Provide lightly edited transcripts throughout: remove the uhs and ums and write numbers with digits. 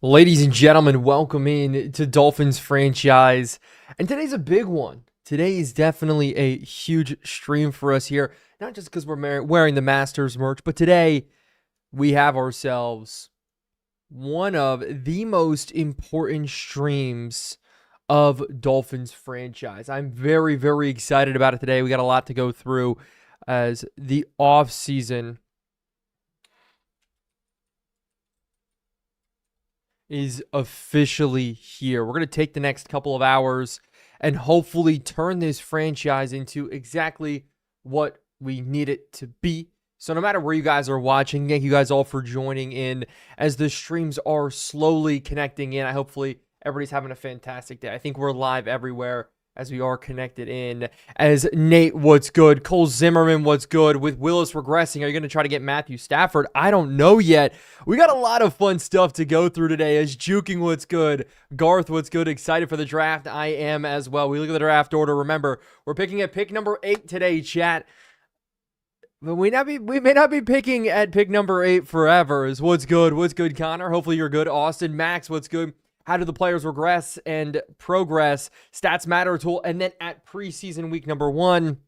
Ladies and gentlemen, welcome in to Dolphins franchise. And today's a big one. Today is definitely a huge stream for us here. Not just because we're wearing the Masters merch, but today we have ourselves one of the most important streams of Dolphins franchise. I'm very, very excited about it today. We got a lot to go through as the offseason is officially here. We're going to take the next couple of hours and hopefully turn this franchise into exactly what we need it to be. So no matter where you guys are watching, thank you guys all for joining in as the streams are slowly connecting in. Hopefully everybody's having a fantastic day. I think we're live everywhere as we are connected in. As Nate, what's good? Cole Zimmerman, what's good? With Willis regressing, are you going to try to get Matthew Stafford? I don't know yet. We got a lot of fun stuff to go through today. As Juking, what's good? Garth, what's good? Excited for the draft? I am as well. We look at the draft order. Remember, we're picking at pick number 8 today, chat. But we may not be picking at pick number 8 forever. Is what's good? What's good, Connor? Hopefully you're good. Austin, Max, what's good? How do the players regress and progress? Stats Matter tool. And then at preseason week number 1,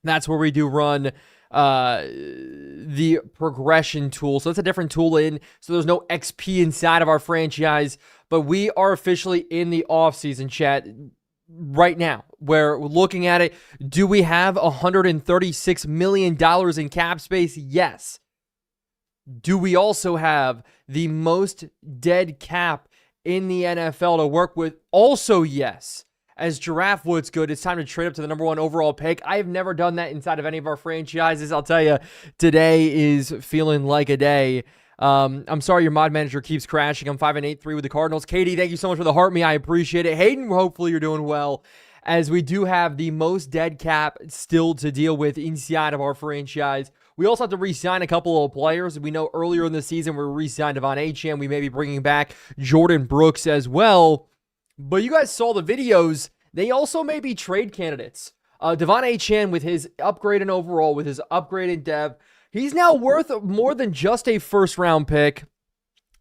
that's where we do run the progression tool. So that's a different tool in. So there's no XP inside of our franchise. But we are officially in the offseason, chat, right now. Where we're looking at it. Do we have $136 million in cap space? Yes. Do we also have the most dead cap in the NFL to work with? Also, yes. As Giraffe Wood's good, it's time to trade up to the number 1 overall pick. I have never done that inside of any of our franchises. I'll tell you, today is feeling like a day. I'm sorry your mod manager keeps crashing. I'm 5-8-3 with the Cardinals. Katie, thank you so much for the heart me. I appreciate it. Hayden, hopefully you're doing well. As we do have the most dead cap still to deal with inside of our franchise. We also have to re-sign a couple of players. We know earlier in the season we re-signed Devon Achane. We may be bringing back Jordan Brooks as well. But you guys saw the videos. They also may be trade candidates. Devon Achane, with his upgrade in overall, with his upgrade in dev, he's now worth more than just a first-round pick.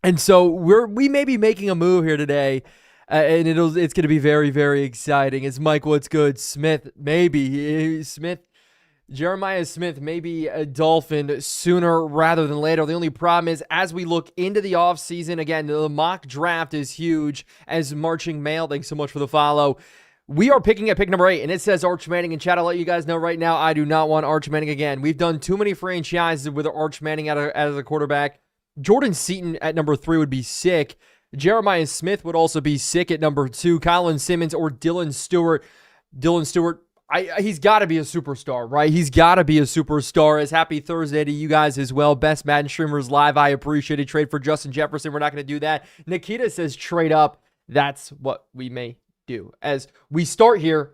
And so we may be making a move here today. And it's going to be very, very exciting. Is Mike, what's good? Smith, maybe. Jeremiah Smith may be a Dolphin sooner rather than later. The only problem is, as we look into the offseason, again, the mock draft is huge. As Marching Mail, thanks so much for the follow. We are picking at pick number 8, and it says Arch Manning. In chat, I'll let you guys know right now, I do not want Arch Manning again. We've done too many franchises with Arch Manning as a quarterback. Jordan Seaton at number 3 would be sick. Jeremiah Smith would also be sick at number 2. Colin Simmons or Dylan Stewart. He's got to be a superstar, right? He's got to be a superstar. As happy Thursday to you guys as well. Best Madden streamers live. I appreciate it. Trade for Justin Jefferson. We're not going to do that. Nikita says trade up. That's what we may do. As we start here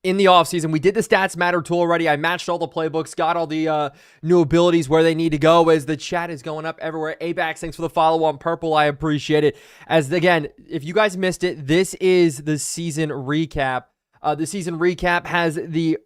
in the offseason, we did the Stats Matter tool already. I matched all the playbooks, got all the new abilities where they need to go. As the chat is going up everywhere. ABAX, thanks for the follow on purple. I appreciate it. As again, if you guys missed it, this is the season recap. The season recap has the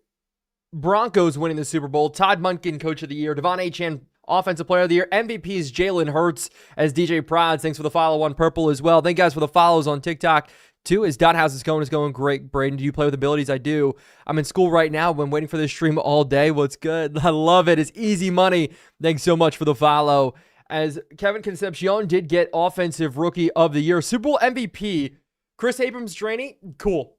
Broncos winning the Super Bowl, Todd Monken, Coach of the Year, Devon Achane, Offensive Player of the Year, MVP is Jalen Hurts. As DJ Prods, thanks for the follow on purple as well. Thank you guys for the follows on TikTok too. As Dot is going great. Braden, do you play with abilities? I do. I'm in school right now. I've been waiting for this stream all day. What's good? I love it. It's easy money. Thanks so much for the follow. As Kevin Concepcion did get Offensive Rookie of the Year, Super Bowl MVP, Chris Abrams-Draney, cool,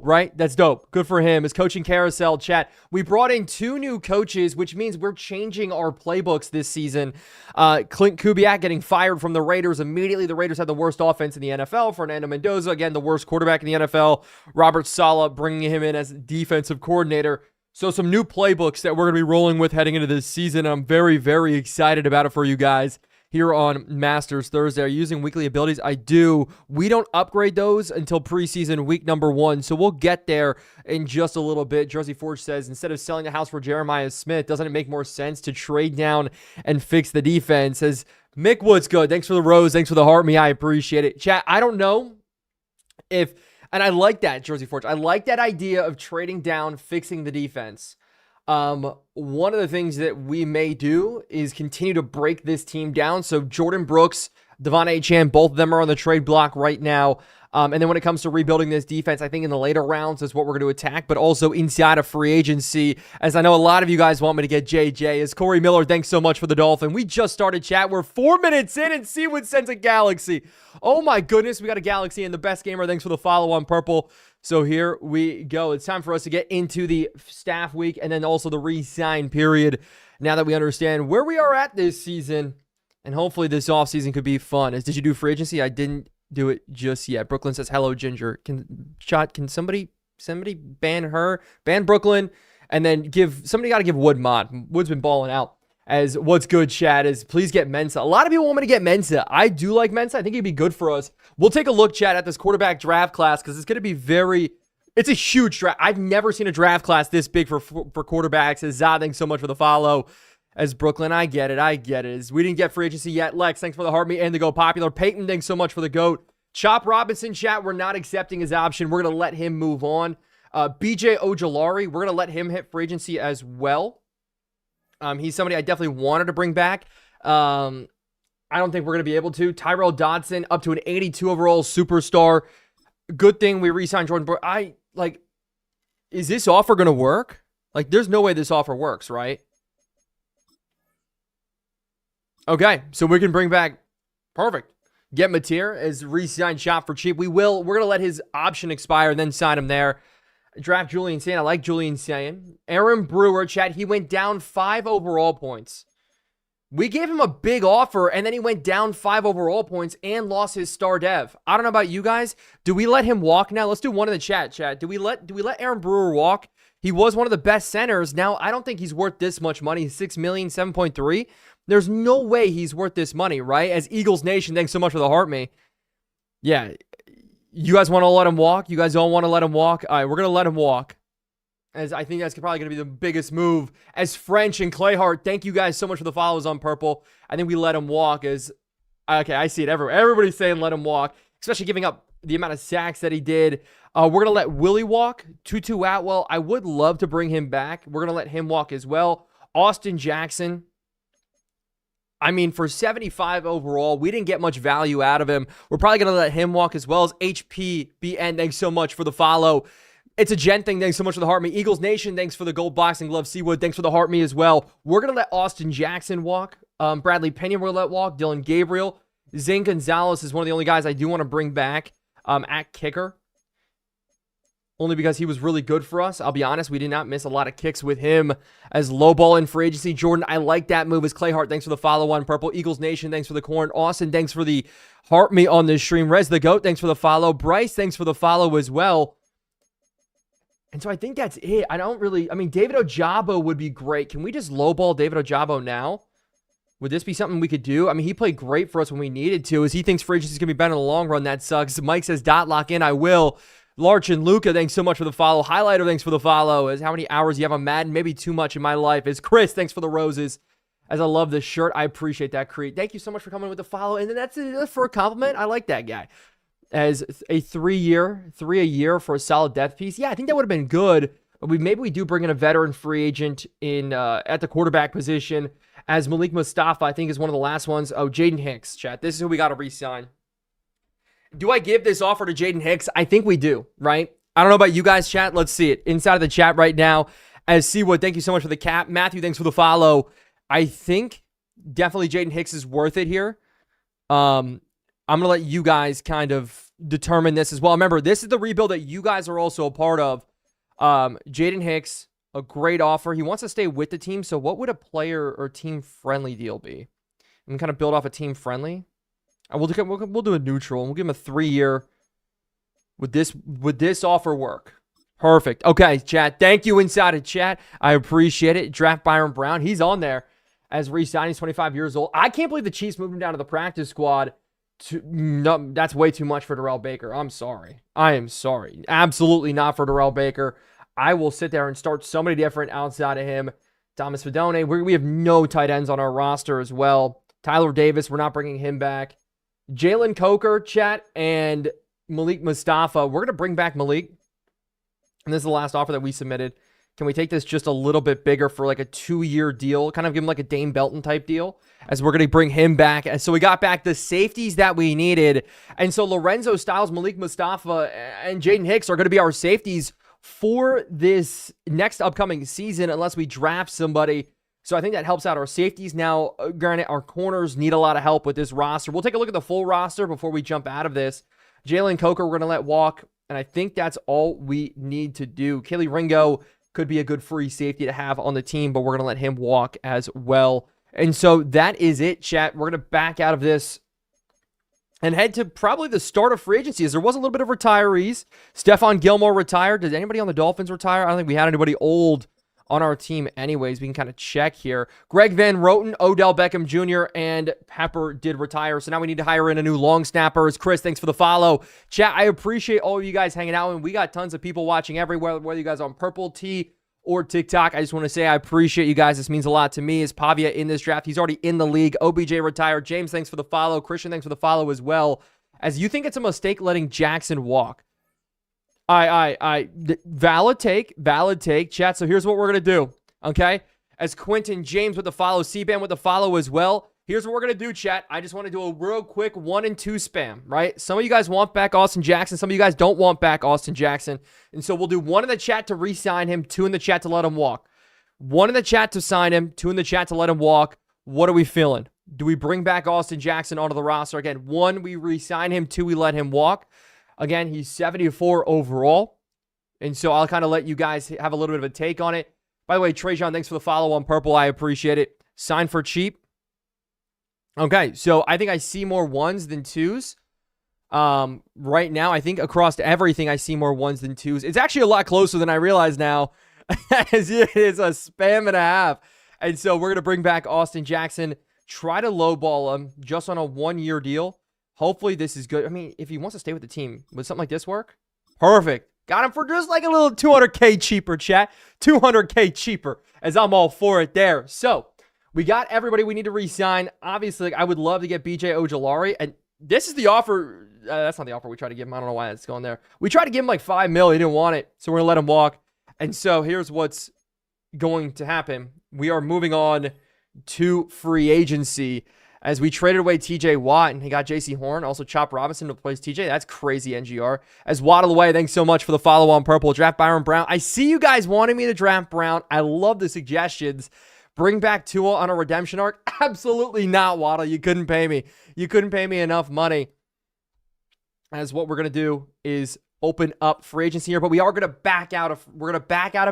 right? That's dope. Good for him. His coaching carousel chat. We brought in 2 new coaches, which means we're changing our playbooks this season. Clint Kubiak getting fired from the Raiders immediately. The Raiders had the worst offense in the NFL. Fernando Mendoza, again, the worst quarterback in the NFL. Robert Saleh bringing him in as defensive coordinator. So some new playbooks that we're going to be rolling with heading into this season. I'm very, very excited about it for you guys. Here on Masters Thursday. Are you using weekly abilities? I do. We don't upgrade those until preseason week number 1, so we'll get there in just a little bit. Jersey Forge says, instead of selling the house for Jeremiah Smith, doesn't it make more sense to trade down and fix the defense? Says Mick Wood's good. Thanks for the rose. Thanks for the heart me. I appreciate it. Chat, I don't know if, and I like that, Jersey Forge. I like that idea of trading down, fixing the defense. One of the things that we may do is continue to break this team down. So Jordan Brooks Devon Achane, both of them are on the trade block right now. And then when it comes to rebuilding this defense, I think in the later rounds is what we're going to attack, but also inside of free agency, as I know a lot of you guys want me to get JJ. As Corey Miller, thanks so much for the Dolphin. We just started chat. We're 4 minutes in, and Seawood sends a Galaxy. Oh my goodness, we got a Galaxy, and the best gamer, thanks for the follow on purple. So here we go. It's time for us to get into the staff week and then also the re-sign period now that we understand where we are at this season. And hopefully this offseason could be fun. Did you do free agency? I didn't do it just yet. Brooklyn says, hello, Ginger. Can somebody ban her? Ban Brooklyn, and then somebody got to give Wood mod. Wood's been balling out. As what's good, chat, is please get Mensa. A lot of people want me to get Mensa. I do like Mensa. I think he'd be good for us. We'll take a look, chat, at this quarterback draft class because it's going to be it's a huge draft. I've never seen a draft class this big for quarterbacks. As Zah, thanks so much for the follow. As Brooklyn, I get it. As we didn't get free agency yet. Lex, thanks for the heart me and the go popular. Peyton, thanks so much for the GOAT. Chop Robinson, chat, we're not accepting his option. We're going to let him move on. BJ Ojolari, we're going to let him hit free agency as well. He's somebody I definitely wanted to bring back. I don't think we're going to be able to. Tyrell Dodson, up to an 82 overall superstar. Good thing we re-signed Jordan Brooks. Is this offer going to work? There's no way this offer works, right? Okay, so we can bring back, perfect. Get Mateer as re-signed shop for cheap. We're going to let his option expire and then sign him there. Draft Julian Sand. I like Julian Sand. Aaron Brewer, chat, he went down 5 overall points. We gave him a big offer, and then he went down 5 overall points and lost his star dev. I don't know about you guys. Do we let him walk now? Let's do one in the chat. Do we let Aaron Brewer walk? He was one of the best centers. Now, I don't think he's worth this much money. $6 million, 7.3. There's no way he's worth this money, right? As Eagles Nation, thanks so much for the heart me. Yeah, you guys want to let him walk? You guys don't want to let him walk? All right, we're going to let him walk. As I think that's probably going to be the biggest move. As French and Clayhart, thank you guys so much for the follows on purple. I think we let him walk as, okay, I see it everywhere. Everybody's saying let him walk, especially giving up the amount of sacks that he did. We're going to let Willie walk. Tutu Atwell, I would love to bring him back. We're going to let him walk as well. Austin Jackson. I mean, for 75 overall, we didn't get much value out of him. We're probably going to let him walk as well. As HPBN, thanks so much for the follow. It's a Jen thing. Thanks so much for the heart me. Eagles Nation, thanks for the gold boxing glove. Seawood, thanks for the heart me as well. We're going to let Austin Jackson walk. Bradley Pena, we're going to let walk. Dylan Gabriel. Zane Gonzalez is one of the only guys I do want to bring back at kicker. Only because he was really good for us. I'll be honest, we did not miss a lot of kicks with him as low ball in free agency. Jordan, I like that move. As Clayhart, thanks for the follow on purple. Eagles Nation, thanks for the corn. Austin, thanks for the heart me on this stream. Rez the GOAT, thanks for the follow. Bryce, thanks for the follow as well. And so I think that's it. David Ojabo would be great. Can we just lowball David Ojabo now? Would this be something we could do? I mean, he played great for us when we needed to. As he thinks free agency is going to be better in the long run, that sucks. Mike says, dot lock in, I will. Larch and Luca, thanks so much for the follow. Highlighter, thanks for the follow. As how many hours you have on Madden? Maybe too much in my life. As Chris, thanks for the roses. As I love this shirt, I appreciate that, Creed. Thank you so much for coming with the follow. And then that's for a compliment. I like that guy. As a 3 a year for a solid depth piece. Yeah, I think that would have been good. But maybe we do bring in a veteran free agent in at the quarterback position. As Malik Mustafa, I think, is one of the last ones. Oh, Jaden Hicks, chat. This is who we got to re-sign. Do I give this offer to Jaden Hicks? I think we do, right? I don't know about you guys, chat. Let's see it. Inside of the chat right now. As Seawood, thank you so much for the cap. Matthew, thanks for the follow. I think definitely Jaden Hicks is worth it here. I'm going to let you guys kind of determine this as well. Remember, this is the rebuild that you guys are also a part of. Jaden Hicks, a great offer. He wants to stay with the team. So what would a player or team-friendly deal be? I'm kind of build off a team-friendly. We'll do a neutral, and we'll give him a 3-year. Would this offer work? Perfect. Okay, chat. Thank you inside of chat. I appreciate it. Draft Byron Brown. He's on there as re-signing. He's 25 years old. I can't believe the Chiefs moved him down to the practice squad. No, that's way too much for Darrell Baker. I'm sorry. I am sorry. Absolutely not for Darrell Baker. I will sit there and start somebody different outside of him. Thomas Fidone. We have no tight ends on our roster as well. Tyler Davis, we're not bringing him back. Jalen Coker, chat, and Malik Mustafa. We're going to bring back Malik. And this is the last offer that we submitted. Can we take this just a little bit bigger for like a 2-year deal? Kind of give him like a Dame Belton type deal, as we're going to bring him back. And so we got back the safeties that we needed. And so Lorenzo Styles, Malik Mustafa, and Jaden Hicks are going to be our safeties for this next upcoming season, unless we draft somebody. So I think that helps out our safeties. Now, granted, our corners need a lot of help with this roster. We'll take a look at the full roster before we jump out of this. Jalen Coker, we're going to let walk. And I think that's all we need to do. Kelly Ringo could be a good free safety to have on the team, but we're going to let him walk as well. And so that is it, chat. We're going to back out of this and head to probably the start of free agency, as there was a little bit of retirees. Stephon Gilmore retired. Did anybody on the Dolphins retire? I don't think we had anybody old on our team anyways. We can kind of check here. Greg Van Roten, Odell Beckham Jr., and Pepper did retire. So now we need to hire in a new long snapper. Chris, thanks for the follow. Chat, I appreciate all of you guys hanging out. And we got tons of people watching everywhere, whether you guys are on Purple Tee or TikTok. I just want to say I appreciate you guys. This means a lot to me. Is Pavia in this draft? He's already in the league. OBJ retired. James, thanks for the follow. Christian, thanks for the follow as well. As you think it's a mistake letting Jackson walk. Valid take, chat. So here's what we're going to do, okay? As Quentin James with the follow, C-Bam with the follow as well. Here's what we're going to do, chat. I just want to do a real quick 1 and 2 spam, right? Some of you guys want back Austin Jackson. Some of you guys don't want back Austin Jackson. And so we'll do 1 in the chat to re-sign him, 2 in the chat to let him walk. 1 in the chat to sign him, 2 in the chat to let him walk. What are we feeling? Do we bring back Austin Jackson onto the roster? Again, 1, we re-sign him. 2, we let him walk. Again, he's 74 overall. And so I'll kind of let you guys have a little bit of a take on it. By the way, Trajan, thanks for the follow on Purple. I appreciate it. Sign for cheap. Okay, so I think I see more 1s than 2s. Right now, I think across everything, I see more 1s than 2s. It's actually a lot closer than I realize now, as it is a spam and a half. And so we're going to bring back Austin Jackson, try to lowball him just on a 1-year deal. Hopefully this is good. I mean, if he wants to stay with the team, would something like this work? Perfect. Got him for just like a little 200K cheaper, chat. 200K cheaper, as I'm all for it there. So we got everybody we need to re-sign. Obviously, I would love to get BJ Ojolari. And this is the offer. That's not the offer we tried to give him. I don't know why it's going there. We tried to give him like $5 million. He didn't want it. So we're going to let him walk. And so here's what's going to happen. We are moving on to free agency, as we traded away TJ Watt and he got JC Horn, also Chop Robinson to replace TJ. That's crazy, NGR. As Waddle away, thanks so much for the follow on Purple. Draft Byron Brown. I see you guys wanting me to draft Brown. I love the suggestions. Bring back Tua on a redemption arc? Absolutely not, Waddle. You couldn't pay me. You couldn't pay me enough money. As what we're going to do is open up free agency here, but we are going to back out of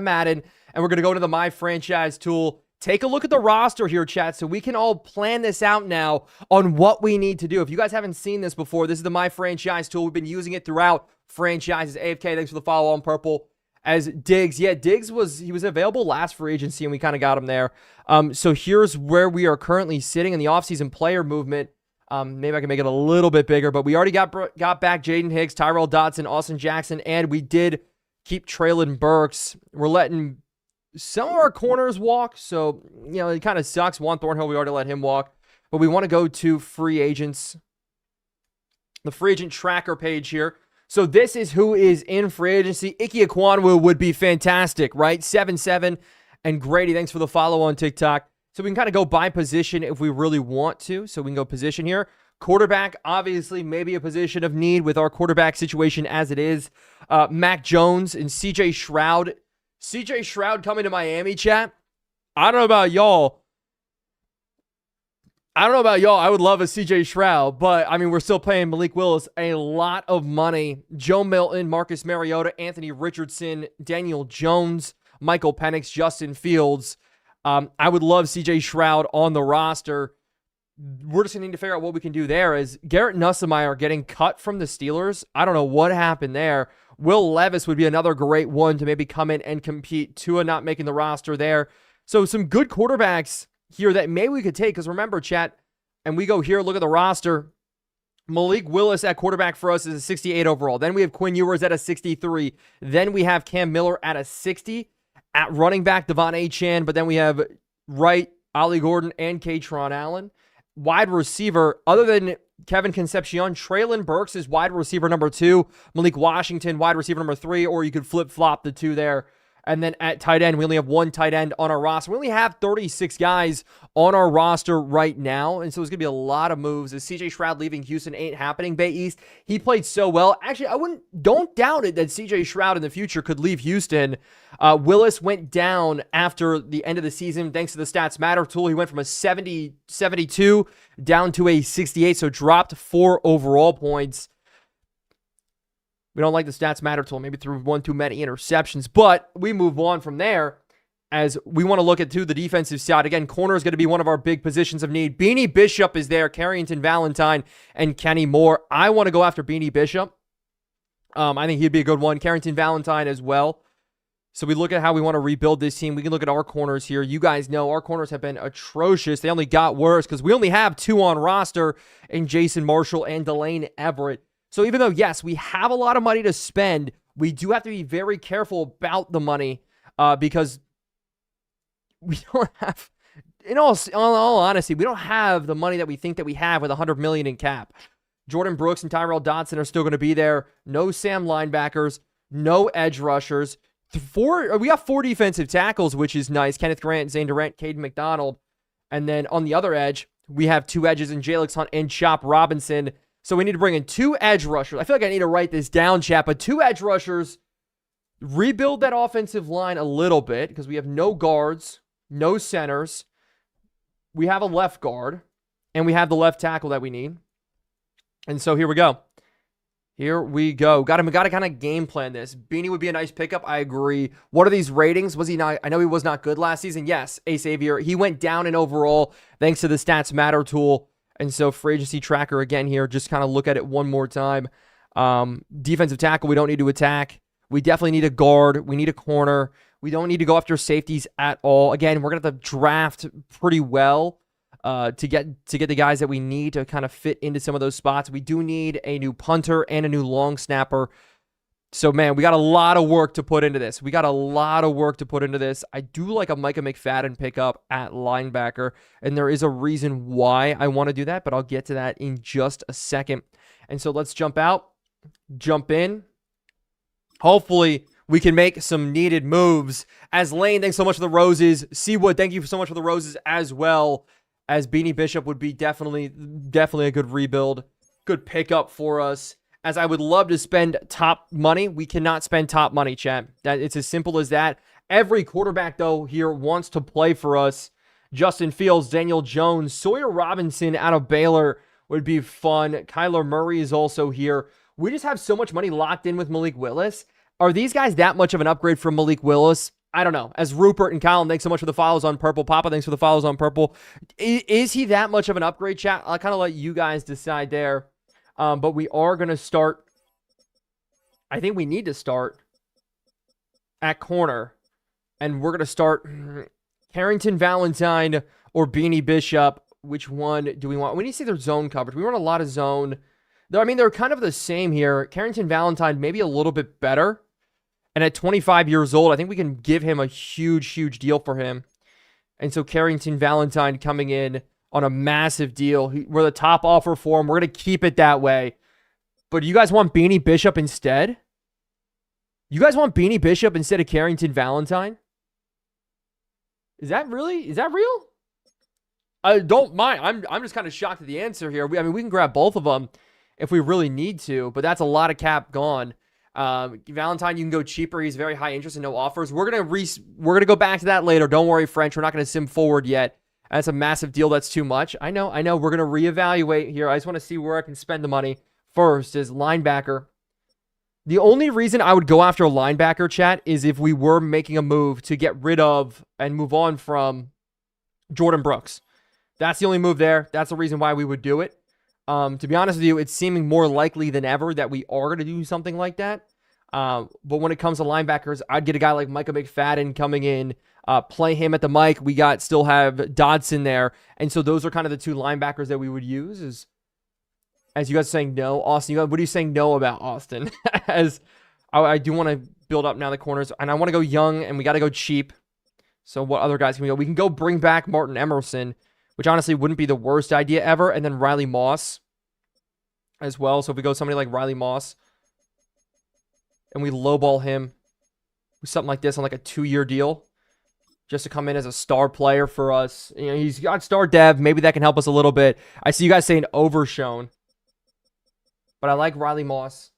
Madden, and we're going to go to the My Franchise tool. Take a look at the roster here, chat, so we can all plan this out now on what we need to do. If you guys haven't seen this before, this is the My Franchise tool. We've been using it throughout franchises. AFK, thanks for the follow on Purple. As Diggs, yeah, Diggs was available last free agency, and we kind of got him there. So here's where we are currently sitting in the offseason player movement. Maybe I can make it a little bit bigger, but we already got back Jaden Hicks, Tyrell Dodson, Austin Jackson, and we did keep Traylon Burks. We're letting some of our corners walk, so, you know, it kind of sucks. Juan Thornhill, we already let him walk. But we want to go to free agents. The free agent tracker page here. So this is who is in free agency. Ike Ekwonu would be fantastic, right? 7-7. And Grady, thanks for the follow on TikTok. So we can kind of go by position if we really want to. So we can go position here. Quarterback, obviously, maybe a position of need with our quarterback situation as it is. Mac Jones and CJ Stroud. CJ Stroud coming to Miami, chat. I don't know about y'all. I would love a CJ Stroud, but I mean, we're still paying Malik Willis a lot of money. Joe Milton, Marcus Mariota, Anthony Richardson, Daniel Jones, Michael Penix, Justin Fields. I would love CJ Stroud on the roster. We're just going to need to figure out what we can do there. As Garrett Nussmeier getting cut from the Steelers, I don't know what happened there. Will Levis would be another great one to maybe come in and compete. Tua not making the roster there. So some good quarterbacks here that maybe we could take. Because remember, chat, and we go here, look at the roster. Malik Willis at quarterback for us is a 68 overall. Then we have Quinn Ewers at a 63. Then we have Cam Miller at a 60. At running back, Devon Achane. But then we have Wright, Ollie Gordon, and Katron Allen. Wide receiver, other than Kevin Concepcion, Traylon Burks is wide receiver number 2. Malik Washington, wide receiver number 3. Or you could flip-flop the two there. And then at tight end, we only have one tight end on our roster. We only have 36 guys on our roster right now. And so it's going to be a lot of moves. As CJ Stroud leaving Houston ain't happening, Bay East. He played so well. Actually, don't doubt it that CJ Stroud in the future could leave Houston. Willis went down after the end of the season thanks to the Stats Matter tool. He went from a 72 down to a 68, so dropped 4 overall points. We don't like the Stats Matter tool. Maybe threw one too many interceptions. But we move on from there as we want to look at the defensive side. Again, corner is going to be one of our big positions of need. Beanie Bishop is there. Carrington Valentine and Kenny Moore. I want to go after Beanie Bishop. I think he'd be a good one. Carrington Valentine as well. So we look at how we want to rebuild this team. We can look at our corners here. You guys know our corners have been atrocious. They only got worse because we only have 2 on roster in Jason Marshall and Delane Everett. So even though, yes, we have a lot of money to spend, we do have to be very careful about the money because we don't have, in all honesty, we don't have the money that we think that we have with $100 million in cap. Jordan Brooks and Tyrell Dodson are still going to be there. No Sam linebackers, no edge rushers. We got 4 defensive tackles, which is nice. Kenneth Grant, Zane Durant, Caden McDonald. And then on the other edge, we have 2 edges in Jalix Hunt and Chop Robinson. So we need to bring in 2 edge rushers. I feel like I need to write this down, chat, but 2 edge rushers, rebuild that offensive line a little bit because we have no guards, no centers. We have a left guard, and we have the left tackle that we need. And so here we go. Here we go. Got to kind of game plan this. Beanie would be a nice pickup. I agree. What are these ratings? Was he not? I know he was not good last season. Yes, Ace Avier. He went down in overall thanks to the Stats Matter tool. And so free agency tracker again here, just kind of look at it one more time. Defensive tackle, we don't need to attack. We definitely need a guard. We need a corner. We don't need to go after safeties at all. Again, we're going to have to draft pretty well to get the guys that we need to kind of fit into some of those spots. We do need a new punter and a new long snapper. So, man, we got a lot of work to put into this. I do like a Micah McFadden pickup at linebacker, and there is a reason why I want to do that, but I'll get to that in just a second. And so let's jump in. Hopefully, we can make some needed moves. As Lane, thanks so much for the roses. Seawood, thank you so much for the roses as well. As Beanie Bishop would be definitely a good rebuild, good pickup for us. As I would love to spend top money, we cannot spend top money, chat. It's as simple as that. Every quarterback, though, here wants to play for us. Justin Fields, Daniel Jones, Sawyer Robinson out of Baylor would be fun. Kyler Murray is also here. We just have so much money locked in with Malik Willis. Are these guys that much of an upgrade from Malik Willis? I don't know. As Rupert and Colin, thanks so much for the follows on Purple. Papa, thanks for the follows on Purple. Is he that much of an upgrade, chat? I'll kind of let you guys decide there. But we are going to start. I think we need to start at corner. And we're going to start Carrington Valentine or Beanie Bishop. Which one do we want? We need to see their zone coverage. We run a lot of zone. I mean, they're kind of the same here. Carrington Valentine, maybe a little bit better. And at 25 years old, I think we can give him a huge deal for him. And so Carrington Valentine coming in on a massive deal. We're the top offer for him. We're going to keep it that way. But you guys want Beanie Bishop instead? You guys want Beanie Bishop instead of Carrington Valentine? Is that real? I don't mind. I'm just kind of shocked at the answer here. We can grab both of them if we really need to, but that's a lot of cap gone. Valentine, you can go cheaper. He's very high interest and no offers. We're gonna go back to that later. Don't worry, French. We're not gonna sim forward yet. That's a massive deal. That's too much. I know. We're gonna reevaluate here. I just want to see where I can spend the money first. Is linebacker. The only reason I would go after a linebacker, chat, is if we were making a move to get rid of and move on from Jordan Brooks. That's the only move there. That's the reason why we would do it. To be honest with you, it's seeming more likely than ever that we are going to do something like that. But when it comes to linebackers, I'd get a guy like Micah McFadden coming in, play him at the mic. We still have Dodson there. And so those are kind of the 2 linebackers that we would use. As you guys are saying no, Austin, what are you saying no about, Austin? As I do want to build up now the corners, and I want to go young, and we got to go cheap. So what other guys can we go? We can go bring back Martin Emerson, which honestly wouldn't be the worst idea ever. And then Riley Moss as well. So if we go somebody like Riley Moss and we lowball him, something like this on like a 2-year deal, just to come in as a star player for us. You know, he's got star dev. Maybe that can help us a little bit. I see you guys saying overshown, but I like Riley Moss.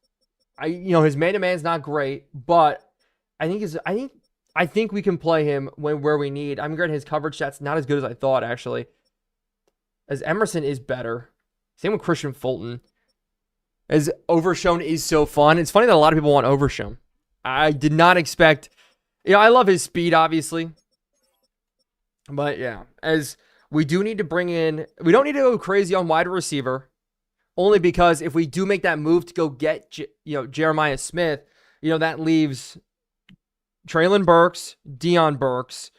His man-to-man's not great, but I think we can play him where we need. I'm granted his coverage stats not as good as I thought, actually. As Emerson is better. Same with Christian Fulton. As Overshown is so fun. It's funny that a lot of people want Overshown. I did not expect... I love his speed, obviously. But, yeah. As we do need to bring in... We don't need to go crazy on wide receiver. Only because if we do make that move to go get, Jeremiah Smith, that leaves Treylon Burks, Deion Burks,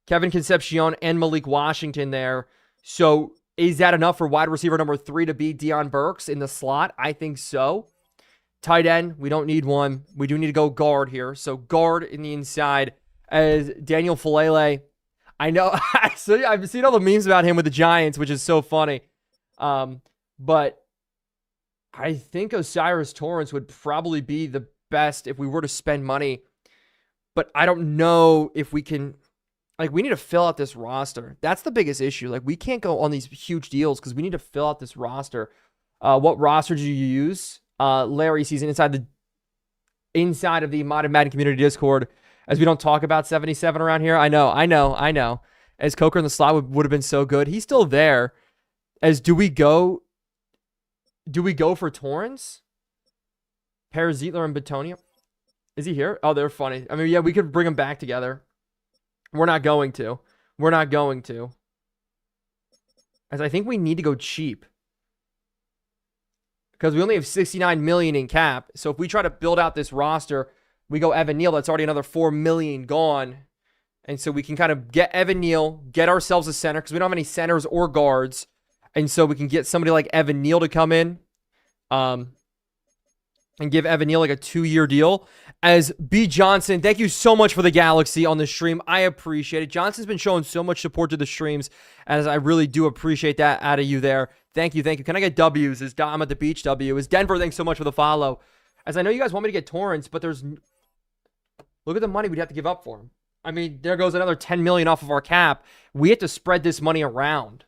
Kevin Concepcion, and Malik Washington there. So is that enough for wide receiver number 3 to be Deion Burks in the slot? I think so. Tight end, we don't need one. We do need to go guard here. So guard in the inside as Daniel Falele. I know. So I've seen all the memes about him with the Giants, which is so funny. But I think Osiris Torrance would probably be the best if we were to spend money. But I don't know if we can... we need to fill out this roster. That's the biggest issue. We can't go on these huge deals because we need to fill out this roster. What roster do you use? Larry sees inside of the Madden community Discord, as we don't talk about 77 around here. I know. As Coker in the slot would have been so good. He's still there. As do we go for Torrance? Paris Zietler and Batonia? Is he here? Oh, they're funny. I mean, yeah, we could bring them back together. We're not going to. As I think we need to go cheap. Because we only have $69 million in cap. So if we try to build out this roster, we go Evan Neal, that's already another $4 million gone. And so we can kind of get Evan Neal, get ourselves a center, because we don't have any centers or guards. And so we can get somebody like Evan Neal to come in. And give Evan Neal a 2-year deal. As B. Johnson, thank you so much for the Galaxy on the stream. I appreciate it. Johnson's been showing so much support to the streams, as I really do appreciate that out of you there. Thank you. Can I get W's? I'm at the beach W. Is Denver, thanks so much for the follow. As I know you guys want me to get Torrance, but look at the money we'd have to give up for him. I mean, there goes another $10 million off of our cap. We have to spread this money around.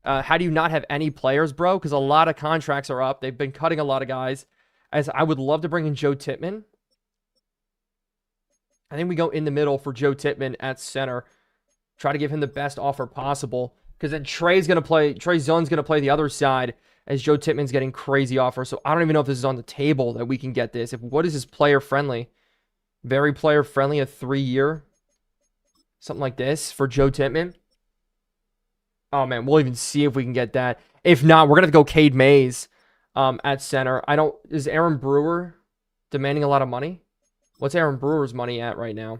How do you not have any players, bro? Because a lot of contracts are up. They've been cutting a lot of guys. As I would love to bring in Joe Tippmann. I think we go in the middle for Joe Tippmann at center. Try to give him the best offer possible. Because then Trey Zone's going to play the other side as Joe Tippmann's getting crazy offers. So I don't even know if this is on the table that we can get this. What is this player friendly? Very player friendly, a 3-year. Something like this for Joe Tippmann. Oh man, we'll even see if we can get that. If not, we're going to go Cade Mays. At center. Is Aaron Brewer demanding a lot of money? What's Aaron Brewer's money at right now?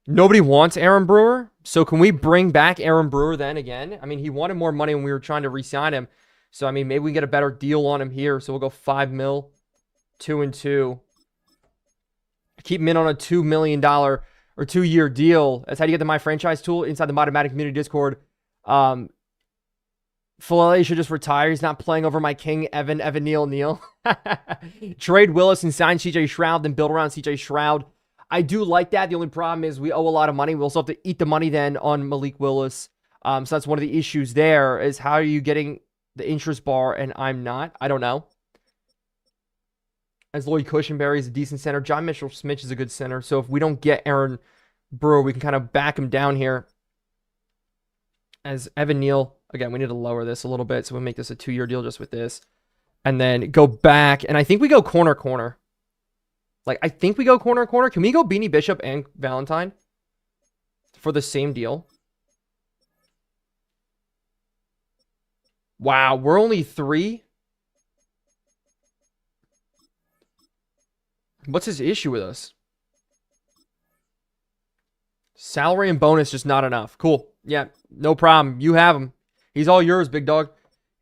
Nobody wants Aaron Brewer. So can we bring back Aaron Brewer then again? I mean, he wanted more money when we were trying to re-sign him. So, I mean, maybe we can get a better deal on him here. So we'll go $5 million, 2 and 2. Keep him in on a $2 million or 2-year deal. That's how you get the My Franchise tool inside the Madden community Discord. Falele should just retire. He's not playing over my king, Evan Neal. Trade Willis and sign CJ Stroud, then build around CJ Stroud. I do like that. The only problem is we owe a lot of money. We also have to eat the money then on Malik Willis. So that's one of the issues there, is how are you getting the interest bar and I'm not? I don't know. As Lloyd Cushenberry is a decent center. John Mitchell-Smith is a good center. So if we don't get Aaron Brewer, we can kind of back him down here. As Evan Neal, again, we need to lower this a little bit, so we'll make this a 2-year deal just with this. And then go back, and I think we go corner. I think we go corner. Can we go Beanie Bishop and Valentine for the same deal? Wow, we're only 3? What's his issue with us? Salary and bonus just not enough. Cool. Yeah, no problem. You have him. He's all yours, big dog.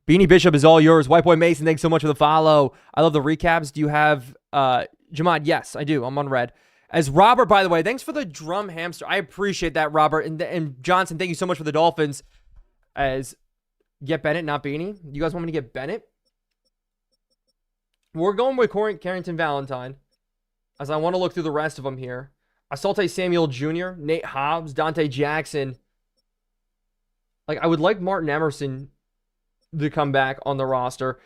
Beanie Bishop is all yours. White Boy Mason, thanks so much for the follow. I love the recaps. Do you have Jamad? Yes, I do. I'm on red. As Robert, by the way, thanks for the drum hamster. I appreciate that, Robert. And Johnson, thank you so much for the Dolphins. As get Bennett, not Beanie. You guys want me to get Bennett? We're going with Carrington Valentine. As I want to look through the rest of them here. Asante Samuel Jr., Nate Hobbs, Dante Jackson. Like, I would like Martin Emerson to come back on the roster.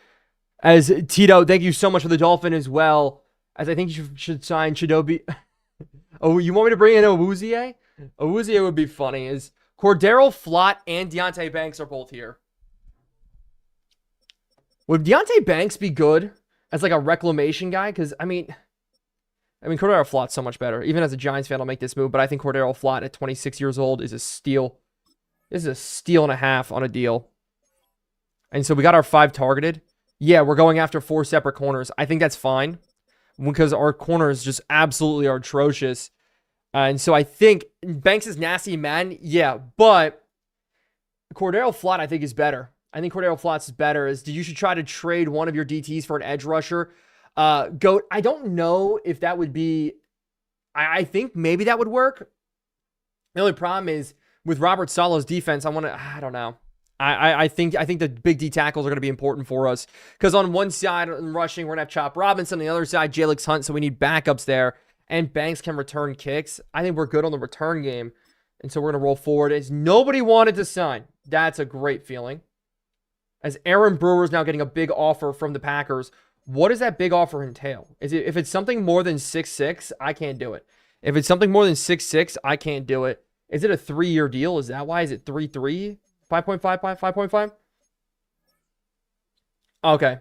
As Tito, thank you so much for the Dolphin as well. As I think you should sign Chidobe. Oh, you want me to bring in Owuzie? Owuzie would be funny. Is Cordero Flott and Deonte Banks are both here. Would Deonte Banks be good as like a reclamation guy? Because, I mean, Cordero Flott's so much better. Even as a Giants fan, I'll make this move. But I think Cordero Flott at 26 years old is a steal. This is a steal and a half on a deal. And so we got our 5 targeted. Yeah, we're going after 4 separate corners. I think that's fine because our corners just absolutely are atrocious. And so I think Banks is nasty, man. Yeah, but Cordero Flott, I think, is better. I think Cordero Flott's is better. You should try to trade one of your DTs for an edge rusher. Goat, I don't know if that would be... I think maybe that would work. The only problem is with Robert Saleh's defense, I don't know. I think the big D tackles are going to be important for us because on one side in rushing, we're going to have Chop Robinson. On the other side, Jalix Hunt, so we need backups there. And Banks can return kicks. I think we're good on the return game. And so we're going to roll forward. As nobody wanted to sign. That's a great feeling. As Aaron Brewer is now getting a big offer from the Packers. What does that big offer entail? If it's something more than 6'6", I can't do it. If it's something more than 6'6", I can't do it. Is it a 3-year deal? Is that why? Is it 3.3? 5.5? 5.5? Okay.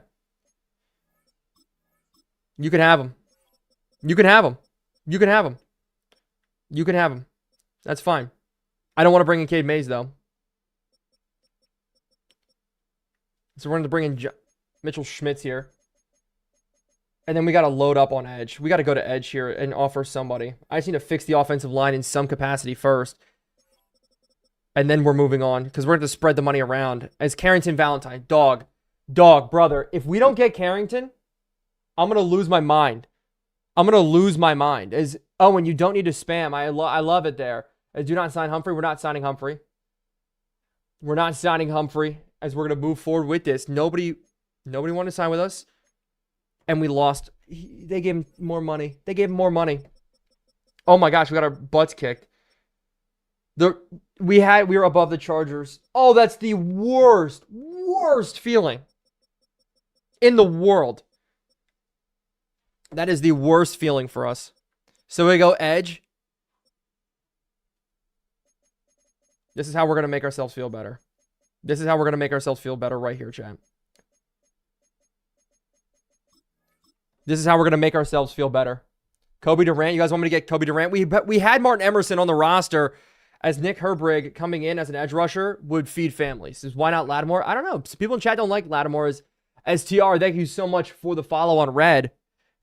You can have him. You can have him. You can have him. You can have him. That's fine. I don't want to bring in Cade Mays, though. So we're going to bring in Mitchell Schmitz here. And then we got to load up on edge. We got to go to edge here and offer somebody. I just need to fix the offensive line in some capacity first. And then we're moving on because we're going to spread the money around. As Carrington Valentine, dog, brother. If we don't get Carrington, I'm going to lose my mind. I'm going to lose my mind. As Owen, you don't need to spam. I love it there. As do not sign Humphrey. We're not signing Humphrey. We're not signing Humphrey as we're going to move forward with this. Nobody wanted to sign with us. And we lost. They gave him more money. They gave him more money. Oh my gosh, we got our butts kicked. We were above the Chargers. Oh, that's the worst feeling in the world. That is the worst feeling for us. So we go edge. This is how we're going to make ourselves feel better. This is how we're going to make ourselves feel better right here, chat. This is how we're going to make ourselves feel better. Kobe Durant. You guys want me to get Kobe Durant? We had Martin Emerson on the roster as Nick Herbrig coming in as an edge rusher would feed families. Why not Lattimore? I don't know. People in chat don't like Lattimore as TR. Thank you so much for the follow on Red.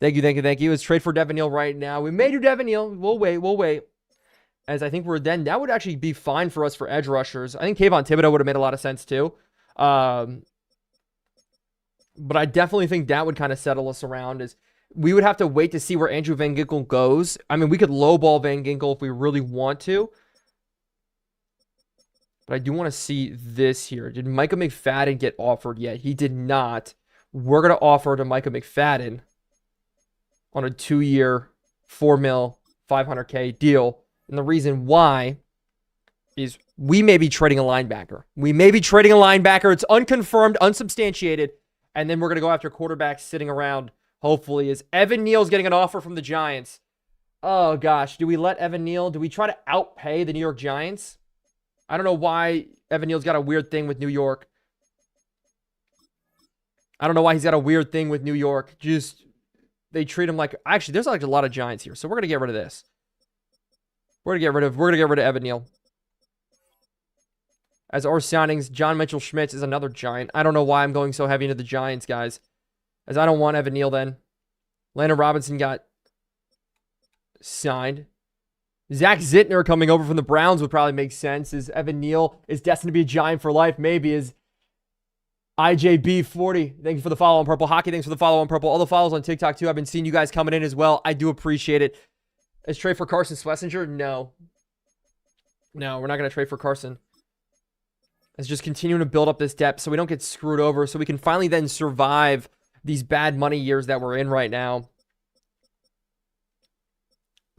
Thank you. Let's trade for Devin Neal right now. We may do Devin Neal. We'll wait. As I think that would actually be fine for us for edge rushers. I think Kayvon Thibodeau would have made a lot of sense too. But I definitely think that would kind of settle us around. Is we would have to wait to see where Andrew Van Ginkel goes. I mean, we could lowball Van Ginkel if we really want to. But I do want to see this here. Did Micah McFadden get offered yet? He did not. We're going to offer to Micah McFadden on a 2-year, $4 million, $500K deal. And the reason why is we may be trading a linebacker. It's unconfirmed, unsubstantiated. And then we're going to go after quarterbacks sitting around, hopefully, as Evan Neal's getting an offer from the Giants. Oh, gosh. Do we let Evan Neal? Do we try to outpay the New York Giants? I don't know why Evan Neal's got a weird thing with New York. Just, they treat him like... Actually, there's like a lot of Giants here, so we're going to get rid of this. We're going to get rid of Evan Neal. As our signings, John Mitchell Schmitz is another Giant. I don't know why I'm going so heavy into the Giants, guys. As I don't want Evan Neal then. Landon Robinson got signed. Zach Zittner coming over from the Browns would probably make sense. As Evan Neal is destined to be a Giant for life, maybe. As IJB40, thank you for the follow on Purple. Hockey, thanks for the follow on Purple. All the follows on TikTok too. I've been seeing you guys coming in as well. I do appreciate it. Is trade for Carson Schlesinger? No, we're not going to trade for Carson. It's just continuing to build up this depth so we don't get screwed over, so we can finally then survive these bad money years that we're in right now.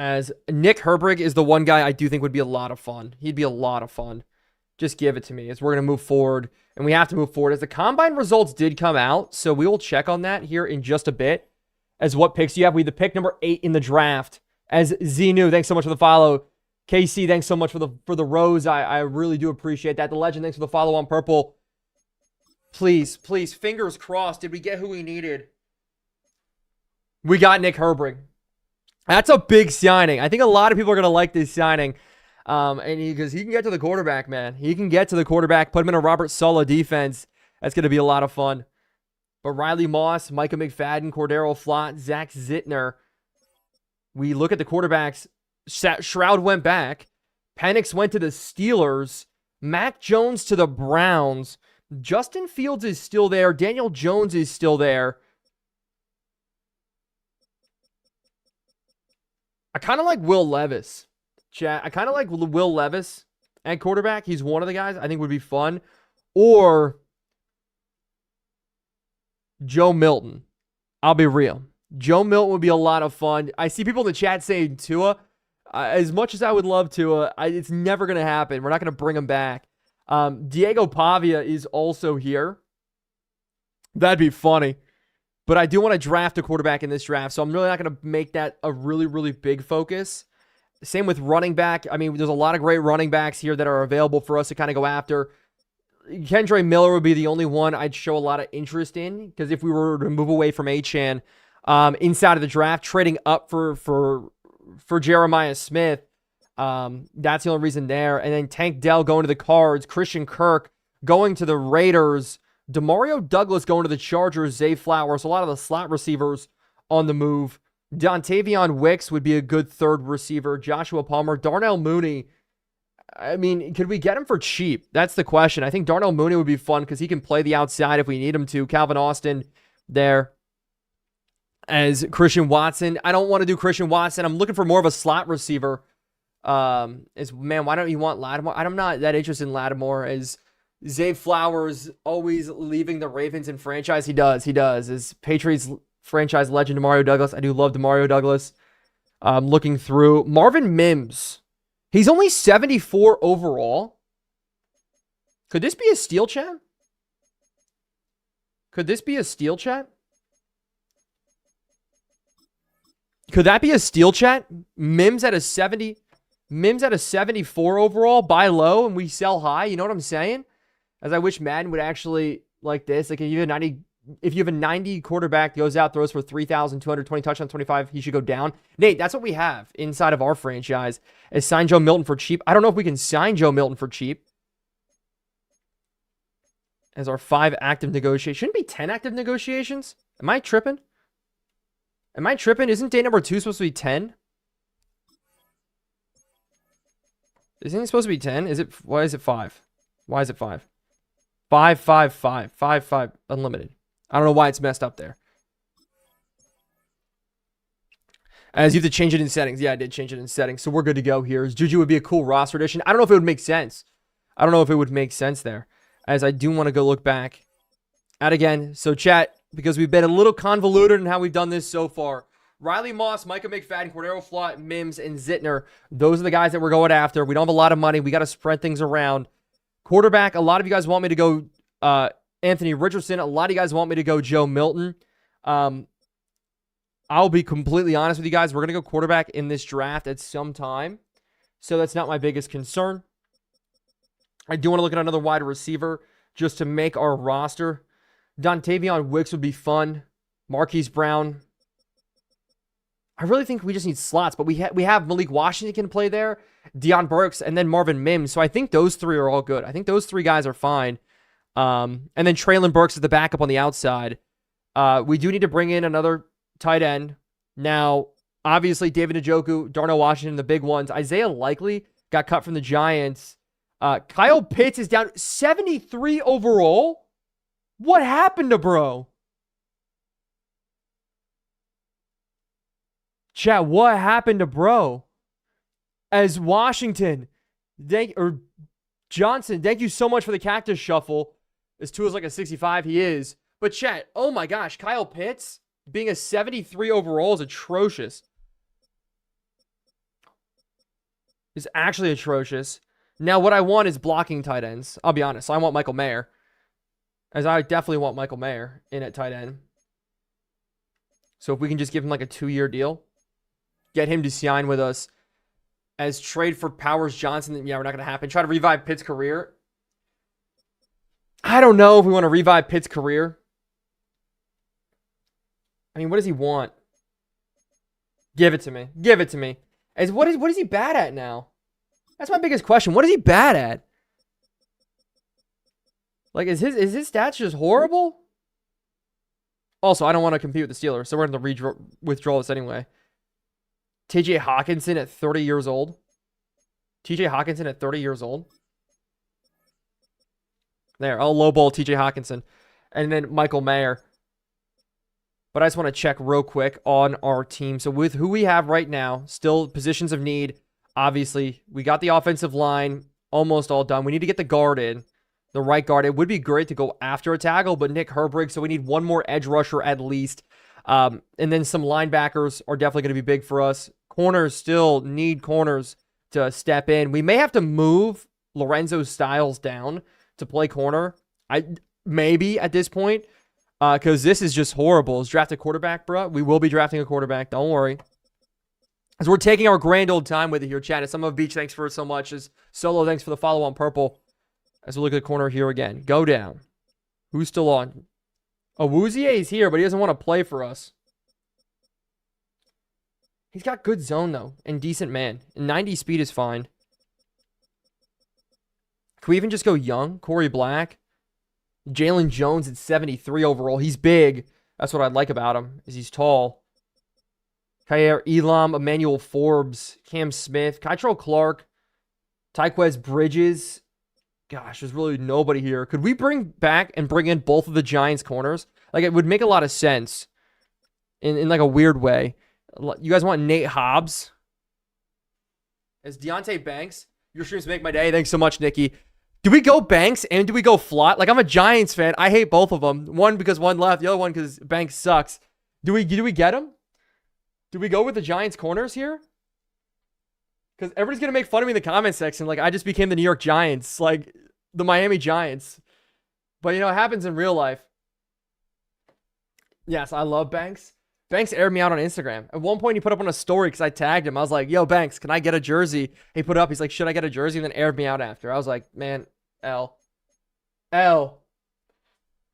As Nick Herbig is the one guy I do think would be a lot of fun. He'd be a lot of fun. Just give it to me as we're going to move forward. And we have to move forward as the combine results did come out. So we will check on that here in just a bit. As what picks you have. We have the pick number 8 in the draft. As Zenu, thanks so much for the follow. KC, thanks so much for the rose. I really do appreciate that. The Legend, thanks for the follow on purple. Please, fingers crossed. Did we get who we needed? We got Nick Herbig. That's a big signing. I think a lot of people are going to like this signing. Because he can get to the quarterback, man. He can get to the quarterback, put him in a Robert Saleh defense. That's going to be a lot of fun. But Riley Moss, Micah McFadden, Cordero Flott, Zach Zittner. We look at the quarterbacks. Shroud went back. Penix went to the Steelers. Mac Jones to the Browns. Justin Fields is still there. Daniel Jones is still there. I kind of like Will Levis. Chat. I kind of like Will Levis at quarterback. He's one of the guys I think would be fun. Or Joe Milton. I'll be real. Joe Milton would be a lot of fun. I see people in the chat saying Tua. As much as I would love Tua, it's never going to happen. We're not going to bring him back. Diego Pavia is also here. That'd be funny. But I do want to draft a quarterback in this draft, so I'm really not going to make that a really, really big focus. Same with running back. I mean, there's a lot of great running backs here that are available for us to kind of go after. Kendre Miller would be the only one I'd show a lot of interest in, because if we were to move away from Achane inside of the draft, trading up for Jeremiah Smith, that's the only reason there. And then Tank Dell going to the Cards, Christian Kirk going to the Raiders, Demario Douglas going to the Chargers, Zay Flowers, a lot of the slot receivers on the move. Dontavion Wicks would be a good third receiver. Joshua Palmer, Darnell Mooney. I mean, could we get him for cheap? That's the question. I think Darnell Mooney would be fun because he can play the outside if we need him to. Calvin Austin there as Christian Watson. I don't want to do Christian Watson. I'm looking for more of a slot receiver. Why don't you want Lattimore? I'm not that interested in Lattimore. As Zay Flowers always leaving the Ravens in franchise. He does. As Patriots franchise legend Demario Douglas. I do love Demario Douglas. Looking through Marvin Mims. He's only 74 overall. Could this be a steal, chat? Could this be a steal, chat? Could that be a steal, chat? Mims at a 74 overall, buy low and we sell high. You know what I'm saying? As I wish Madden would actually like this. Like if you have a 90 quarterback, goes out, throws for 3,220 touchdowns, 25, he should go down. Nate, that's what we have inside of our franchise, is sign Joe Milton for cheap. I don't know if we can sign Joe Milton for cheap. As our 5 active negotiations. Shouldn't be 10 active negotiations. Am I tripping? Isn't day number 2 supposed to be 10? Isn't it supposed to be 10? Why is it 5? Why is it 5? 5, 5, 5, 5, 5, unlimited. I don't know why it's messed up there. As you have to change it in settings. Yeah, I did change it in settings. So we're good to go here. Juju would be a cool roster addition. I don't know if it would make sense. There. As I do want to go look back at again. So chat, because we've been a little convoluted in how we've done this so far. Riley Moss, Micah McFadden, Cordero Flott, Mims, and Zittner. Those are the guys that we're going after. We don't have a lot of money. We got to spread things around. Quarterback, a lot of you guys want me to go Anthony Richardson. A lot of you guys want me to go Joe Milton. I'll be completely honest with you guys. We're going to go quarterback in this draft at some time. So that's not my biggest concern. I do want to look at another wide receiver just to make our roster. Dontavion Wicks would be fun. Marquise Brown. I really think we just need slots, but we have Malik Washington can play there, Deion Burks, and then Marvin Mims. So I think those 3 are all good. I think those 3 guys are fine. And then Traylon Burks is the backup on the outside. We do need to bring in another tight end. Now, obviously, David Njoku, Darnell Washington, the big ones. Isaiah Likely got cut from the Giants. Kyle Pitts is down 73 overall. What happened to bro? Chat, what happened to bro? As Washington, Johnson, thank you so much for the cactus shuffle. As Tua's like a 65, he is. But chat, oh my gosh, Kyle Pitts being a 73 overall is atrocious. is actually atrocious. Now, what I want is blocking tight ends. I'll be honest. I want Michael Mayer. As I definitely want Michael Mayer in at tight end. So if we can just give him like a 2-year deal, get him to sign with us as trade for Powers Johnson, then yeah, we're not going to happen. Try to revive Pitt's career. I don't know if we want to revive Pitt's career. I mean, what does he want? Give it to me. Give it to me. What is he bad at now? That's my biggest question. What is he bad at? Like, is his stats just horrible? Also, I don't want to compete with the Steelers, so we're going to withdraw this anyway. TJ Hawkinson at 30 years old. TJ Hawkinson at 30 years old. There, I'll lowball TJ Hawkinson. And then Michael Mayer. But I just want to check real quick on our team. So with who we have right now, still positions of need. Obviously, we got the offensive line almost all done. We need to get the guard in. The right guard. It would be great to go after a tackle, but Nick Herbrig, so we need one more edge rusher at least. And then some linebackers are definitely going to be big for us. Corners still need corners to step in. We may have to move Lorenzo Styles down to play corner. Maybe at this point, because this is just horrible. Let's draft a quarterback, bro. We will be drafting a quarterback. Don't worry. As we're taking our grand old time with it here, chat. Some of Beach, thanks for it so much. As Solo, thanks for the follow on purple. As we look at the corner here again. Go down. Who's still on? Awuzie is here, but he doesn't want to play for us. He's got good zone, though, and decent man. And 90 speed is fine. Can we even just go young? Corey Black. Jalen Jones at 73 overall. He's big. That's what I like about him, is he's tall. Kyer Elam, Emmanuel Forbes, Cam Smith, Kytrell Clark, Tyquez Bridges. Gosh, there's really nobody here. Could we bring in both of the Giants corners? Like, it would make a lot of sense in like a weird way. You guys want Nate Hobbs? As Deontay Banks? Your streams make my day. Thanks so much, Nikki. Do we go Banks and do we go Flott? Like, I'm a Giants fan. I hate both of them. One because one left. The other one because Banks sucks. Do we get him? Do we go with the Giants corners here? Because everybody's going to make fun of me in the comment section. Like, I just became the New York Giants. Like, the Miami Giants. But, you know, it happens in real life. Yes, I love Banks. Banks aired me out on Instagram. At one point, he put up on a story because I tagged him. I was like, yo, Banks, can I get a jersey? He put up, he's like, should I get a jersey? And then aired me out after. I was like, man, L. And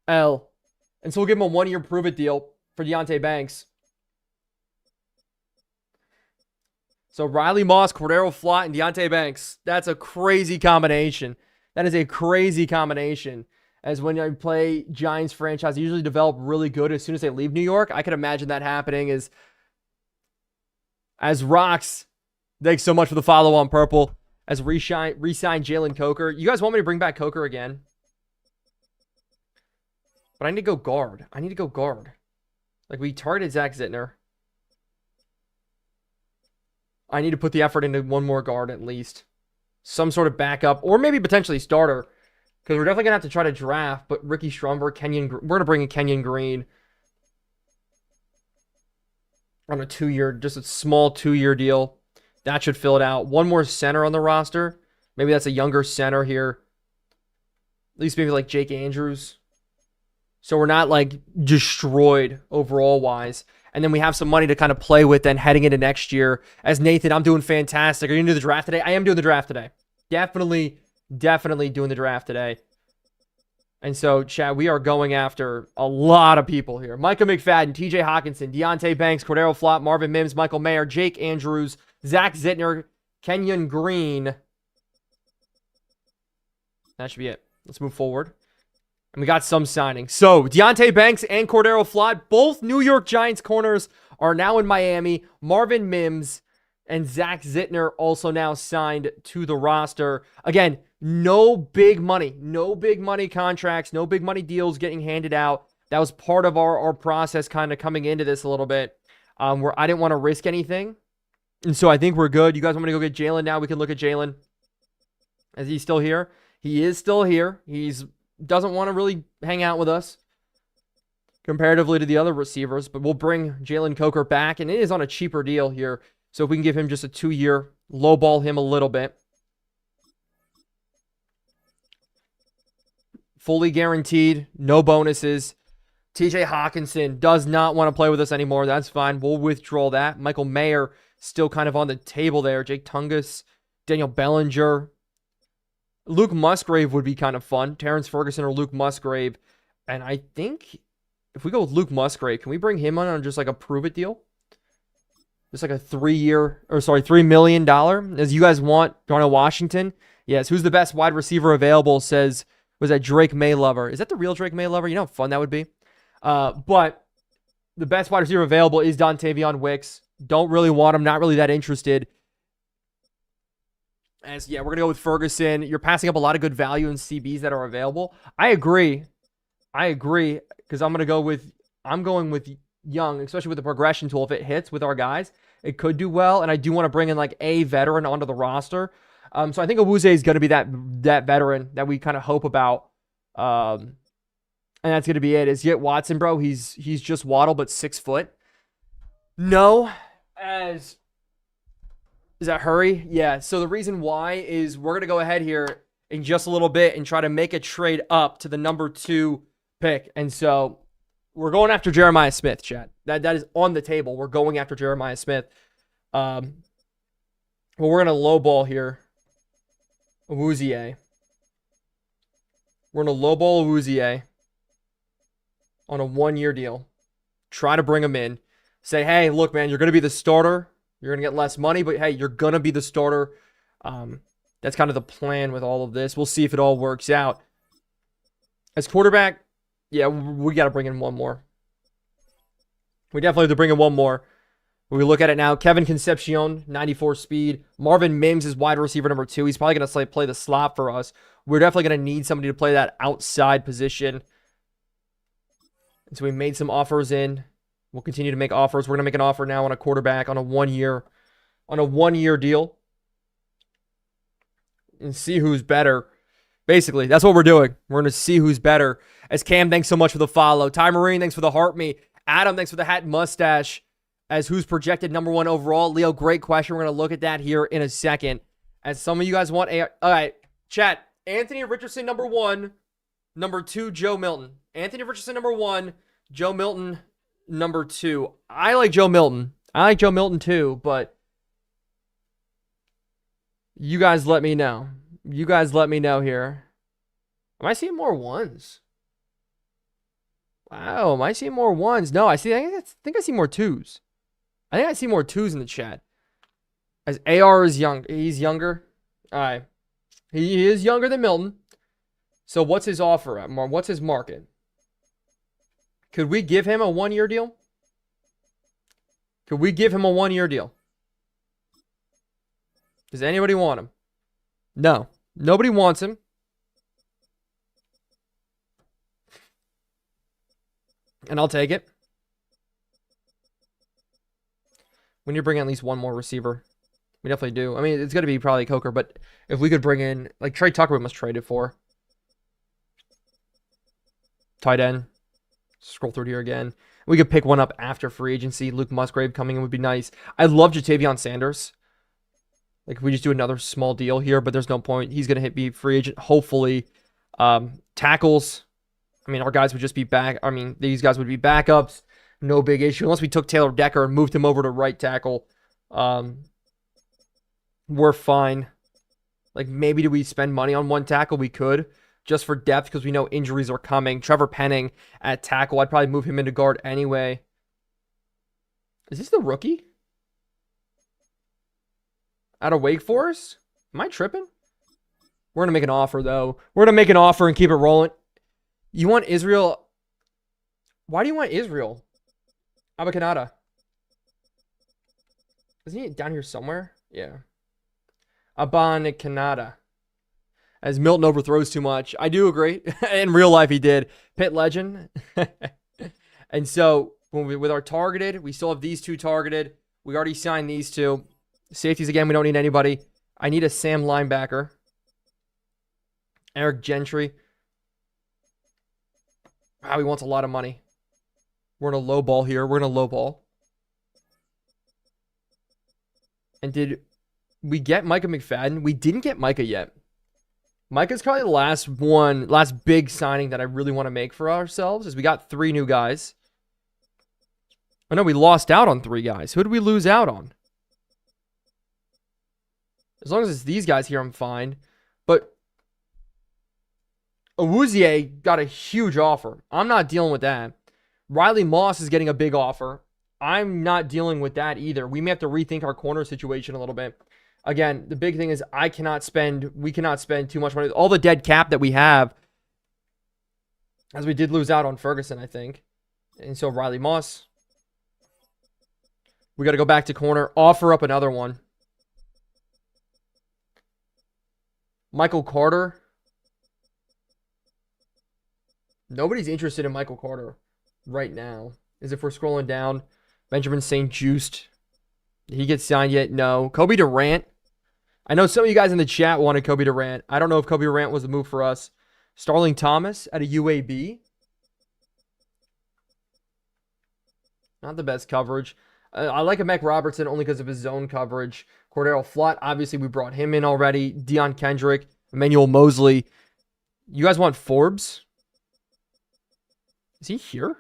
so we'll give him a 1-year prove-it deal for Deontay Banks. So Riley Moss, Cordero Flott, and Deontay Banks. That's a crazy combination. That is a crazy combination. As when I play Giants franchise, they usually develop really good as soon as they leave New York. I could imagine that happening as Rocks. Thanks so much for the follow on purple. As re-sign Jalen Coker. You guys want me to bring back Coker again? But I need to go guard. Like, we targeted Zach Zittner. I need to put the effort into one more guard at least. Some sort of backup. Or maybe potentially starter. Because we're definitely going to have to try to draft. But Ricky Stromberg, we're going to bring in Kenyon Green. On a 2-year, just a small 2-year deal. That should fill it out. One more center on the roster. Maybe that's a younger center here. At least maybe like Jake Andrews. So we're not like destroyed overall wise. And then we have some money to kind of play with then heading into next year. As Nathan, I'm doing fantastic. Are you going to do the draft today? I am doing the draft today. Definitely doing the draft today. And so, Chad, we are going after a lot of people here. Micah McFadden, TJ Hawkinson, Deontay Banks, Cordero Flott, Marvin Mims, Michael Mayer, Jake Andrews, Zach Zittner, Kenyon Green. That should be it. Let's move forward. And we got some signings. So, Deontay Banks and Cordero Flott, both New York Giants corners, are now in Miami. Marvin Mims and Zach Zittner also now signed to the roster. Again, no big money contracts, no big money deals getting handed out. That was part of our process kind of coming into this a little bit, where I didn't want to risk anything. And so I think we're good. You guys want me to go get Jalen now? We can look at Jalen. Is he still here? He is still here. Doesn't want to really hang out with us comparatively to the other receivers, but we'll bring Jalen Coker back, and it is on a cheaper deal here. So if we can give him just a 2-year, lowball him a little bit. Fully guaranteed, no bonuses. TJ Hawkinson does not want to play with us anymore. That's fine. We'll withdraw that. Michael Mayer still kind of on the table there. Jake Tungus, Daniel Bellinger. Luke Musgrave would be kind of fun. Terrence Ferguson or Luke Musgrave. And I think if we go with Luke Musgrave, can we bring him on just like a prove-it deal? Just like a $3 million. As you guys want, Darnell Washington. Yes, who's the best wide receiver available says, was that Drake Maylover? Is that the real Drake Maylover? You know how fun that would be? But the best wide receiver available is Dontavion Wicks. Don't really want him. Not really that interested. We're going to go with Ferguson. You're passing up a lot of good value in CBs that are available. I agree. Because I'm going with Young, especially with the progression tool. If it hits with our guys, it could do well. And I do want to bring in like a veteran onto the roster. So I think Awuzie is going to be that veteran that we kind of hope about. And that's going to be it. Is get Watson, bro. He's just Waddle, but 6 foot. No. Is that Hurry? Yeah. So the reason why is we're going to go ahead here in just a little bit and try to make a trade up to the number 2 pick. And so we're going after Jeremiah Smith, chat. That is on the table. We're going after Jeremiah Smith. Well, we're going to lowball here. Awuzie. We're going to lowball Awuzie on a 1-year deal. Try to bring him in. Say, hey, look, man, you're going to be the starter. You're going to get less money, but hey, you're going to be the starter. That's kind of the plan with all of this. We'll see if it all works out. As quarterback, yeah, we got to bring in one more. We definitely have to bring in one more. When we look at it now, Kevin Concepcion, 94 speed. Marvin Mims is wide receiver number 2. He's probably going to play the slot for us. We're definitely going to need somebody to play that outside position. And so we made some offers in. We'll continue to make offers. We're going to make an offer now on a quarterback on a 1-year deal. And see who's better. Basically, that's what we're doing. We're going to see who's better. As Cam, thanks so much for the follow. Ty Marine, thanks for the heart me. Adam, thanks for the hat and mustache. As who's projected number 1 overall. Leo, great question. We're going to look at that here in a second. As some of you guys want all right, chat. Anthony Richardson, number 1. Number 2, Joe Milton. Anthony Richardson, number 1. Joe Milton, number 2. I like Joe Milton. I like Joe Milton too, but you guys let me know. You guys let me know here. Am I seeing more 1s? Wow, am I seeing more 1s? No, I think I see more 2s. I think I see more 2s in the chat. As AR is young. He's younger. All right. He is younger than Milton. So what's his offer at? What's his market? Could we give him a 1-year deal? Could we give him a 1-year deal? Does anybody want him? No. Nobody wants him. And I'll take it. We need to bring in at least one more receiver. We definitely do. I mean, it's going to be probably Coker, but if we could bring in, like, Trey Tucker, we must trade it for. Tight end. Scroll through here again. We could pick one up after free agency. Luke Musgrave coming in would be nice. I love Jatavion Sanders. Like, if we just do another small deal here, but there's no point. He's going to be free agent, hopefully. Tackles. I mean, our guys would just be back. I mean, these guys would be backups. No big issue. Unless we took Taylor Decker and moved him over to right tackle. We're fine. Like, maybe do we spend money on one tackle? We could. Just for depth, because we know injuries are coming. Trevor Penning at tackle. I'd probably move him into guard anyway. Is this the rookie? Out of Wake Forest? Am I tripping? We're going to make an offer, though. We're going to make an offer and keep it rolling. You want Israel? Why do you want Israel? Abakanada. Isn't he down here somewhere? Yeah. Abanikanda. As Milton overthrows too much. I do agree. In real life, he did. Pitt legend. And so, with our targeted, we still have these 2 targeted. We already signed these 2. Safeties, again, we don't need anybody. I need a Sam linebacker. Eric Gentry. Wow, he wants a lot of money. We're going to low ball here. We're going to low ball. And did we get Micah McFadden? We didn't get Micah yet. Micah's probably the last big signing that I really want to make for ourselves, is we got 3 new guys. Oh no, we lost out on 3 guys. Who did we lose out on? As long as it's these guys here, I'm fine. But Awuzie got a huge offer. I'm not dealing with that. Riley Moss is getting a big offer. I'm not dealing with that either. We may have to rethink our corner situation a little bit. Again, the big thing is we cannot spend too much money. All the dead cap that we have, as we did lose out on Ferguson, I think. And so Riley Moss. We got to go back to corner. Offer up another one. Michael Carter. Nobody's interested in Michael Carter right now. As if we're scrolling down. Benjamin St. Juste. Did he get signed yet? No. Kobe Durant. I know some of you guys in the chat wanted Kobe Durant. I don't know if Kobe Durant was the move for us. Starling Thomas at a UAB. Not the best coverage. I like Emek Robertson only because of his zone coverage. Cordero Flott, obviously we brought him in already. Deion Kendrick, Emmanuel Mosley. You guys want Forbes? Is he here?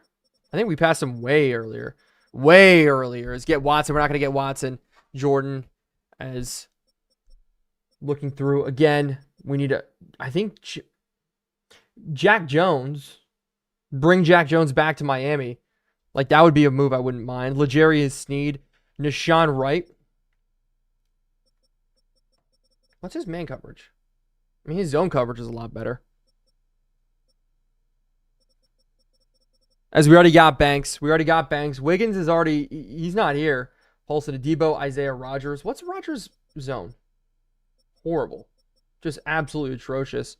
I think we passed him way earlier. Way earlier. Let's get Watson. We're not going to get Watson. Jordan as looking through. Again, we need I think Jack Jones. Bring Jack Jones back to Miami. Like, that would be a move I wouldn't mind. L'Jarius Sneed. Nashawn Wright. What's his man coverage? I mean, his zone coverage is a lot better. As we already got Banks. Wiggins is already... He's not here. Paulson Adebo, Isaiah Rodgers. What's Rodgers' zone? Horrible. Just absolutely atrocious.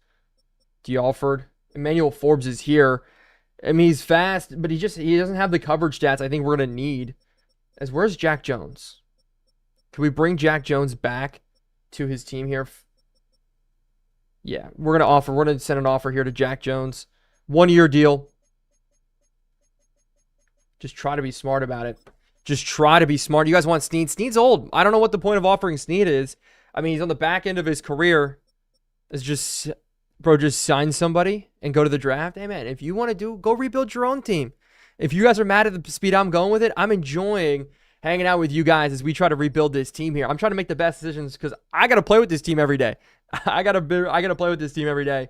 D'Alford. Emmanuel Forbes is here. I mean, he's fast, but he doesn't have the coverage stats I think we're going to need. As where's Jack Jones? Can we bring Jack Jones back to his team here? Yeah, we're going to send an offer here to Jack Jones. 1-year deal. Just try to be smart about it. Just try to be smart. You guys want Snead? Snead's old. I don't know what the point of offering Snead is. I mean, he's on the back end of his career. It's just... Bro, just sign somebody and go to the draft. Hey, man, if you want to go rebuild your own team. If you guys are mad at the speed I'm going with it, I'm enjoying hanging out with you guys as we try to rebuild this team here. I'm trying to make the best decisions because I got to play with this team every day. I got to play with this team every day.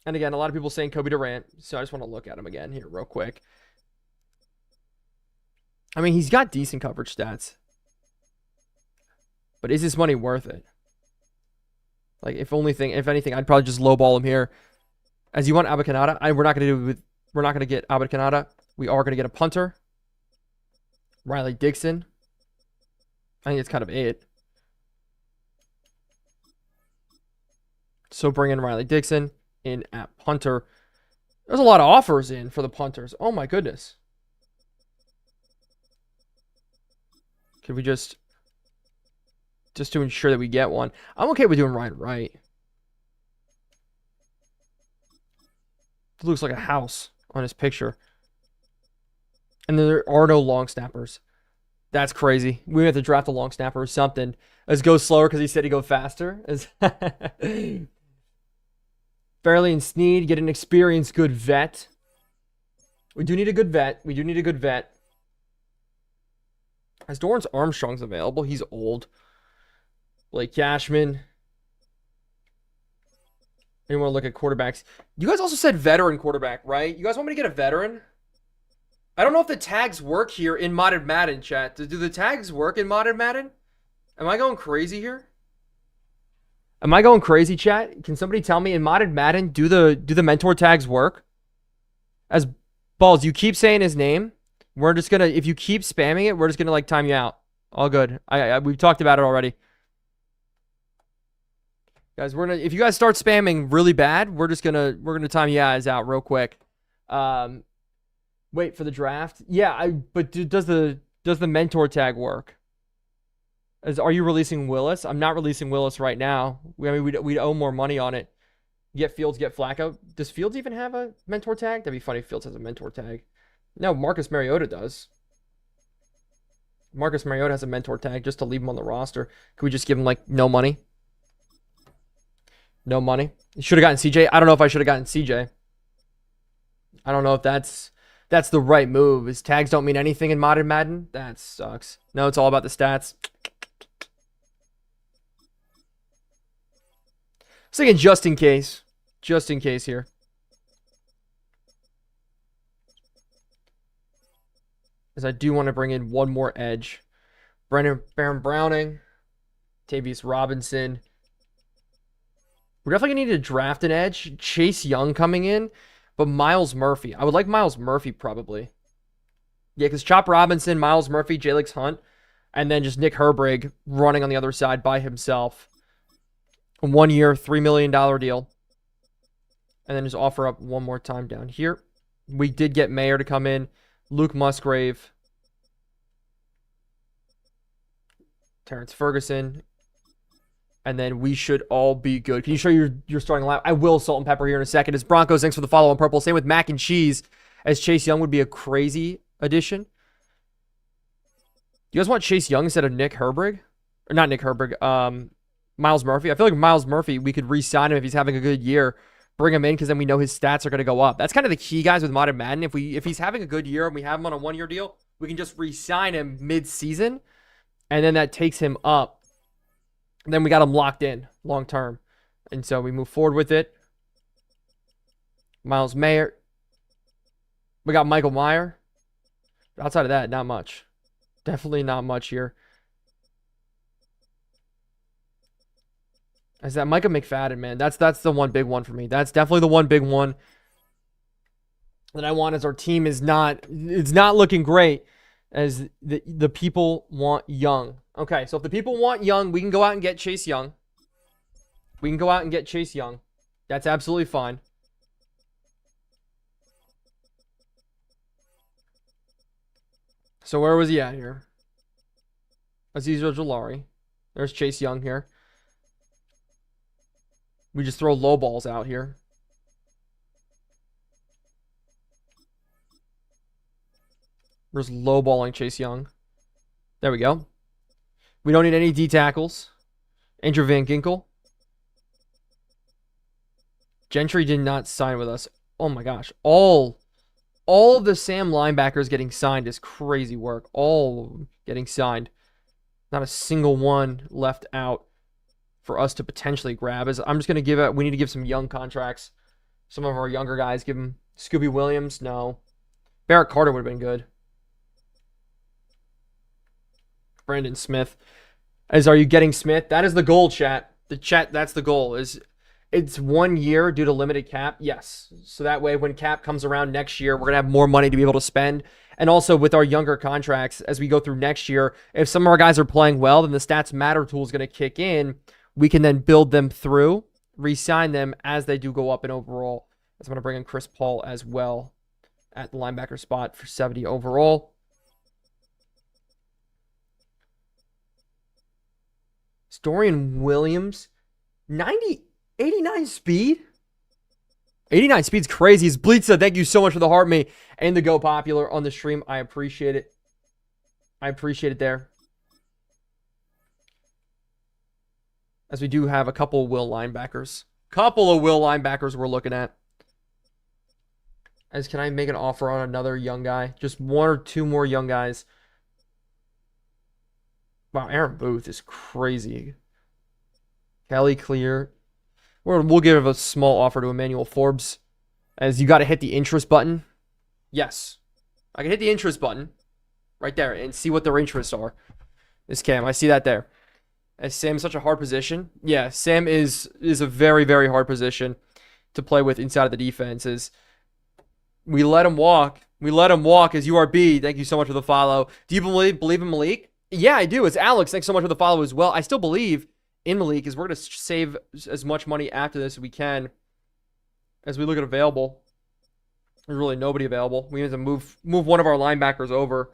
And again, a lot of people saying Kobe Durant, so I just want to look at him again here real quick. I mean, he's got decent coverage stats. But is this money worth it? Like, if anything, I'd probably just lowball him here. As you want Abba Kanata, we're not going to get Abba Kanata. We are going to get a punter. Riley Dixon. I think it's kind of it. So bring in Riley Dixon in at punter. There's a lot of offers in for the punters. Oh my goodness. Could we just to ensure that we get one. I'm okay with doing Ryan Wright. It looks like a house on his picture. And there are no long snappers. That's crazy. We have to draft a long snapper or something. Let's go slower because he said he'd go faster. Fairley and Snead get an experienced good vet. We do need a good vet. As Dorrance Armstrong's available, he's old. Blake Cashman. Anyone look at quarterbacks? You guys also said veteran quarterback, right? You guys want me to get a veteran? I don't know if the tags work here in modded Madden, chat. Do the tags work in modded Madden? Am I going crazy here? Am I going crazy, chat? Can somebody tell me in modded Madden, do the mentor tags work? As Balls, you keep saying his name. We're just gonna, if you keep spamming it, we're just gonna like time you out. All good. We've talked about it already. Guys, if you guys start spamming really bad, we're gonna time you guys out real quick. Wait for the draft. Yeah, but does the mentor tag work? Are you releasing Willis? I'm not releasing Willis right now. We'd owe more money on it. Get Fields, get Flacco. Does Fields even have a mentor tag? That'd be funny if Fields has a mentor tag. No, Marcus Mariota does. Marcus Mariota has a mentor tag just to leave him on the roster. Could we just give him like no money? No money. You should have gotten CJ. I don't know if I should have gotten CJ. I don't know if that's the right move. His tags don't mean anything in modern Madden. That sucks. No, it's all about the stats. I was thinking just in case. Just in case here. As I do want to bring in one more edge. Baron Browning. Tavius Robinson. We're definitely going to need to draft an edge. Chase Young coming in. But Miles Murphy. I would like Miles Murphy probably. Yeah, because Chop Robinson, Miles Murphy, Jalix Hunt. And then just Nick Herbrig running on the other side by himself. A 1 year, $3 million deal. And then just offer up one more time down here. We did get Mayer to come in. Luke Musgrave. Terrence Ferguson. And then we should all be good. Can you show your starting lineup? I will salt and pepper here in a second. It's Broncos. Thanks for the follow on purple. Same with mac and cheese, as Chase Young would be a crazy addition. Do you guys want Chase Young instead of Nick Herbrig? Or not Nick Herbrig. Miles Murphy. I feel like Miles Murphy, we could re-sign him if he's having a good year. Bring him in because then we know his stats are going to go up. That's kind of the key, guys, with modern Madden. If he's having a good year and we have him on a 1 year deal, we can just re-sign him mid-season. And then that takes him up. And then we got him locked in long term. And so we move forward with it. Miles Mayer. We got Michael Meyer. Outside of that, not much. Definitely not much here. Is that Micah McFadden, man? That's the one big one for me. That's definitely the one big one that I want, as our team is not, it's not looking great, as the people want Young. Okay, so if the people want Young, we can go out and get Chase Young. We can go out and get Chase Young. That's absolutely fine. So where was he at here? Azeez Ojulari. There's Chase Young here. We just throw low balls out here. We're just low balling Chase Young. There we go. We don't need any D tackles. Andrew Van Ginkel. Gentry did not sign with us. Oh my gosh. All of the Sam linebackers getting signed is crazy work. All of them getting signed. Not a single one left out for us to potentially grab. As I'm just going to give it, we need to give some young contracts. Some of our younger guys, give them Scooby Williams. No. Barrett Carter would have been good. Brandon Smith. Are you getting Smith? That is the goal, chat. The chat, that's the goal. It's 1 year due to limited cap? Yes. So that way when cap comes around next year, we're going to have more money to be able to spend. And also with our younger contracts, as we go through next year, if some of our guys are playing well, then the Stats Matter tool is going to kick in. We can then build them through, re-sign them as they do go up in overall. I'm going to bring in Chris Paul as well at the linebacker spot for 70 overall. Dorian Williams, 89 speed. 89 speed's crazy. It's Blitza. Thank you so much for the heart me and the Go Popular on the stream. I appreciate it. I appreciate it there. As we do have a couple of will linebackers. Couple of will linebackers we're looking at. As can I make an offer on another young guy? Just one or two more young guys. Wow, Aaron Booth is crazy. Kelly Clear. We'll give a small offer to Emmanuel Forbes. As you got to hit the interest button. Yes. I can hit the interest button. Right there. And see what their interests are. This Cam. I see that there. As Sam's such a hard position. Yeah, Sam is a very, very hard position to play with inside of the defenses. We let him walk. We let him walk as URB. Thank you so much for the follow. Do you believe in Malik? Yeah, I do. It's Alex. Thanks so much for the follow as well. I still believe in Malik, because we're going to save as much money after this as we can. As we look at available, there's really nobody available. We need to move one of our linebackers over.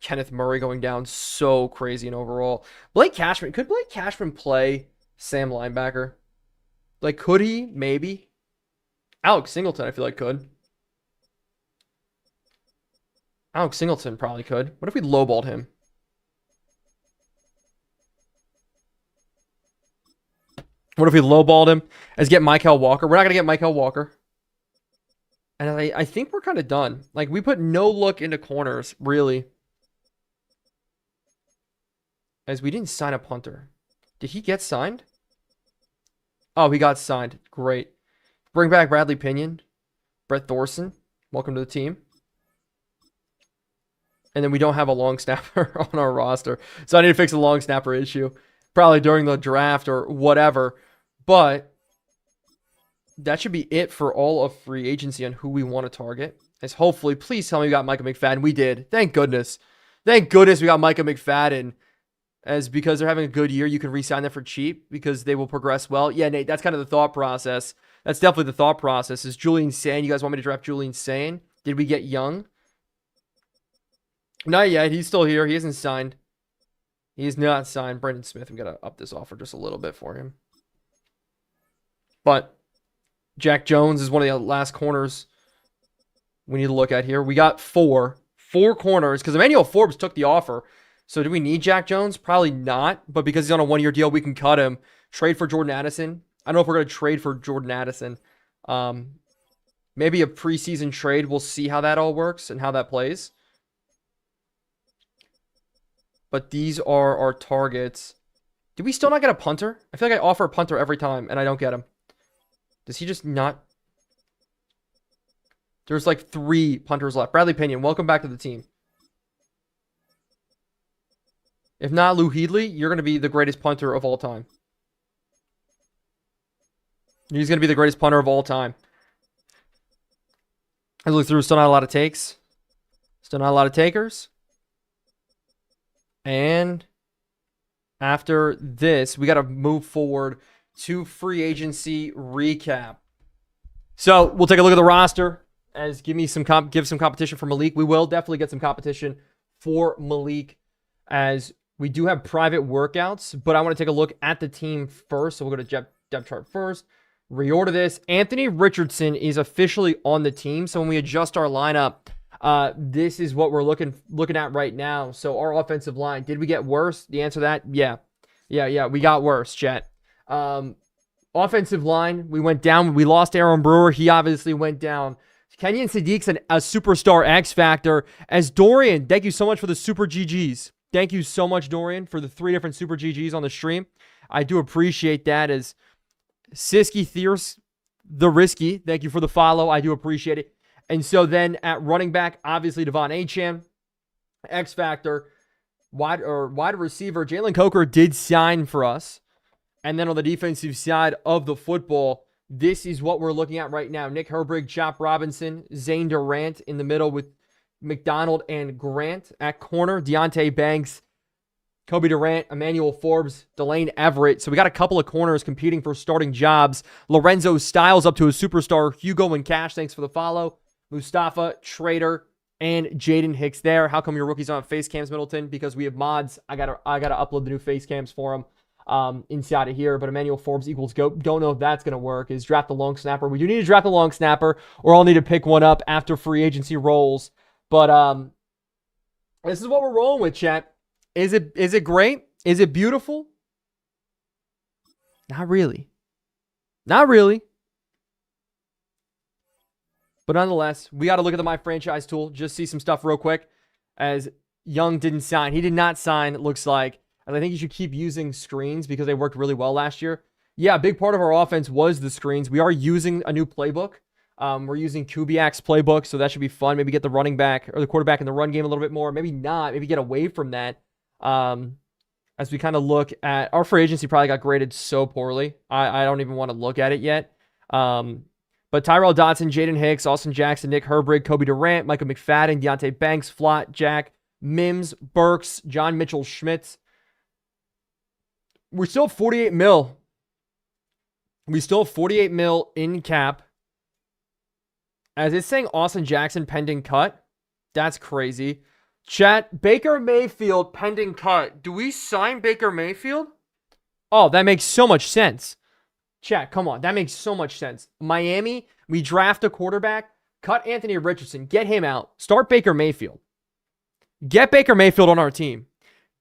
Kenneth Murray going down so crazy in overall. Blake Cashman. Could Blake Cashman play Sam linebacker? Like, could he? Maybe. Alex Singleton, I feel like could. Alex Singleton probably could. What if we lowballed him? What if we lowballed him as get Michael Walker? We're not going to get Michael Walker. And I think we're kind of done. Like, we put no look into corners, really. As we didn't sign a punter. Did he get signed? Oh, he got signed. Great. Bring back Bradley Pinion. Brett Thorson. Welcome to the team. And then we don't have a long snapper on our roster. So I need to fix the long snapper issue. Probably during the draft or whatever. But that should be it for all of free agency on who we want to target. As hopefully, please tell me we got Micah McFadden. We did. Thank goodness. Thank goodness we got Micah McFadden. As because they're having a good year, you can re-sign them for cheap because they will progress well. Yeah, Nate, that's kind of the thought process. That's definitely the thought process. Is Julian Sane? You guys want me to draft Julian Sane? Did we get Young? Not yet. He's still here. He isn't signed. He is not signed. Brendan Smith, I'm going to up this offer just a little bit for him. But Jack Jones is one of the last corners we need to look at here. We got four corners because Emmanuel Forbes took the offer. So do we need Jack Jones? Probably not. But because he's on a one-year deal, we can cut him. Trade for Jordan Addison. I don't know if we're going to trade for Jordan Addison. Maybe a preseason trade. We'll see how that all works and how that plays. But these are our targets. Did we still not get a punter? I feel like I offer a punter every time and I don't get him. Does he just not? There's like 3 punters left. Bradley Pinion, welcome back to the team. If not Lou Headley, you're going to be the greatest punter of all time. He's going to be the greatest punter of all time. I look through, still not a lot of takes. Still not a lot of takers. And after this, we got to move forward to free agency recap. So we'll take a look at the roster as give some competition for Malik. We will definitely get some competition for Malik as we do have private workouts, but I want to take a look at the team first. So we'll go to depth chart first. Reorder this. Anthony Richardson is officially on the team. So when we adjust our lineup, this is what we're looking at right now. So our offensive line, did we get worse? The answer to that, yeah, we got worse, chat. Offensive line, we went down. We lost Aaron Brewer. He obviously went down. Kenyon Sadiq's a superstar X factor. As Dorian, thank you so much for the super GGs. Thank you so much, Dorian, for the 3 different super GGs on the stream. I do appreciate that. As Siski Thierce, the Risky, thank you for the follow. I do appreciate it. And so then at running back, obviously Devon Achane, X Factor, wide receiver, Jalen Coker did sign for us. And then on the defensive side of the football, this is what we're looking at right now. Nick Herbig, Chop Robinson, Zane Durant in the middle with McDonald and Grant at corner. Deontay Banks, Kobe Durant, Emmanuel Forbes, Delane Everett. So we got a couple of corners competing for starting jobs. Lorenzo Styles up to a superstar. Hugo and Cash, thanks for the follow. Mustafa, Trader, and Jaden Hicks there. How come your rookies aren't face cams, Middleton? Because we have mods. I gotta upload the new face cams for them inside of here. But Emmanuel Forbes equals GOAT. Don't know if that's gonna work. Is draft a long snapper. We do need to draft a long snapper, or I'll need to pick one up after free agency rolls. But this is what we're rolling with, chat. Is it great? Is it beautiful? Not really. Not really. But nonetheless, we got to look at the My Franchise tool. Just see some stuff real quick. As Young didn't sign. He did not sign, it looks like. And I think you should keep using screens because they worked really well last year. Yeah, a big part of our offense was the screens. We are using a new playbook. We're using Kubiak's playbook, so that should be fun. Maybe get the running back or the quarterback in the run game a little bit more. Maybe not. Maybe get away from that. As we kind of look at our free agency, probably got graded so poorly. I don't even want to look at it yet. But Tyrell Dodson, Jaden Hicks, Austin Jackson, Nick Herbig, Kobe Durant, Michael McFadden, Deontay Banks, Flott, Jack, Mims, Burks, John Mitchell Schmitz. We're still 48 mil. We still have 48 mil in cap. As it's saying Austin Jackson pending cut. That's crazy. Chat, Baker Mayfield pending cut. Do we sign Baker Mayfield? Oh, that makes so much sense. Chat, come on. That makes so much sense. Miami, we draft a quarterback, cut Anthony Richardson, get him out, start Baker Mayfield. Get Baker Mayfield on our team.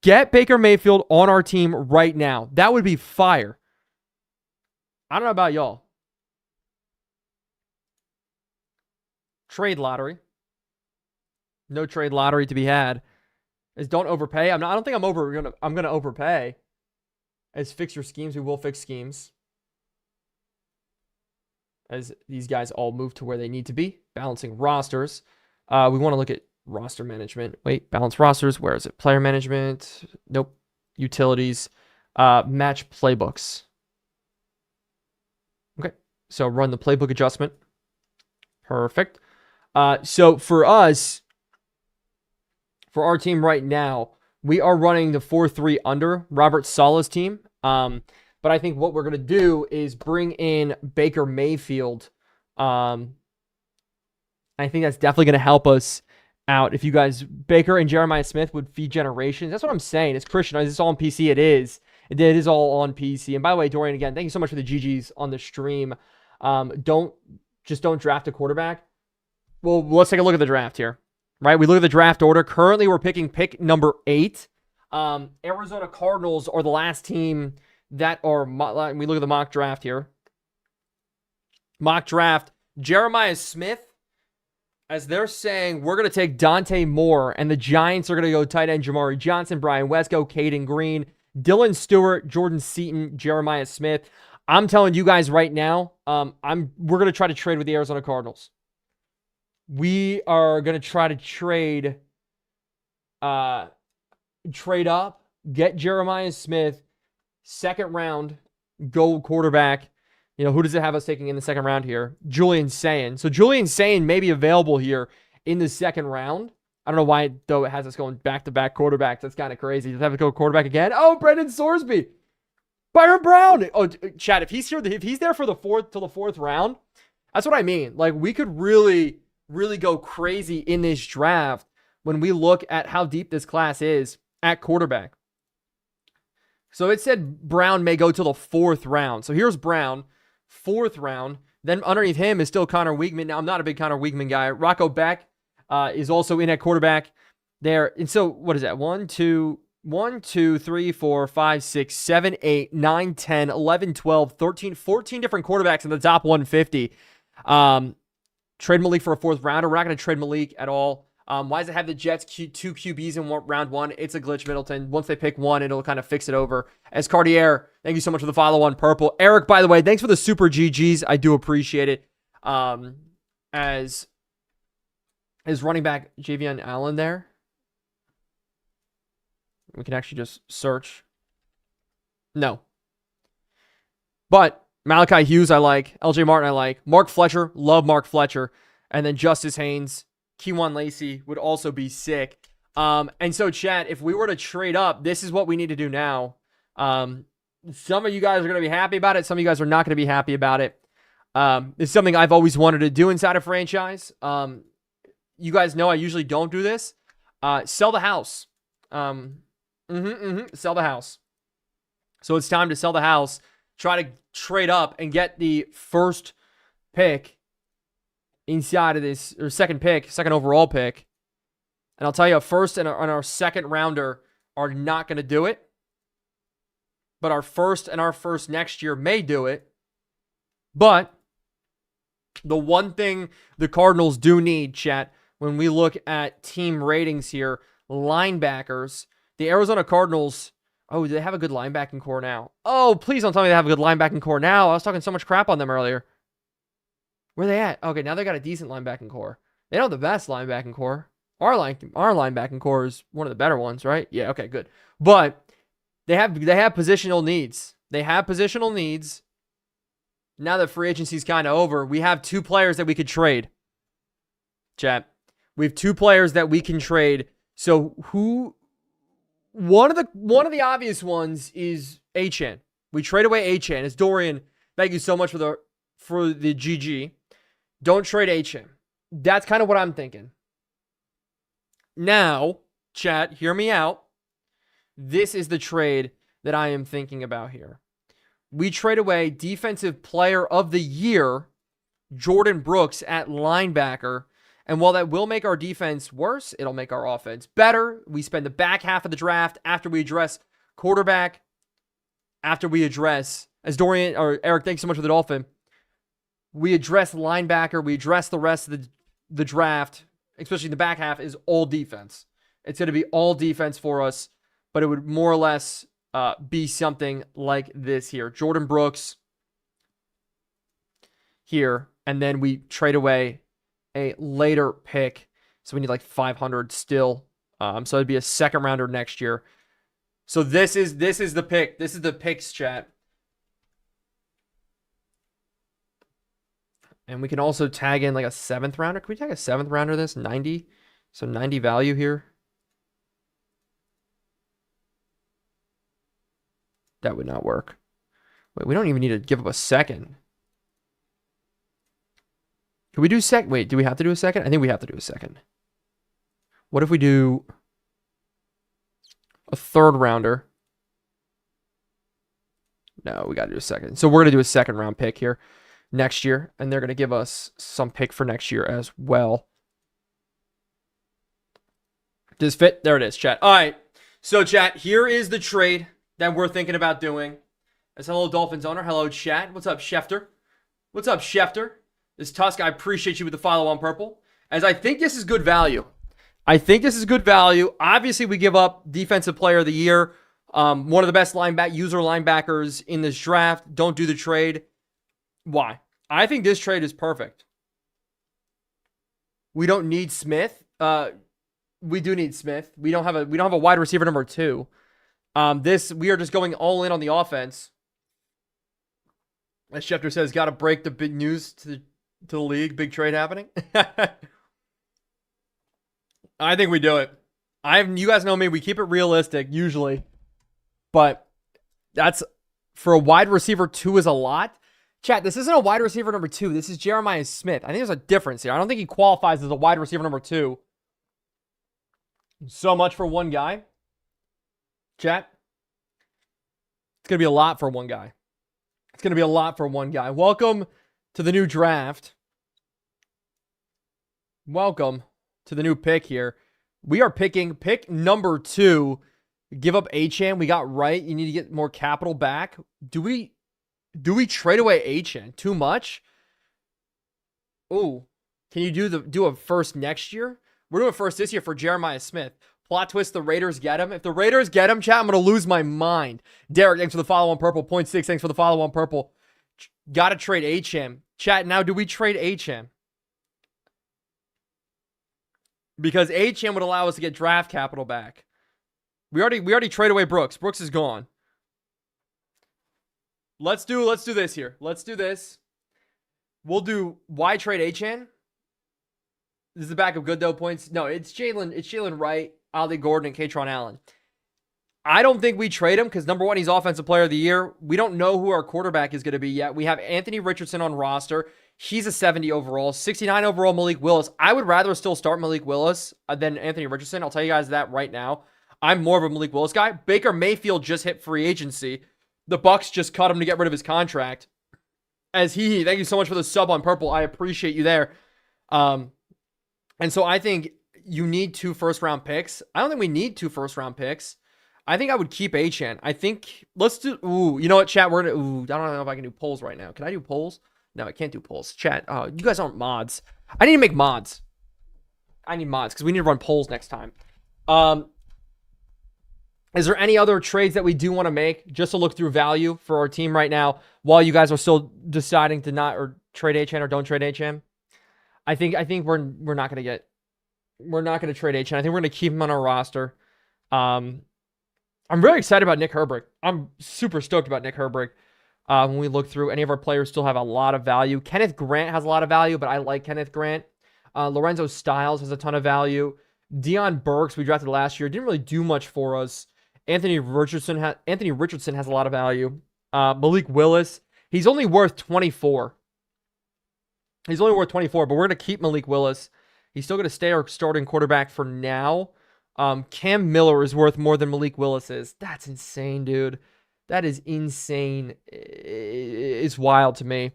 Get Baker Mayfield on our team right now. That would be fire. I don't know about y'all. Trade lottery. No trade lottery to be had. Is don't overpay. I don't think I'm gonna overpay. As fix your schemes, we will fix schemes. As these guys all move to where they need to be. Balancing rosters. We want to look at roster management. Wait, balance rosters. Where is it? Player management. Nope. Utilities. Match playbooks. Okay. So run the playbook adjustment. Perfect. So for us, for our team right now, we are running the 4-3 under Robert Saleh's team. But I think what we're going to do is bring in Baker Mayfield. I think that's definitely going to help us out. If you guys, Baker and Jeremiah Smith would feed generations. That's what I'm saying. It's Christian. Is this all on PC? It is. It is all on PC. And by the way, Dorian, again, thank you so much for the GGs on the stream. Don't draft a quarterback. Well, let's take a look at the draft here. Right? We look at the draft order. Currently, we're picking pick number 8. Arizona Cardinals are the last team that are, we look at the mock draft here. Mock draft, Jeremiah Smith, as they're saying, we're going to take Dante Moore, and the Giants are going to go tight end Jamari Johnson, Brian Wesco, Caden Green, Dylan Stewart, Jordan Seaton, Jeremiah Smith. I'm telling you guys right now, we're going to try to trade with the Arizona Cardinals. We are going to try to trade up, get Jeremiah Smith, second round, go quarterback. You know, who does it have us taking in the second round here? Julian Sayin. So Julian Sayin may be available here in the second round. I don't know why, though, it has us going back-to-back quarterbacks. That's kind of crazy. Does it have to go quarterback again? Oh, Brendan Sorsby. Byron Brown. Oh, Chad, if he's there for the fourth round, that's what I mean. Like, we could really go crazy in this draft when we look at how deep this class is at quarterback. So it said Brown may go till the 4th round. So here's Brown, 4th round. Then underneath him is still Connor Weigman. Now, I'm not a big Connor Weigman guy. Rocco Beck is also in at quarterback there. And so what is that? 1, 2, 3, 4, 5, 6, 7, 8, 9, 10, 11, 12, 13, 14 different quarterbacks in the top 150. Trade Malik for a 4th rounder. We're not going to trade Malik at all. Why does it have the Jets 2 QBs in round 1? It's a glitch, Middleton. Once they pick one, it'll kind of fix it over. As Cartier, thank you so much for the follow on purple. Eric, by the way, thanks for the super GGs. I do appreciate it. As running back Javion Allen there. We can actually just search. No. But Malachi Hughes, I like. LJ Martin, I like. Mark Fletcher, love Mark Fletcher. And then Justice Haynes. Keywan Lacey would also be sick. And so, chat, if we were to trade up, this is what we need to do now. Some of you guys are going to be happy about it. Some of you guys are not going to be happy about it. It's something I've always wanted to do inside a franchise. You guys know I usually don't do this. Sell the house. Sell the house. So it's time to sell the house. Try to trade up and get the first pick inside of this, or second overall pick. And I'll tell you, first and our second rounder are not going to do it. But our first next year may do it. But the one thing the Cardinals do need, chat, when we look at team ratings here, linebackers, the Arizona Cardinals, oh, do they have a good linebacking core now? Oh, please don't tell me they have a good linebacking core now. I was talking so much crap on them earlier. Where are they at? Okay, now they got a decent linebacking core. They don't have the best linebacking core. Our linebacking core is one of the better ones, right? Yeah, okay, good. But they have positional needs. They have positional needs. Now that free agency is kind of over, we have 2 players that we could trade. Chat. We have 2 players that we can trade. So one of the obvious ones is Achane. We trade away Achane. It's Dorian. Thank you so much for the GG. Don't trade Achane. That's kind of what I'm thinking. Now, chat, hear me out. This is the trade that I am thinking about here. We trade away Defensive Player of the Year, Jordan Brooks at linebacker. And while that will make our defense worse, it'll make our offense better. We spend the back half of the draft after we address quarterback, after we address as Dorian or Eric, thanks so much for the Dolphin. We address linebacker. We address the rest of the draft, especially in the back half, is all defense. It's going to be all defense for us, but it would more or less be something like this here. Jordan Brooks here, and then we trade away a later pick. So we need like 500 still. So it'd be a second rounder next year. So this is the pick. This is the picks, chat. And we can also tag in like a 7th rounder. Can we tag a 7th rounder this? 90. So 90 value here. That would not work. Wait, we don't even need to give up a second. Can we do second? Wait, do we have to do a second? I think we have to do a second. What if we do a 3rd rounder? No, we got to do a second. So we're going to do a 2nd round pick here next year, and they're going to give us some pick for next year as well. Does fit? There it is, chat. All right. So, chat, here is the trade that we're thinking about doing. As hello, Dolphins owner. Hello, chat. What's up, Schefter? What's up, Schefter? This Tusk, I appreciate you with the follow on purple. As I think this is good value. Obviously, we give up Defensive Player of the Year. One of the best user linebackers in this draft. Don't do the trade. Why? I think this trade is perfect. We don't need Smith. We do need Smith. We don't have a wide receiver number 2. We are just going all in on the offense. As Schefter says, got to break the big news to the league. Big trade happening. I think we do it. You guys know me. We keep it realistic usually, but that's for a wide receiver 2 is a lot. Chat, this isn't a wide receiver number 2. This is Jeremiah Smith. I think there's a difference here. I don't think he qualifies as a wide receiver number 2. So much for one guy. Chat, it's going to be a lot for one guy. Welcome to the new draft. Welcome to the new pick here. We are picking pick number 2. Give up Achane. We got right. You need to get more capital back. Do we trade away Achane? Too much? Ooh. Can you do a first next year? We're doing a first this year for Jeremiah Smith. Plot twist, the Raiders get him. If the Raiders get him, chat, I'm going to lose my mind. Derek, thanks for the follow on purple. 0.6, thanks for the follow on purple. Got to trade Achane. Chat, now do we trade Achane? Because Achane would allow us to get draft capital back. We already traded away Brooks. Brooks is gone. Let's do this here. Let's do this. We'll do why trade Achane? This is the back of good though points. No, it's Jalen Wright, Ali Gordon, and Katron Allen. I don't think we trade him because number 1, he's offensive player of the year. We don't know who our quarterback is going to be yet. We have Anthony Richardson on roster. He's a 70 overall, 69 overall Malik Willis. I would rather still start Malik Willis than Anthony Richardson. I'll tell you guys that right now. I'm more of a Malik Willis guy. Baker Mayfield just hit free agency. The Bucks just cut him to get rid of his contract. Thank you so much for the sub on purple. I appreciate you there. And so I think you need 2 first-round picks. I don't think we need 2 first-round picks. I think I would keep Achane. I think let's do. Ooh, you know what, chat? I don't know if I can do polls right now. Can I do polls? No, I can't do polls. Chat. You guys aren't mods. I need to make mods. I need mods because we need to run polls next time. Is there any other trades that we do want to make just to look through value for our team right now while you guys are still deciding to not or trade Achane or don't trade Achane? I think we're not going to trade Achane. I think we're going to keep him on our roster. I'm really excited about Nick Herbert. I'm super stoked about Nick Herbert. When we look through, any of our players still have a lot of value. Kenneth Grant has a lot of value, but I like Kenneth Grant. Lorenzo Styles has a ton of value. Deion Burks, we drafted last year, didn't really do much for us. Anthony Richardson has a lot of value. Malik Willis, he's only worth 24. But we're going to keep Malik Willis. He's still going to stay our starting quarterback for now. Cam Miller is worth more than Malik Willis is. That's insane, dude. That is insane. It's wild to me.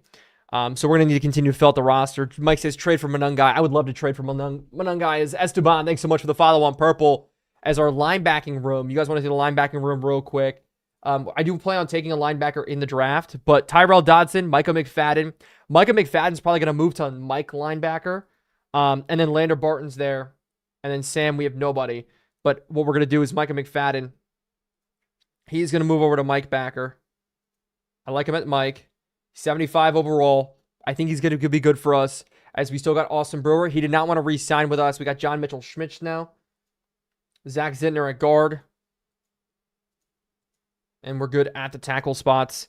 So we're going to need to continue to fill out the roster. Mike says trade for Manungai. I would love to trade for Manungai. Is Esteban. Thanks so much for the follow on purple as our linebacking room. You guys want to see the linebacking room real quick? I do plan on taking a linebacker in the draft, but Tyrell Dodson, Micah McFadden. Micah McFadden's probably going to move to Mike linebacker. And then Lander Barton's there. And then Sam, we have nobody. But what we're going to do is Micah McFadden. He's going to move over to Mike backer. I like him at Mike. 75 overall. I think he's going to be good for us, as we still got Austin Brewer. He did not want to re-sign with us. We got John Mitchell Schmitz now. Zach Zintner at guard. And we're good at the tackle spots.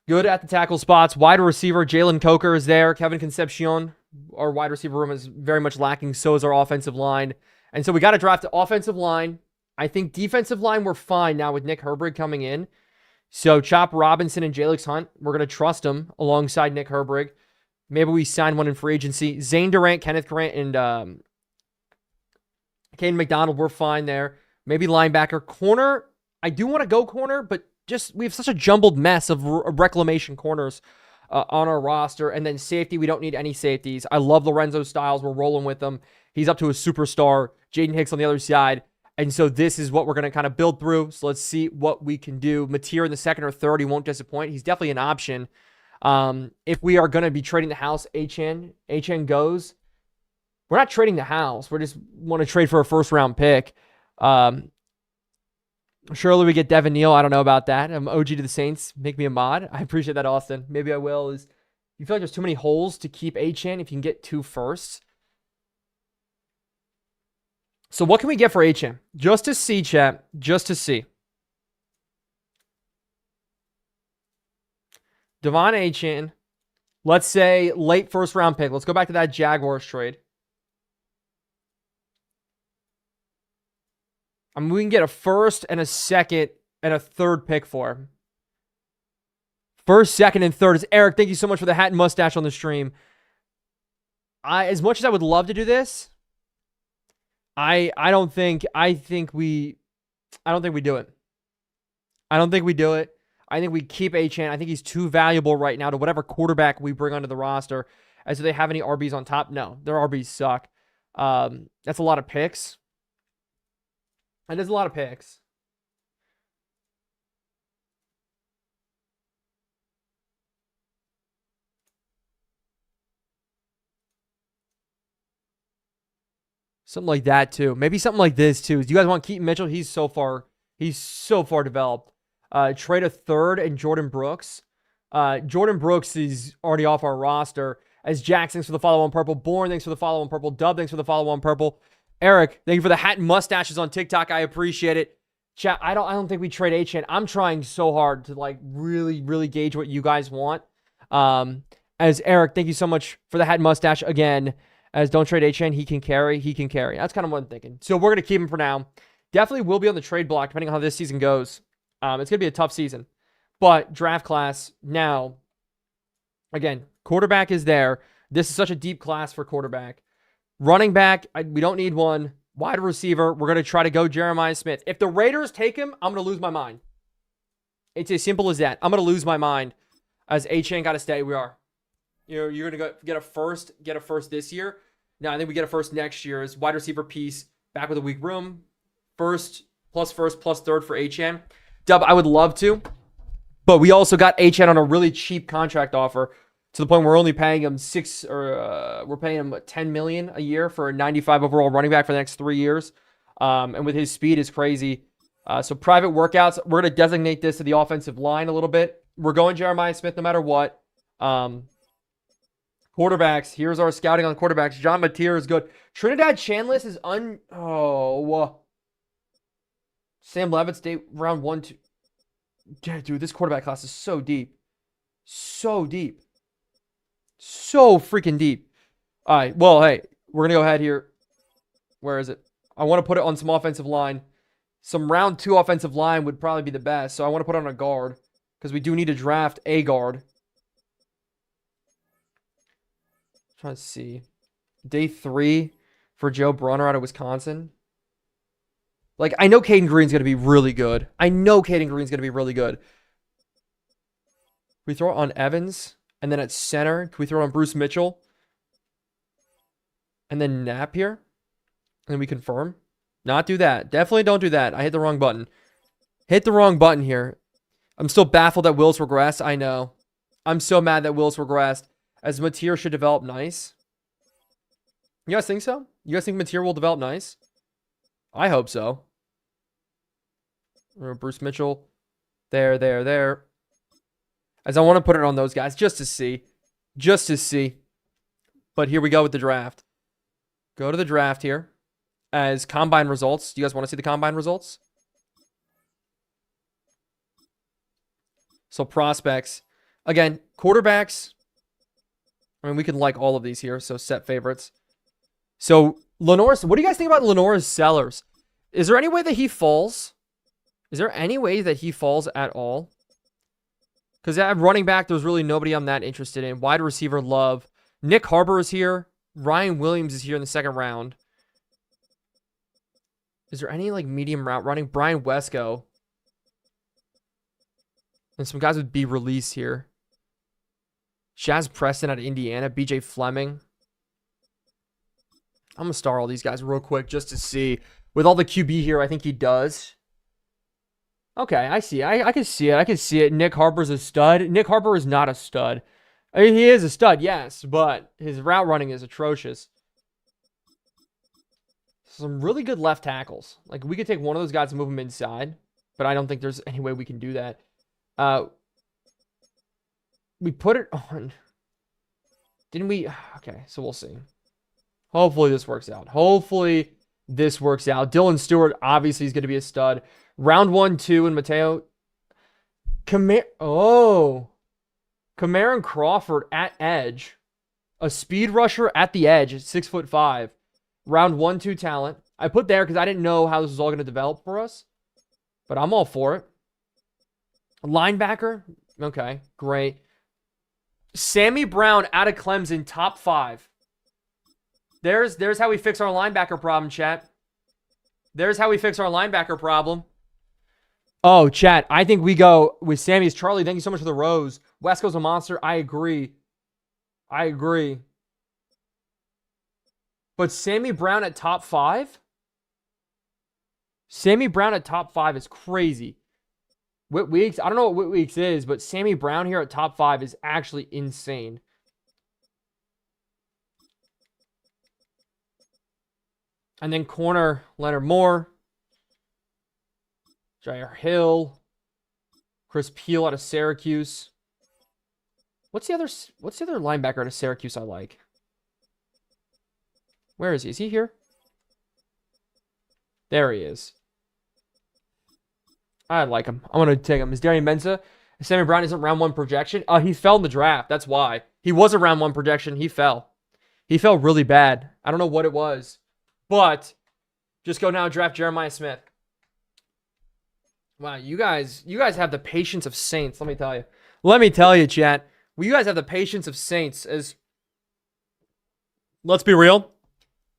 Good at the tackle spots. Wide receiver, Jalen Coker is there. Kevin Concepcion. Our wide receiver room is very much lacking. So is our offensive line. And so we got to draft the offensive line. I think defensive line, we're fine now with Nick Herbrig coming in. So Chop Robinson and Jalix Hunt, we're going to trust them alongside Nick Herbrig. Maybe we sign one in free agency. Zane Durant, Kenneth Grant, and Caden McDonald, we're fine there. Maybe linebacker. Corner, I do want to go corner, but just we have such a jumbled mess of reclamation corners on our roster. And then safety, we don't need any safeties. I love Lorenzo Styles. We're rolling with him. He's up to a superstar. Jaden Hicks on the other side. And so this is what we're going to kind of build through. So let's see what we can do. Mateer in the second or third, he won't disappoint. He's definitely an option. If we are going to be trading the house, HN goes. We're not trading the house. We just want to trade for a first-round pick. Surely we get Devin Neal. I don't know about that. I'm OG to the Saints. Make me a mod. I appreciate that, Austin. Maybe I will. You feel like there's too many holes to keep HN if you can get 2 firsts. So what can we get for HM? Just to see, chat. Just to see. Devon HN. Let's say late first round pick. Let's go back to that Jaguars trade. I mean, we can get a first and a second and a third pick for him. First, second, and third is Eric. Thank you so much for the hat and mustache on the stream. As much as I would love to do this, I don't think we do it. I don't think we do it. I think we keep Achane. I think he's too valuable right now to whatever quarterback we bring onto the roster. As do they have any RBs on top? No, their RBs suck. That's a lot of picks. And there's a lot of picks. Something like that too. Maybe something like this too. Do you guys want Keaton Mitchell? He's so far developed. Trade a third and Jordan Brooks. Jordan Brooks is already off our roster. As Jack, thanks for the follow on purple. Bourne, thanks for the follow on purple. Dub, thanks for the follow on purple. Eric, thank you for the hat and mustaches on TikTok. I appreciate it. Chat, I don't think we trade Achane. I'm trying so hard to like really gauge what you guys want. As Eric, thank you so much for the hat and mustache again. As don't trade Achane, he can carry. That's kind of what I'm thinking. So we're gonna keep him for now. Definitely will be on the trade block depending on how this season goes. It's gonna be a tough season, but draft class now. Again, quarterback is there. This is such a deep class for quarterback. Running back, we don't need one. Wide receiver, we're going to try to go Jeremiah Smith. If the Raiders take him, I'm going to lose my mind. It's as simple as that. I'm going to lose my mind. As Achane got to stay, we are. You're going to go get a first this year. Now, I think we get a first next year as wide receiver piece, back with a weak room. First plus third for Achane. Dub, I would love to. But we also got Achane on a really cheap contract offer. To the point where we're only paying him we're paying him $10 million a year for a 95 overall running back for the next 3 years. And with his speed is crazy. So private workouts, we're going to designate this to the offensive line a little bit. We're going Jeremiah Smith no matter what. Quarterbacks, here's our scouting on quarterbacks. John Mateer is good. Trinidad Chanlis is Sam Levitt's day round 1, 2. Yeah, dude, this quarterback class is so deep. So deep. So freaking deep. All right. Well, hey, we're going to go ahead here. Where is it? I want to put it on some offensive line. Some round 2 offensive line would probably be the best. So I want to put it on a guard because we do need to draft a guard. Trying to see. Day 3 for Joe Brunner out of Wisconsin. Like, I know Caden Green's going to be really good. We throw it on Evans. And then at center, can we throw on Bruce Mitchell? And then Knapp here? And then we confirm? Not do that. Definitely don't do that. I hit the wrong button. Hit the wrong button here. I'm still baffled that Willis regressed. I know. I'm so mad that Willis regressed. As Mateer should develop nice. You guys think so? You guys think Mateer will develop nice? I hope so. Bruce Mitchell. There. As I want to put it on those guys just to see. Just to see. But here we go with the draft. Go to the draft here. As combine results. Do you guys want to see the combine results? So prospects. Again, quarterbacks. I mean, we can like all of these here. So set favorites. So Lenore's. What do you guys think about Lenore's sellers? Is there any way that he falls? Is there any way that he falls at all? Because at running back, there's really nobody I'm that interested in. Wide receiver, love. Nick Harbor is here. Ryan Williams is here in the second round. Is there any like medium route running? Brian Wesco. And some guys would be released here. Shaz Preston out of Indiana. BJ Fleming. I'm going to star all these guys real quick just to see. With all the QB here, I think he does. Okay, I see. I can see it. I can see it. Nick Harper's a stud. Nick Harper is not a stud. I mean, he is a stud, yes, but his route running is atrocious. Some really good left tackles. Like, we could take one of those guys and move him inside, but I don't think there's any way we can do that. We put it on. Didn't we? Okay, so we'll see. Hopefully this works out. Hopefully this works out. Dylan Stewart, obviously, is going to be a stud. Round 1, 2, and Mateo. Cameron Crawford at edge. A speed rusher at the edge at 6'5". Round 1, 2 talent. I put there because I didn't know how this was all going to develop for us. But I'm all for it. Linebacker. Okay, great. Sammy Brown out of Clemson, top 5. There's how we fix our linebacker problem, chat. There's how we fix our linebacker problem. Oh, chat, I think we go with Sammy's. Charlie, thank you so much for the rose. Wesco's a monster. I agree. But Sammy Brown at top 5? Sammy Brown at top 5 is crazy. Whit Weeks, I don't know what Whit Weeks is, but Sammy Brown here at top 5 is actually insane. And then corner, Leonard Moore. Jair Hill. Chris Peel out of Syracuse. What's the other linebacker out of Syracuse I like? Where is he? Is he here? There he is. I like him. I'm going to take him. Is Darian Menza? Sammy Brown isn't round 1 projection. He fell in the draft. That's why. He was a round 1 projection. He fell. He fell really bad. I don't know what it was. But just go now and draft Jeremiah Smith. Wow, you guys have the patience of saints, let me tell you. Let me tell you, chat. Well, you guys have the patience of saints. As let's be real,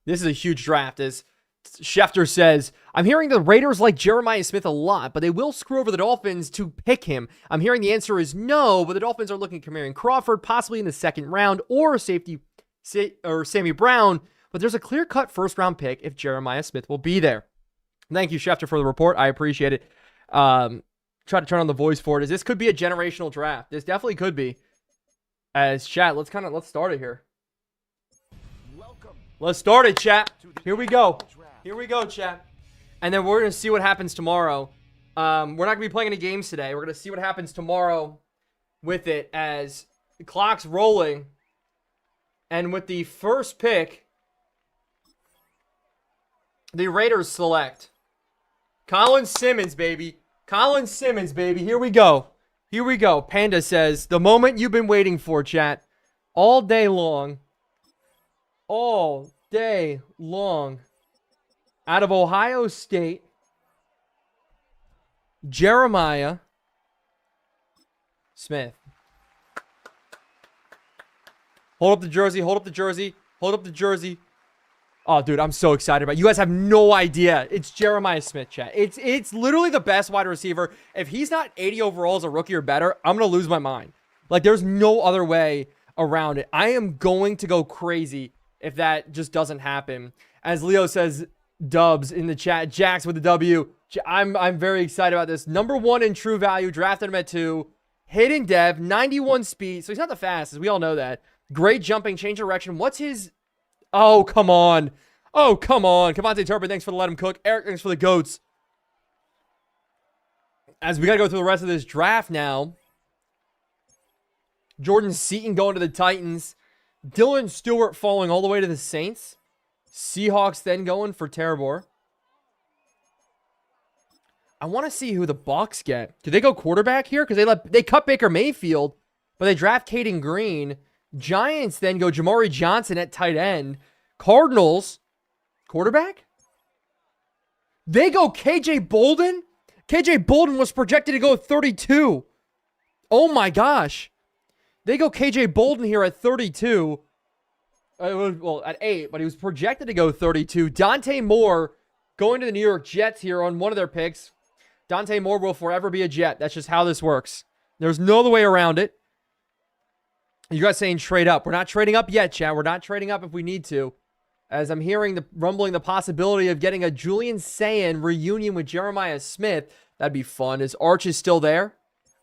this is a huge draft. As Schefter says, I'm hearing the Raiders like Jeremiah Smith a lot, but they will screw over the Dolphins to pick him. I'm hearing the answer is no, but the Dolphins are looking at Cameron Crawford, possibly in the second round, or safety or Sammy Brown. But there's a clear-cut first-round pick if Jeremiah Smith will be there. Thank you, Schefter, for the report. I appreciate it. Try to turn on the voice for it. As this could be a generational draft. This definitely could be. As chat, let's start it here. Let's start it, chat. Here we go. Here we go, chat. And then we're going to see what happens tomorrow. We're not going to be playing any games today. We're going to see what happens tomorrow with it as the clock's rolling. And with the first pick, the Raiders select Colin Simmons, baby. Colin Simmons, baby. Here we go. Here we go. Panda says, the moment you've been waiting for, chat. All day long. All day long. Out of Ohio State, Jeremiah Smith. Hold up the jersey. Hold up the jersey. Hold up the jersey. Oh, dude, I'm so excited about it. You guys have no idea. It's Jeremiah Smith, chat. It's literally the best wide receiver. If he's not 80 overall as a rookie or better, I'm going to lose my mind. Like, there's no other way around it. I am going to go crazy if that just doesn't happen. As Leo says, dubs in the chat. Jax with the W. I'm very excited about this. Number 1 in true value, drafted him at 2. Hidden dev, 91 speed. So he's not the fastest. We all know that. Great jumping, change direction. What's his... Oh, come on. Oh, come on. Kevontae Turpin, thanks for the let him cook. Eric, thanks for the goats. As we got to go through the rest of this draft now. Jordan Seaton going to the Titans. Dylan Stewart falling all the way to the Saints. Seahawks then going for Terabor. I want to see who the Bucs get. Do they go quarterback here? Because they cut Baker Mayfield, but they draft Caden Green. Giants then go Jamari Johnson at tight end. Cardinals, quarterback? They go KJ Bolden? KJ Bolden was projected to go 32. Oh my gosh. They go KJ Bolden here at 32. Well, at 8, but he was projected to go 32. Dante Moore going to the New York Jets here on one of their picks. Dante Moore will forever be a Jet. That's just how this works. There's no other way around it. You guys saying trade up. We're not trading up yet, chat. We're not trading up if we need to. As I'm hearing the rumbling the possibility of getting a Julian Sayin reunion with Jeremiah Smith. That'd be fun. Is Arch is still there?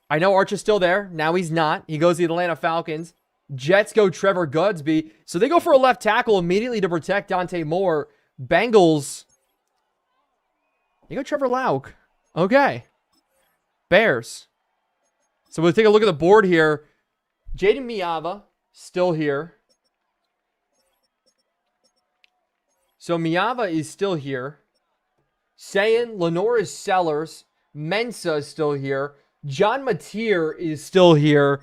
I know Arch is still there. Now he's not. He goes to the Atlanta Falcons. Jets go Trevor Goodsby. So they go for a left tackle immediately to protect Dante Moore. Bengals. You go Trevor Lauk. Okay. Bears. So we'll take a look at the board here. Jaden Miava, still here. So Miava is still here. Sayin, Lenoris Sellers, Mensa is still here. John Mateer is still here.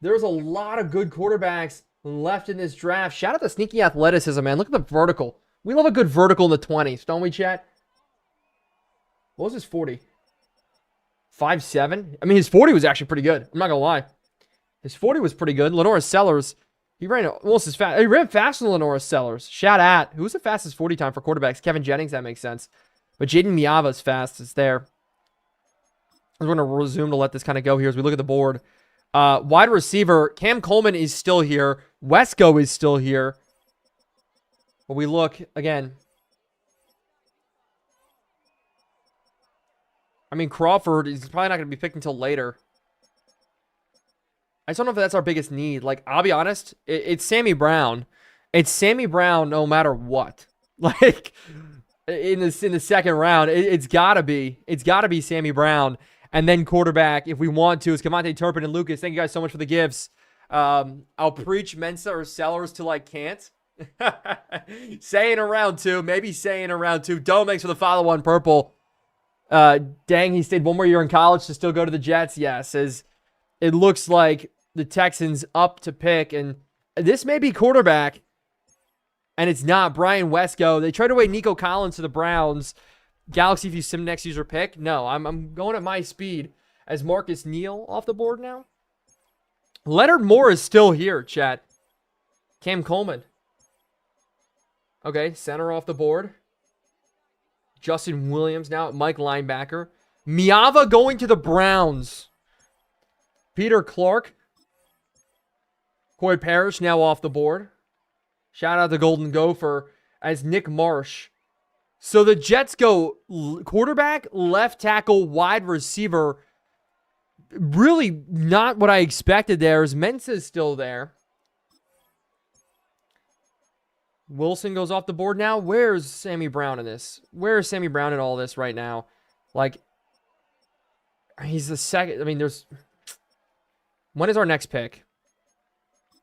There's a lot of good quarterbacks left in this draft. Shout out to sneaky athleticism, man. Look at the vertical. We love a good vertical in the 20s, don't we, chat? What was his 40? 5'7"? I mean, his 40 was actually pretty good. I'm not going to lie. His 40 was pretty good. Lenoris Sellers, he ran almost as fast. He ran faster than Lenoris Sellers. Shout out. Who's the fastest 40 time for quarterbacks? Kevin Jennings, that makes sense. But Jaden Miava's fast. It's there. We're going to resume to let this kind of go here as we look at the board. Wide receiver, Cam Coleman is still here. Wesco is still here. But we look, again... I mean, Crawford is probably not going to be picked until later. I just don't know if that's our biggest need. Like, I'll be honest, it's Sammy Brown. It's Sammy Brown no matter what. Like, in the second round, it's got to be. It's got to be Sammy Brown. And then quarterback, if we want to, is Kevontae Turpin and Lucas. Thank you guys so much for the gifts. I'll preach Mensa or Sellers till I can't. Saying around 2. Maybe saying around 2. Dome, thanks for the follow on purple. Dang, he stayed one more year in college to still go to the Jets. Yes, as it looks like the Texans up to pick, and this may be quarterback, and it's not. Brian Wesco. They traded away Nico Collins to the Browns. Galaxy, if you sim next user pick. No, I'm going at my speed. As Marcus Neal off the board now. Leonard Moore is still here, chat. Cam Coleman. Okay, center off the board. Justin Williams now at Mike linebacker. Miava going to the Browns. Peter Clark. Coy Parrish now off the board. Shout out to Golden Gopher as Nick Marsh. So the Jets go quarterback, left tackle, wide receiver. Really not what I expected there. As Mensa is still there. Wilson goes off the board now. Where's Sammy Brown in this? Where is Sammy Brown in all this right now? Like, he's the second. I mean, there's... When is our next pick?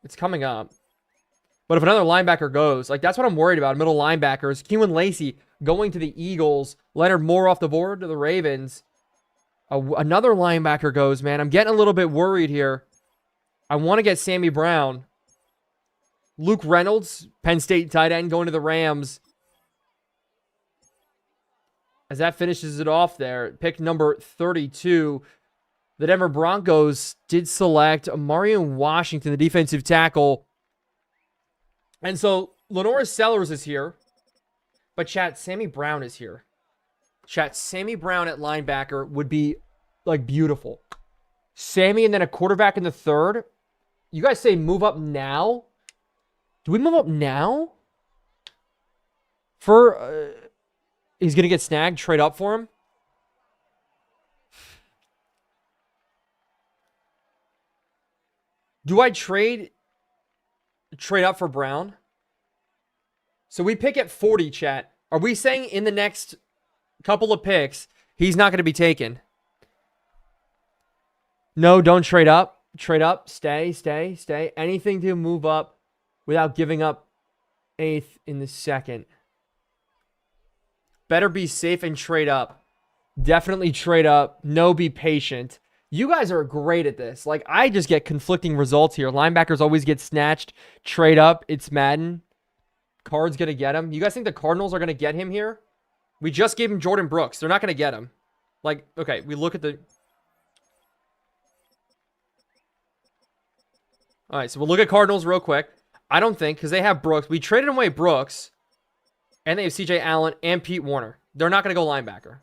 It's coming up. But if another linebacker goes, like, that's what I'm worried about. Middle linebackers. Keelan Lacey going to the Eagles. Leonard Moore off the board to the Ravens. Another linebacker goes, man. I'm getting a little bit worried here. I want to get Sammy Brown. Luke Reynolds, Penn State tight end, going to the Rams. As that finishes it off there, pick number 32. The Denver Broncos did select Marion Washington, the defensive tackle. And so Lenoris Sellers is here. But chat, Sammy Brown is here. Chat, Sammy Brown at linebacker would be, like, beautiful. Sammy and then a quarterback in the third. You guys say move up now? Do we move up now? For, he's going to get snagged, trade up for him? Do I trade up for Brown? So we pick at 40, chat. Are we saying in the next couple of picks, he's not going to be taken? No, don't trade up. Trade up. Stay. Anything to move up without giving up 8th in the 2nd. Better be safe and trade up. Definitely trade up. No, be patient. You guys are great at this. Like, I just get conflicting results here. Linebackers always get snatched. Trade up. It's Madden. Card's going to get him. You guys think the Cardinals are going to get him here? We just gave him Jordan Brooks. They're not going to get him. Like, okay, we look at the... All right, so we'll look at Cardinals real quick. I don't think, because they have Brooks. We traded away Brooks, and they have C.J. Allen and Pete Warner. They're not going to go linebacker.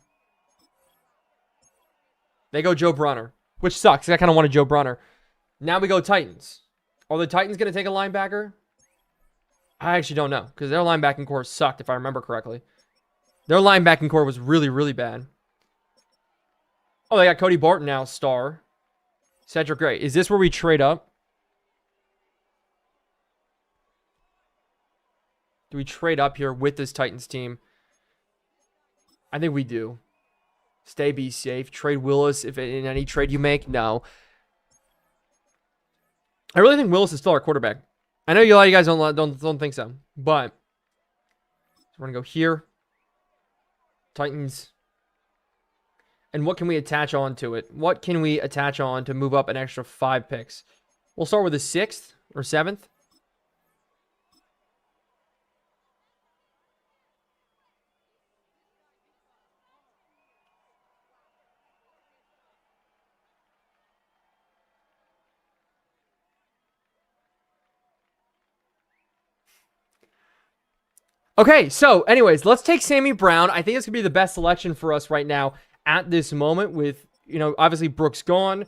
They go Joe Brunner, which sucks. I kind of wanted Joe Brunner. Now we go Titans. Are the Titans going to take a linebacker? I actually don't know, because their linebacking core sucked, if I remember correctly. Their linebacking core was really, really bad. Oh, they got Cody Barton now, star. Cedric Gray. Is this where we trade up? Do we trade up here with this Titans team? I think we do. Stay, be safe. Trade Willis if in any trade you make. No. I really think Willis is still our quarterback. I know a lot of you guys don't think so, but we're gonna go here. Titans. And what can we attach on to it? What can we attach on to move up an extra 5 picks? We'll start with the 6th or 7th. Okay, so anyways, let's take Sammy Brown. I think it's going to be the best selection for us right now at this moment with, obviously Brooks gone.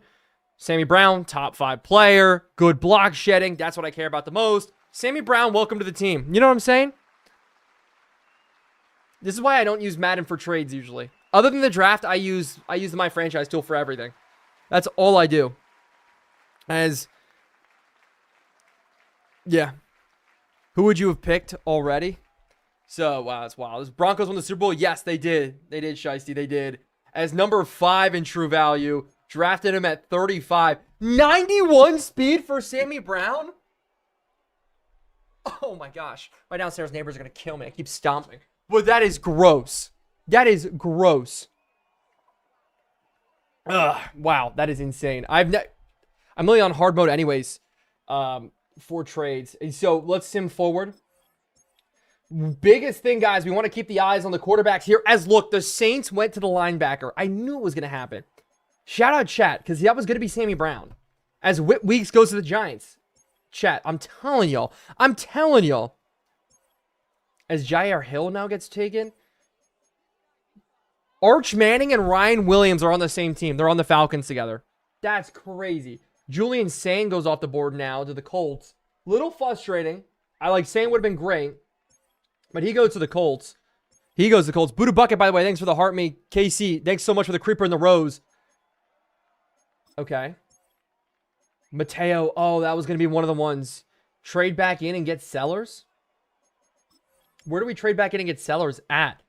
Sammy Brown, top 5 player, good block shedding. That's what I care about the most. Sammy Brown, welcome to the team. You know what I'm saying? This is why I don't use Madden for trades usually. Other than the draft, I use the My Franchise tool for everything. That's all I do. Yeah. Who would you have picked already? So, wow, that's wild. Those Broncos won the Super Bowl? Yes, they did. They did, Shiesty. They did. As number 5 in true value. Drafted him at 35. 91 speed for Sammy Brown? Oh, my gosh. My downstairs neighbors are going to kill me. I keep stomping. But that is gross. That is gross. Ugh, wow, that is insane. I'm really on hard mode anyways for trades. And so, let's sim forward. Biggest thing, guys, we want to keep the eyes on the quarterbacks here. As look, the Saints went to the linebacker. I knew it was going to happen. Shout out chat, because that was going to be Sammy Brown. As Weeks goes to the Giants. Chat, I'm telling y'all. As Jair Hill now gets taken. Arch Manning and Ryan Williams are on the same team. They're on the Falcons together. That's crazy. Julian Sain goes off the board now to the Colts. Little frustrating. I like Sain would have been great. But he goes to the Colts. Buddha Bucket, by the way, thanks for the heart me. KC, thanks so much for the creeper in the rose. Okay. Mateo, oh, that was going to be one of the ones. Trade back in and get Sellers? Where do we trade back in and get Sellers at?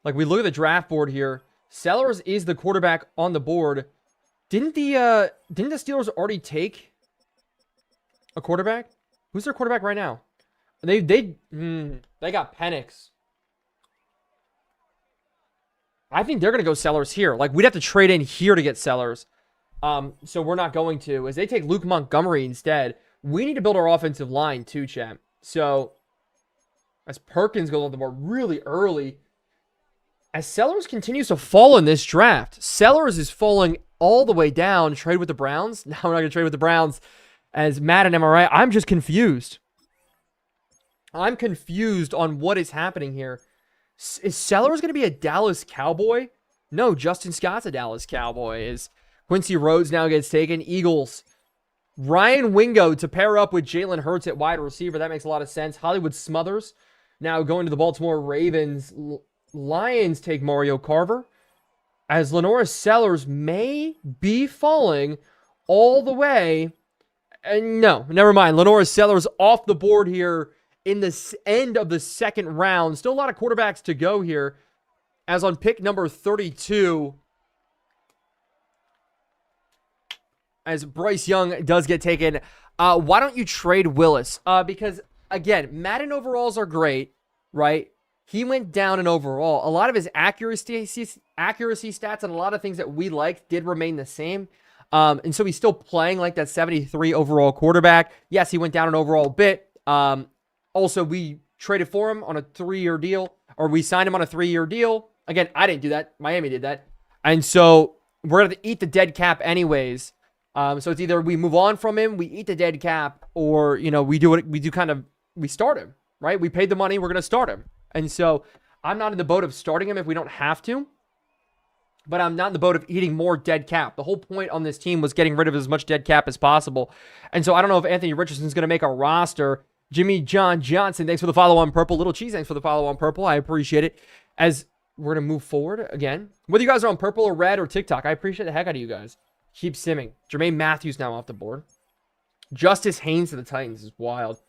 Like, we look at the draft board here. Sellers is the quarterback on the board. Didn't the Steelers already take a quarterback? Who's their quarterback right now? They got Penix. I think they're going to go Sellers here. Like, we'd have to trade in here to get Sellers. So we're not going to. As they take Luke Montgomery instead, we need to build our offensive line too, champ. So, as Perkins goes on the board really early, as Sellers continues to fall in this draft, Sellers is falling all the way down. Trade with the Browns? No, we're not going to trade with the Browns. As Madden, am I right? I'm just confused. I'm confused on what is happening here. Is Sellers going to be a Dallas Cowboy? No, Justin Scott's a Dallas Cowboy. Is Quincy Rhodes now gets taken? Eagles. Ryan Wingo to pair up with Jalen Hurts at wide receiver. That makes a lot of sense. Hollywood Smothers now going to the Baltimore Ravens. Lions take Mario Carver. As Lenora Sellers may be falling all the way No, never mind. Lenora Sellers off the board here in the end of the second round. Still a lot of quarterbacks to go here. As on pick number 32, as Bryce Young does get taken, why don't you trade Willis? Because, again, Madden overalls are great, right? He went down in overall. A lot of his accuracy stats and a lot of things that we liked did remain the same. And so he's still playing like that 73 overall quarterback. Yes, he went down an overall a bit. Also, we traded for him on a 3-year deal, or we signed him on a 3-year deal. Again, I didn't do that. Miami did that. And so we're going to eat the dead cap anyways. So it's either we move on from him, we eat the dead cap, or, you know, we start him, right? We paid the money, we're going to start him. And so I'm not in the boat of starting him if we don't have to, but I'm not in the boat of eating more dead cap. The whole point on this team was getting rid of as much dead cap as possible. And so I don't know if Anthony Richardson's going to make a roster. Jimmy John Johnson, thanks for the follow on purple. Little Cheese, thanks for the follow on purple. I appreciate it. As we're going to move forward again, whether you guys are on purple or red or TikTok, I appreciate the heck out of you guys. Keep simming. Jermaine Matthews now off the board. Justice Haynes to the Titans is wild.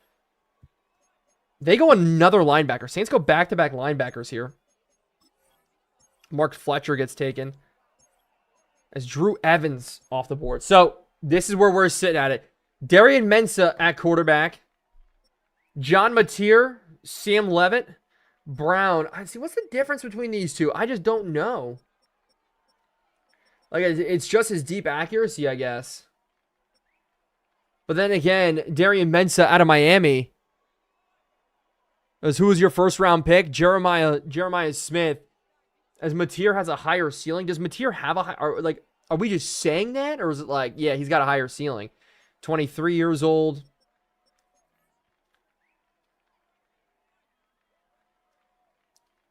They go another linebacker. Saints go back-to-back linebackers here. Mark Fletcher gets taken. As Drew Evans off the board. So, this is where we're sitting at it. Darian Mensah at quarterback. John Mateer, Sam Levitt, Brown. I see, what's the difference between these two? I just don't know. Like, it's just his deep accuracy, I guess. But then again, Darian Mensah out of Miami. As who was your first round pick? Jeremiah Smith. As Mateer has a higher ceiling. Does Mateer have a high, are we just saying that? Or is it like, yeah, he's got a higher ceiling? 23 years old.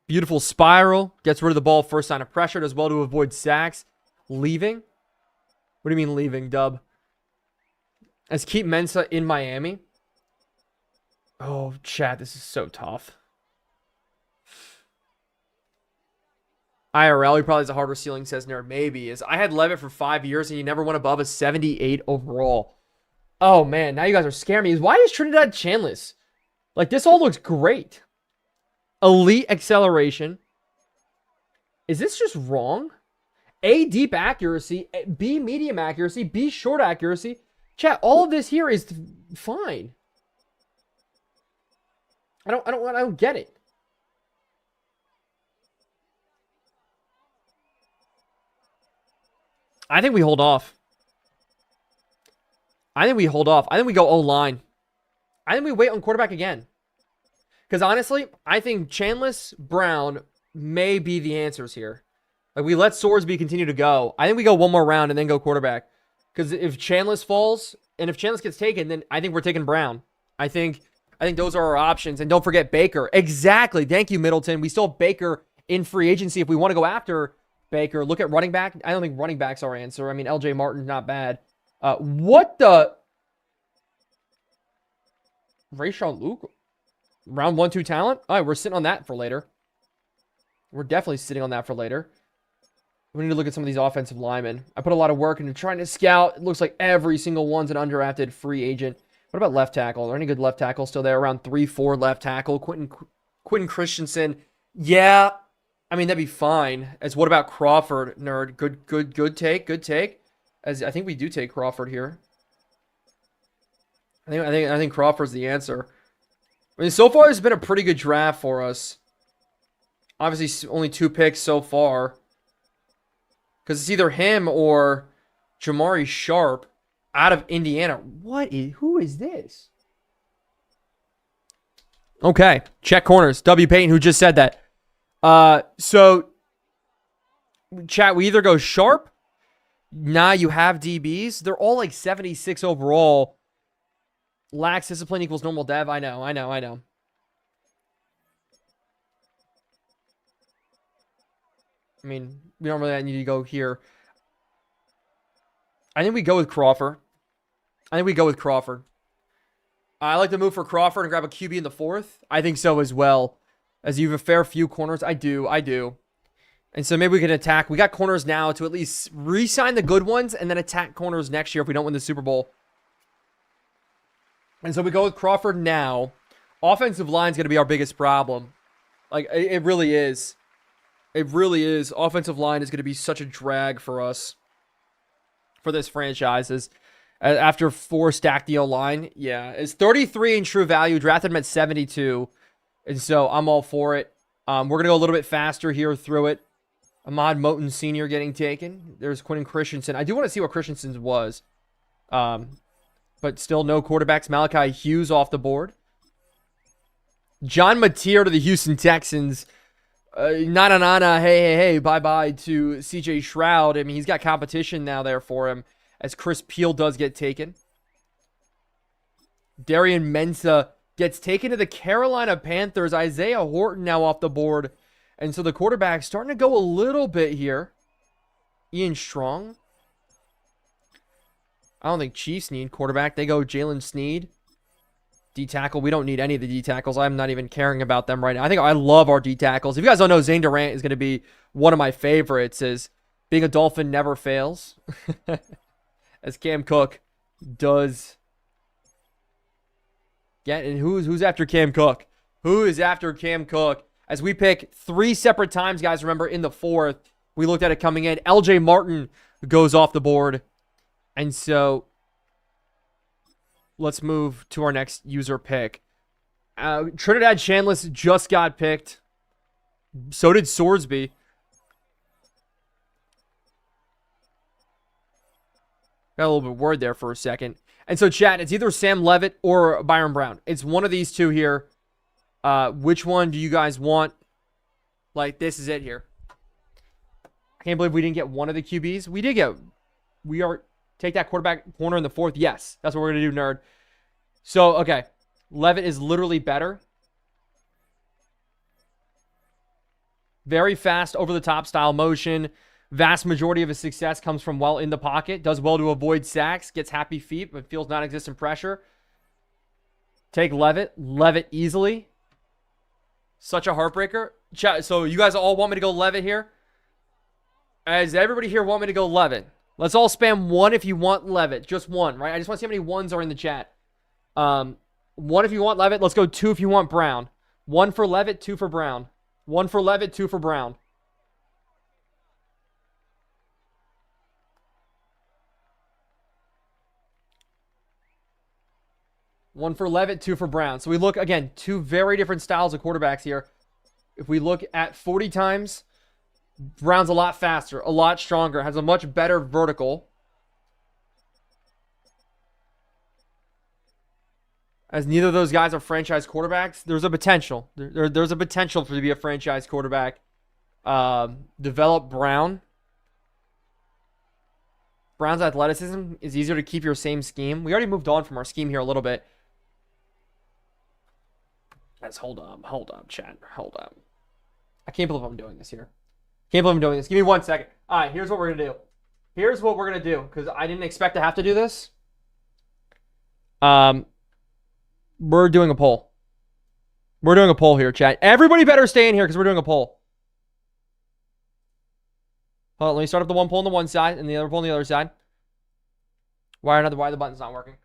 Beautiful spiral. Gets rid of the ball first sign of pressure. Does well to avoid sacks. Leaving? What do you mean leaving, Dub? As keep Mensah in Miami. Oh, chat, this is so tough. IRL, he probably has a harder ceiling, says Nerd. Maybe. I had Levitt for 5 years and he never went above a 78 overall. Oh, man, now you guys are scaring me. Why is Trinidad Chanless? Like, this all looks great. Elite acceleration. Is this just wrong? A, deep accuracy. B, medium accuracy. B, short accuracy. Chat, all of this here is fine. I don't get it. I think we hold off. I think we go O-line. I think we wait on quarterback again. Because honestly, I think Chanless, Brown may be the answers here. Like, we let Sorsby continue to go. I think we go one more round and then go quarterback. Because if Chanless falls, and if Chanless gets taken, then I think we're taking Brown. I think those are our options. And don't forget Baker. Exactly. Thank you, Middleton. We still have Baker in free agency if we want to go after Baker. Look at running back. I don't think running back's our answer. I mean, LJ Martin's not bad. What the? Rayshawn Luke? Round 1-2 talent? All right, we're sitting on that for later. We're definitely sitting on that for later. We need to look at some of these offensive linemen. I put a lot of work into trying to scout. It looks like every single one's an undrafted free agent. What about left tackle? Are there any good left tackles still there? Around 3-4 left tackle. Quentin Christensen. Yeah. I mean, that'd be fine. As what about Crawford, Nerd? Good take. As I think we do take Crawford here. I think Crawford's the answer. I mean, so far it's been a pretty good draft for us. Obviously, only 2 picks so far. Because it's either him or Jamari Sharp out of Indiana. Who is this? Okay, check corners. W. Payton, who just said that. So, chat, we either go Sharp. Nah, you have DBs. They're all like 76 overall. Lacks discipline equals normal dev. I know. I mean, we don't really need to go here. I think we go with Crawford. I like to move for Crawford and grab a QB in the 4th. I think so as well. As you have a fair few corners. I do. And so maybe we can attack. We got corners now to at least re-sign the good ones and then attack corners next year if we don't win the Super Bowl. And so we go with Crawford now. Offensive line is going to be our biggest problem. Like, it really is. It really is. Offensive line is going to be such a drag for us, for this franchise. After 4 stacked the O-line, yeah. It's 33 in true value. Drafted him at 72. And so I'm all for it. We're going to go a little bit faster here through it. Ahmad Moten Sr. getting taken. There's Quentin Christensen. I do want to see what Christensen's was. But still no quarterbacks. Malachi Hughes off the board. John Mateer to the Houston Texans. Na-na-na-na, hey, bye-bye to CJ Stroud. I mean, he's got competition now there for him as Chris Peel does get taken. Darian Mensah gets taken to the Carolina Panthers. Isaiah Horton now off the board. And so the quarterback's starting to go a little bit here. Ian Strong. I don't think Chiefs need quarterback. They go Jalen Sneed. D-tackle. We don't need any of the D-tackles. I'm not even caring about them right now. I love our D-tackles. If you guys don't know, Zane Durant is going to be one of my favorites. As being a Dolphin never fails. As Cam Cook does get. And who's after Cam Cook? Who is after Cam Cook? As we pick 3 separate times, guys, remember, in the 4th, we looked at it coming in. LJ Martin goes off the board. And so let's move to our next user pick. Trinidad Chandless just got picked. So did Sorsby. Got a little bit worried there for a second. And so, chat, it's either Sam Levitt or Byron Brown. It's one of these two here. Which one do you guys want? Like, this is it here. I can't believe we didn't get one of the QBs. We did get... Take that quarterback corner in the 4th. Yes, that's what we're going to do, nerd. So, okay. Levitt is literally better. Very fast, over-the-top style motion. Vast majority of his success comes from well in the pocket. Does well to avoid sacks. Gets happy feet, but feels non-existent pressure. Take Levitt. Levitt easily. Such a heartbreaker. So you guys all want me to go Levitt here? Does everybody here want me to go Levitt? Let's all spam 1 if you want Levitt. Just 1, right? I just want to see how many 1s are in the chat. 1 if you want Levitt. Let's go 2 if you want Brown. 1 for Levitt, 2 for Brown. 1 for Levitt, 2 for Brown. One for Levitt, 2 for Brown. So we look, again, 2 very different styles of quarterbacks here. If we look at 40 times, Brown's a lot faster, a lot stronger, has a much better vertical. As neither of those guys are franchise quarterbacks, there's a potential. There's a potential for to be a franchise quarterback. Develop Brown. Brown's athleticism is easier to keep your same scheme. We already moved on from our scheme here a little bit. Guys, hold up, chat. Hold up. I can't believe I'm doing this here. Can't believe I'm doing this. Give me 1 second. All right, here's what we're going to do. Here's what we're going to do, because I didn't expect to have to do this. We're doing a poll. We're doing a poll here, chat. Everybody better stay in here, because we're doing a poll. Hold on, let me start up the one poll on the one side, and the other poll on the other side. Why the button's not working?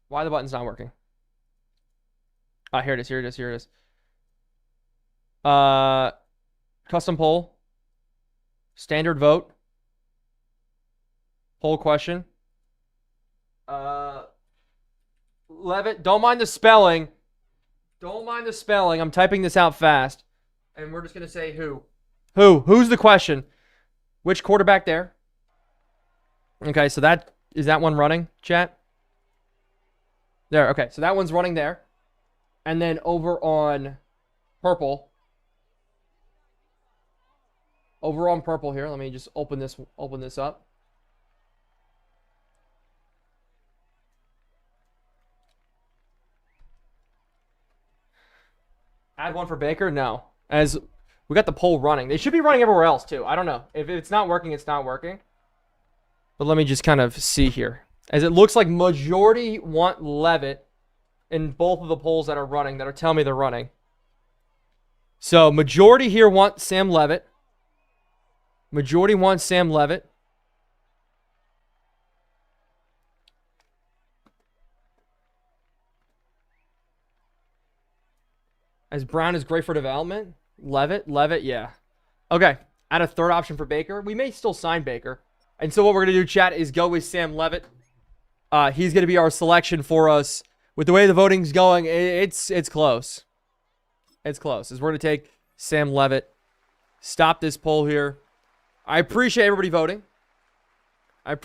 Why the button's not working? Here it is. Custom poll. Standard vote. Poll question. Levitt, don't mind the spelling. I'm typing this out fast. And we're just going to say who. Who's the question? Which quarterback there? Okay, so is that one running, chat? There, okay. So that one's running there. And then over on purple. Over on purple here. Let me just open this up. Add one for Baker? No. As we got the poll running. They should be running everywhere else too. I don't know. If it's not working, it's not working. But let me just kind of see here. As it looks like majority want Levitt in both of the polls that are running, that are telling me they're running. So majority here want Sam Levitt. Majority wants Sam Levitt. As Brown is great for development. Levitt, yeah. Okay, add a third option for Baker. We may still sign Baker. And so what we're going to do, chat, is go with Sam Levitt. He's going to be our selection for us. With the way the voting's going, it's close. It's close. As we're going to take Sam Levitt. Stop this poll here. I appreciate everybody voting. And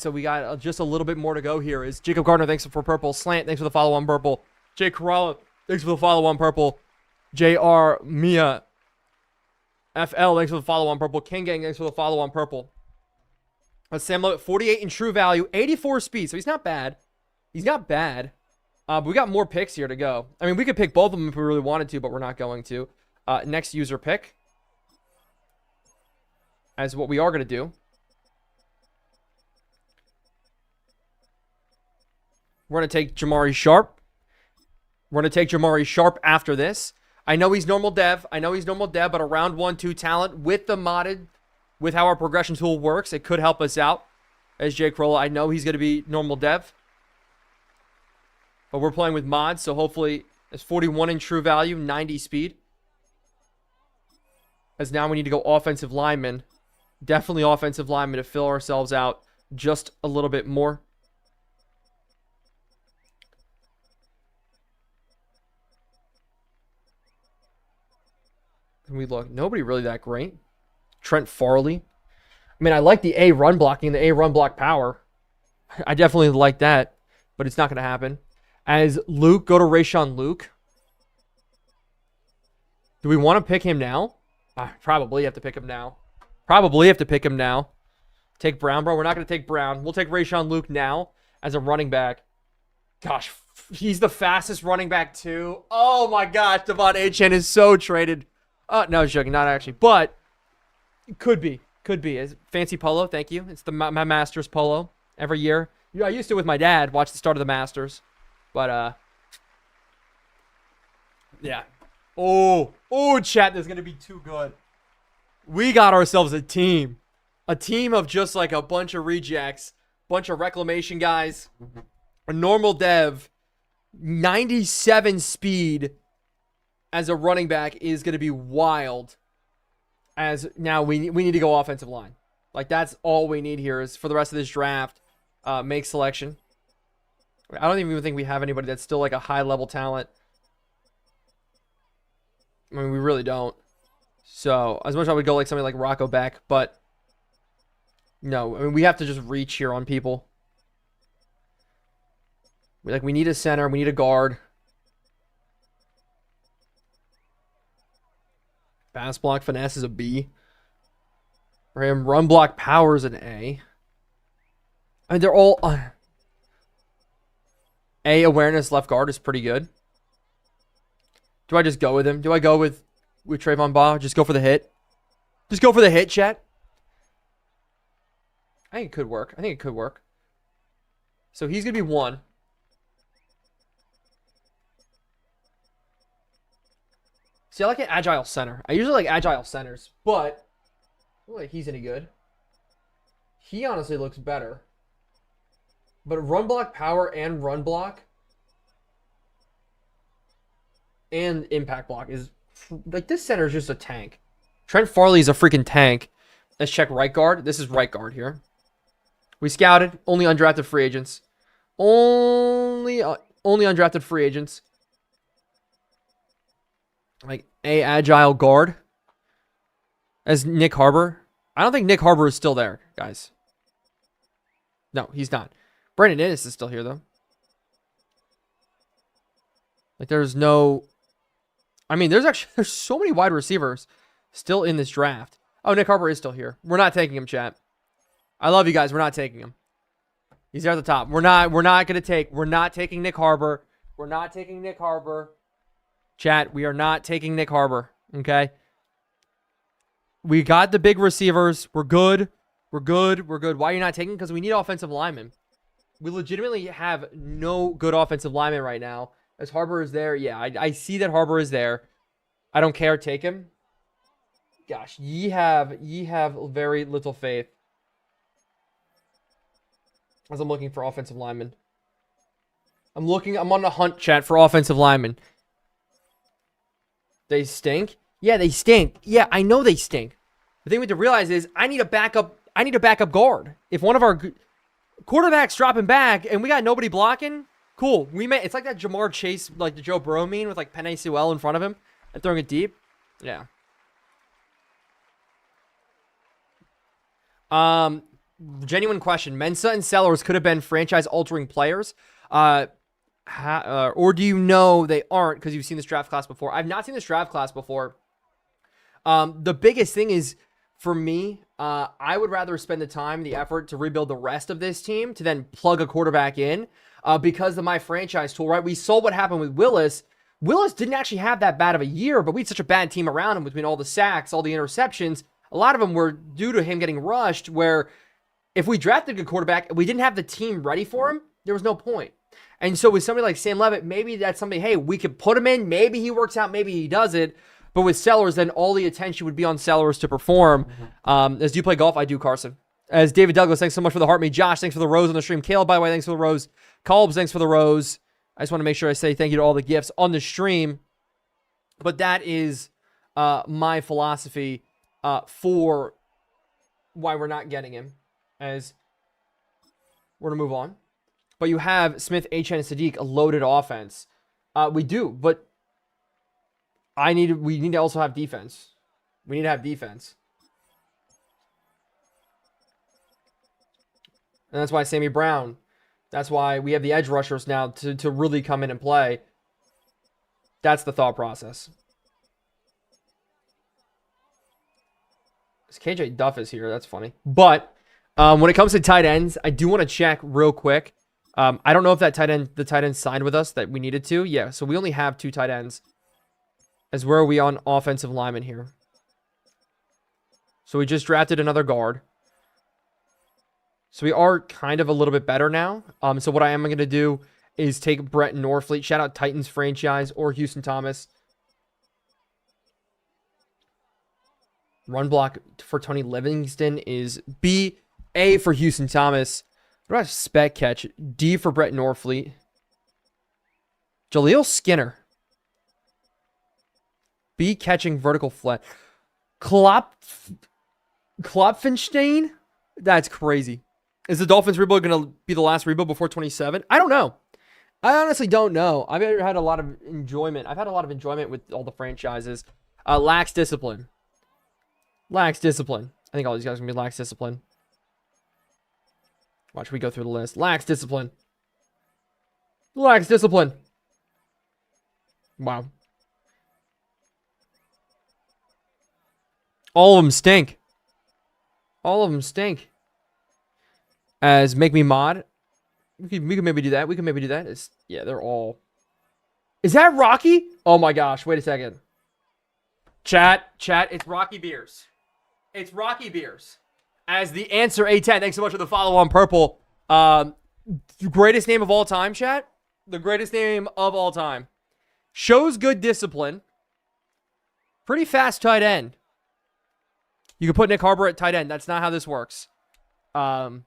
so we got just a little bit more to go here. Is Jacob Gardner, thanks for purple. Slant, thanks for the follow on purple. Jay Corrala, thanks for the follow on purple. JR Mia FL, thanks for the follow on purple. King Gang, thanks for the follow on purple. Sam Levitt, 48 in true value, 84 speed. So he's not bad. But we got more picks here to go. I mean, we could pick both of them if we really wanted to, but we're not going to. Next user pick. As what we are going to do. We're going to take Jamari Sharp. After this. I know he's normal dev, but a round 1-2 talent with the modded, with how our progression tool works, it could help us out. As Jay Krolla, I know he's going to be normal dev. But we're playing with mods, so hopefully it's 41 in true value, 90 speed. As now we need to go offensive lineman. Definitely offensive lineman to fill ourselves out just a little bit more. And we look, nobody really that great. Trent Farley. I mean, I like the A run blocking, the A run block power. I definitely like that, but it's not going to happen. As Luke, go to Rayshawn Luke. Do we want to pick him now? Probably have to pick him now. Take Brown, bro. We're not going to take Brown. We'll take Rayshawn Luke now as a running back. Gosh, he's the fastest running back too. Oh my gosh, Devon Achane is so traded. No, I was joking, not actually, but it could be. It's fancy polo, thank you. It's my Masters polo every year. I used to with my dad, watch the start of the Masters. But, yeah. Oh, chat, this is going to be too good. We got ourselves a team. A team of just like a bunch of rejects, bunch of reclamation guys, a normal dev, 97 speed as a running back is going to be wild. As now we need to go offensive line. Like that's all we need here is for the rest of this draft, make selection. I don't even think we have anybody that's still like a high level talent. I mean, we really don't. So as much as I would go like somebody like Rocco Beck, but no, I mean, we have to just reach here on people. We need a center. We need a guard. Pass block finesse is a B. For him, run block power is an A. I mean, they're all... A awareness left guard is pretty good. Do I just go with him? Do I go with Trayvon Baugh? Just go for the hit? Just go for the hit, chat? I think it could work. So he's going to be 1. See, I like an agile center. I usually like agile centers, but I don't like he's any good. He honestly looks better. But run block power and run block and impact block is like this center is just a tank. Trent Farley is a freaking tank. Let's check right guard. This is right guard here. We scouted only undrafted free agents. Only undrafted free agents. Like a agile guard as Nick Harbor. I don't think Nick Harbor is still there, guys. No, he's not. Brandon Innes is still here, though. Like, there's no... I mean, there's so many wide receivers still in this draft. Oh, Nick Harbor is still here. We're not taking him, chat. I love you guys. We're not taking him. He's there at the top. We're not taking Nick Harbor. We're not taking Nick Harbor. Chat, we are not taking Nick Harbor, okay? We got the big receivers. We're good. Why are you not taking? Because we need offensive linemen. We legitimately have no good offensive linemen right now. As Harbor is there, yeah, I see that Harbor is there. I don't care. Take him. Gosh, ye have very little faith. As I'm looking for offensive linemen. I'm on the hunt, chat, for offensive linemen. They stink? Yeah, they stink. Yeah, I know they stink. The thing we have to realize is I need a backup guard. If one of our quarterbacks dropping back and we got nobody blocking, cool. It's like that Jamar Chase, like the Joe Burrow meme with like Penei Sewell in front of him and throwing it deep. Yeah. Genuine question. Mensa and Sellers could have been franchise-altering players. Or do you know they aren't because you've seen this draft class before? I've not seen this draft class before. The biggest thing is, for me, I would rather spend the time, the effort to rebuild the rest of this team to then plug a quarterback in because of my franchise tool, right? We saw what happened with Willis. Willis didn't actually have that bad of a year, but we had such a bad team around him between all the sacks, all the interceptions. A lot of them were due to him getting rushed, where if we drafted a good quarterback and we didn't have the team ready for him, there was no point. And so with somebody like Sam Levitt, maybe that's something, hey, we could put him in. Maybe he works out. Maybe he doesn't. But with Sellers, then all the attention would be on Sellers to perform. As do you play golf? I do, Carson. As David Douglas, thanks so much for the heart me. Josh, thanks for the rose on the stream. Caleb, by the way, thanks for the rose. Colbs, thanks for the rose. I just want to make sure I say thank you to all the gifts on the stream. But that is my philosophy for why we're not getting him. As we're going to move on. But you have Smith, HN, and Sadiq, a loaded offense. We do, but we need to also have defense. We need to have defense. And that's why Sammy Brown, that's why we have the edge rushers now to really come in and play. That's the thought process. KJ Duff is here. That's funny. But when it comes to tight ends, I do want to check real quick. I don't know if the tight end signed with us that we needed to. Yeah, so we only have 2 tight ends. As where are we on offensive lineman here? So we just drafted another guard. So we are kind of a little bit better now. So what I am going to do is take Brett Norfleet. Shout out Titans franchise or Houston Thomas. Run block for Tony Livingston is B. A for Houston Thomas. What about spec catch? D for Brett Norfleet. Jaleel Skinner. B catching vertical flat. Klopfenstein? That's crazy. Is the Dolphins rebuild going to be the last rebuild before 27? I don't know. I honestly don't know. I've had a lot of enjoyment. I've had a lot of enjoyment with all the franchises. Lax discipline. Lax discipline. I think all these guys are going to be lax discipline. Watch me go through the list. Lax discipline. Lax discipline. Wow. All of them stink. All of them stink. As make me mod. We could maybe do that. We could maybe do that. Yeah, they're all. Is that Rocky? Oh my gosh. Wait a second. Chat. It's Rocky Beers. It's Rocky Beers. As the answer A10. Thanks so much for the follow on purple. The greatest name of all time, chat. The greatest name of all time. Shows good discipline. Pretty fast tight end. You can put Nick Harbor at tight end. That's not how this works. The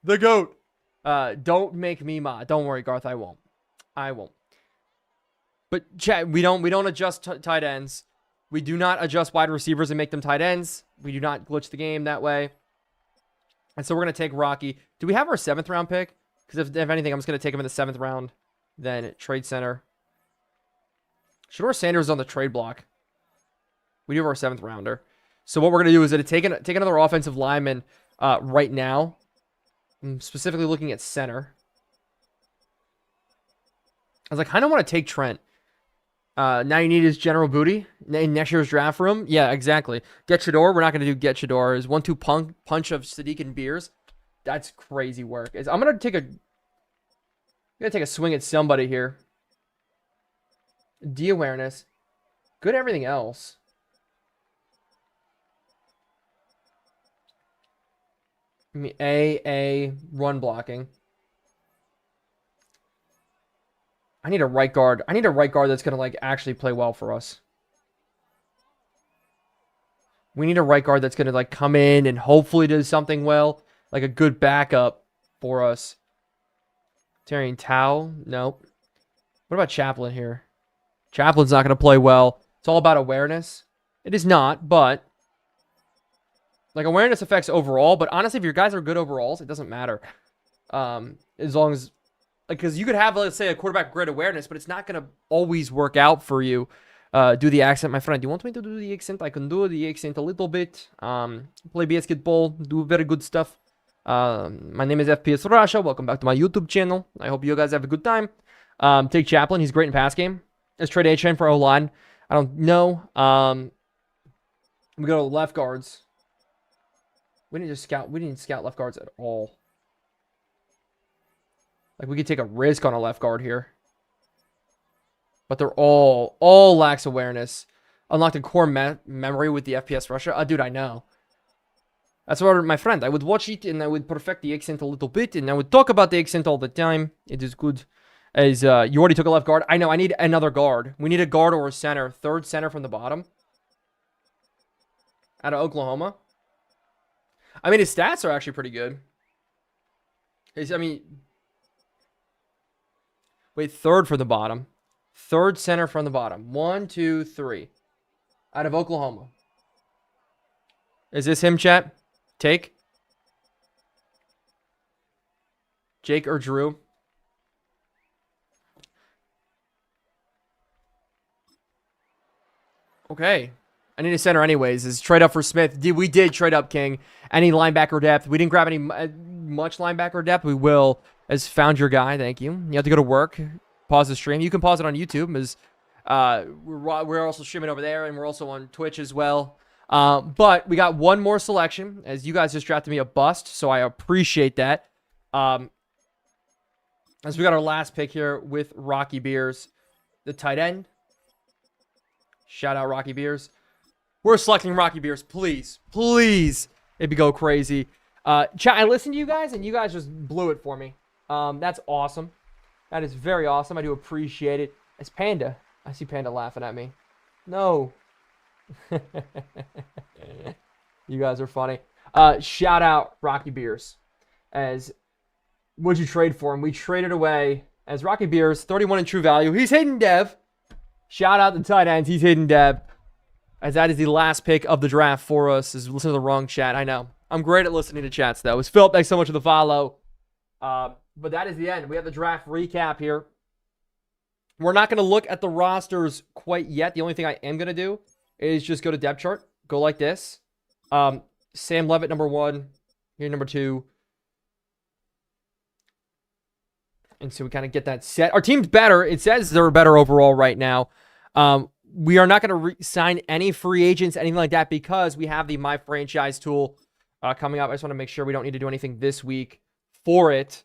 GOAT. Don't make me mod. Don't worry, Garth. I won't. But chat, we don't adjust tight ends. We do not adjust wide receivers and make them tight ends. We do not glitch the game that way. And so we're going to take Rocky. Do we have our 7th round pick? Because if anything, I'm just going to take him in the 7th round. Then trade center. Shador Sanders is on the trade block. We do have our 7th rounder. So what we're going to do is take another offensive lineman right now. I'm specifically looking at center. I was like, I kind of want to take Trent. Now you need his general booty in next year's draft room. Yeah, exactly. Get Shador. We're not going to do Get Shador. Is 1-2 punch of Sadiq and Beers. That's crazy work. I'm going to take a swing at somebody here. D awareness. Good everything else. I mean, A, run blocking. I need a right guard. I need a right guard that's going to, like, actually play well for us. We need a right guard that's going to, like, come in and hopefully do something well. Like a good backup for us. Tyrion Tao? Nope. What about Chaplin here? Chaplin's not going to play well. It's all about awareness. It is not, but like awareness affects overall. But honestly, if your guys are good overalls, it doesn't matter. As long as, like, because you could have, let's say, a quarterback with great awareness, but it's not going to always work out for you. Do the accent, my friend. Do you want me to do the accent? I can do the accent a little bit. Play basketball, do very good stuff. My name is FPS Russia. Welcome back to my YouTube channel. I hope you guys have a good time. Take Chaplin. He's great in pass game. Let's trade A-Chain for O-line. I don't know. We go to left guards. We didn't scout left guards at all. Like, we could take a risk on a left guard here. But they're all lacks awareness. Unlocked a core memory with the FPS Russia. Dude, I know. That's what, my friend. I would watch it and I would perfect the accent a little bit. And I would talk about the accent all the time. It is good. As you already took a left guard. I know, I need another guard. We need a guard or a center. Third center from the bottom. Out of Oklahoma. I mean, his stats are actually pretty good. Wait, third from the bottom. Third center from the bottom. 1, 2, 3. Out of Oklahoma. Is this him, chat? Take? Jake or Drew? Okay. I need a center anyways. Is trade up for Smith. We did trade up, King. Any linebacker depth. We didn't grab any much linebacker depth. We will. As found your guy. Thank you. You have to go to work. Pause the stream. You can pause it on YouTube. As we're also streaming over there. And we're also on Twitch as well. But we got one more selection. As you guys just drafted me a bust. So I appreciate that. As we got our last pick here with Rocky Beers. The tight end. Shout out Rocky Beers. We're selecting Rocky Beers. Please. Please. It'd go crazy. Chat, I listened to you guys, and you guys just blew it for me. That's awesome. That is very awesome. I do appreciate it. It's Panda. I see Panda laughing at me. No. You guys are funny. Shout out Rocky Beers. As what'd you trade for him? We traded away as Rocky Beers, 31 in true value. He's hidden dev. Shout out the tight ends. He's hidden dev. As that is the last pick of the draft for us. Is listen to the wrong chat. I know. I'm great at listening to chats, though. It's Philip. Thanks so much for the follow. But that is the end. We have the draft recap here. We're not going to look at the rosters quite yet. The only thing I am going to do is just go to depth chart. Go like this. Sam Levitt, number 1. Here, number 2. And so we kind of get that set. Our team's better. It says they're better overall right now. We are not going to sign any free agents, anything like that, because we have the My Franchise tool coming up. I just want to make sure we don't need to do anything this week for it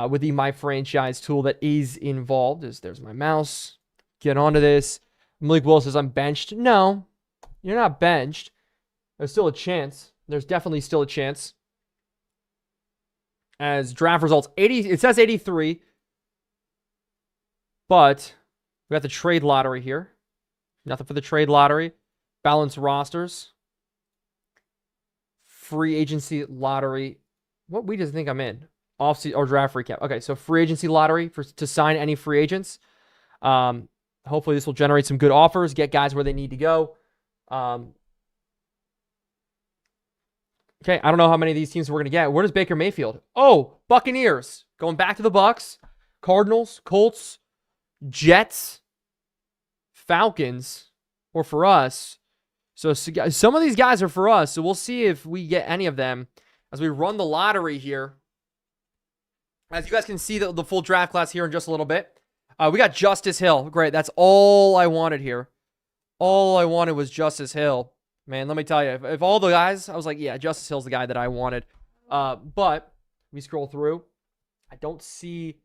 with the My Franchise tool that is involved. There's my mouse. Get onto this. Malik Will says, I'm benched. No, you're not benched. There's still a chance. There's definitely still a chance. As draft results, 80. It says 83. But we got the trade lottery here. Nothing for the trade lottery. Balance rosters. Free agency lottery. What week does it think I'm in? Offseason or draft recap. Okay, so free agency lottery to sign any free agents. Hopefully this will generate some good offers. Get guys where they need to go. Okay, I don't know how many of these teams we're going to get. Where does Baker Mayfield? Oh, Buccaneers. Going back to the Bucs. Cardinals, Colts, Jets, Falcons, or for us. So some of these guys are for us, so we'll see if we get any of them as we run the lottery here. As you guys can see the full draft class here in just a little bit. We got Justice Hill. Great, that's all I wanted here. All I wanted was Justice Hill. Man, let me tell you, if all the guys, I was like, yeah, Justice Hill's the guy that I wanted. But we scroll through. I don't see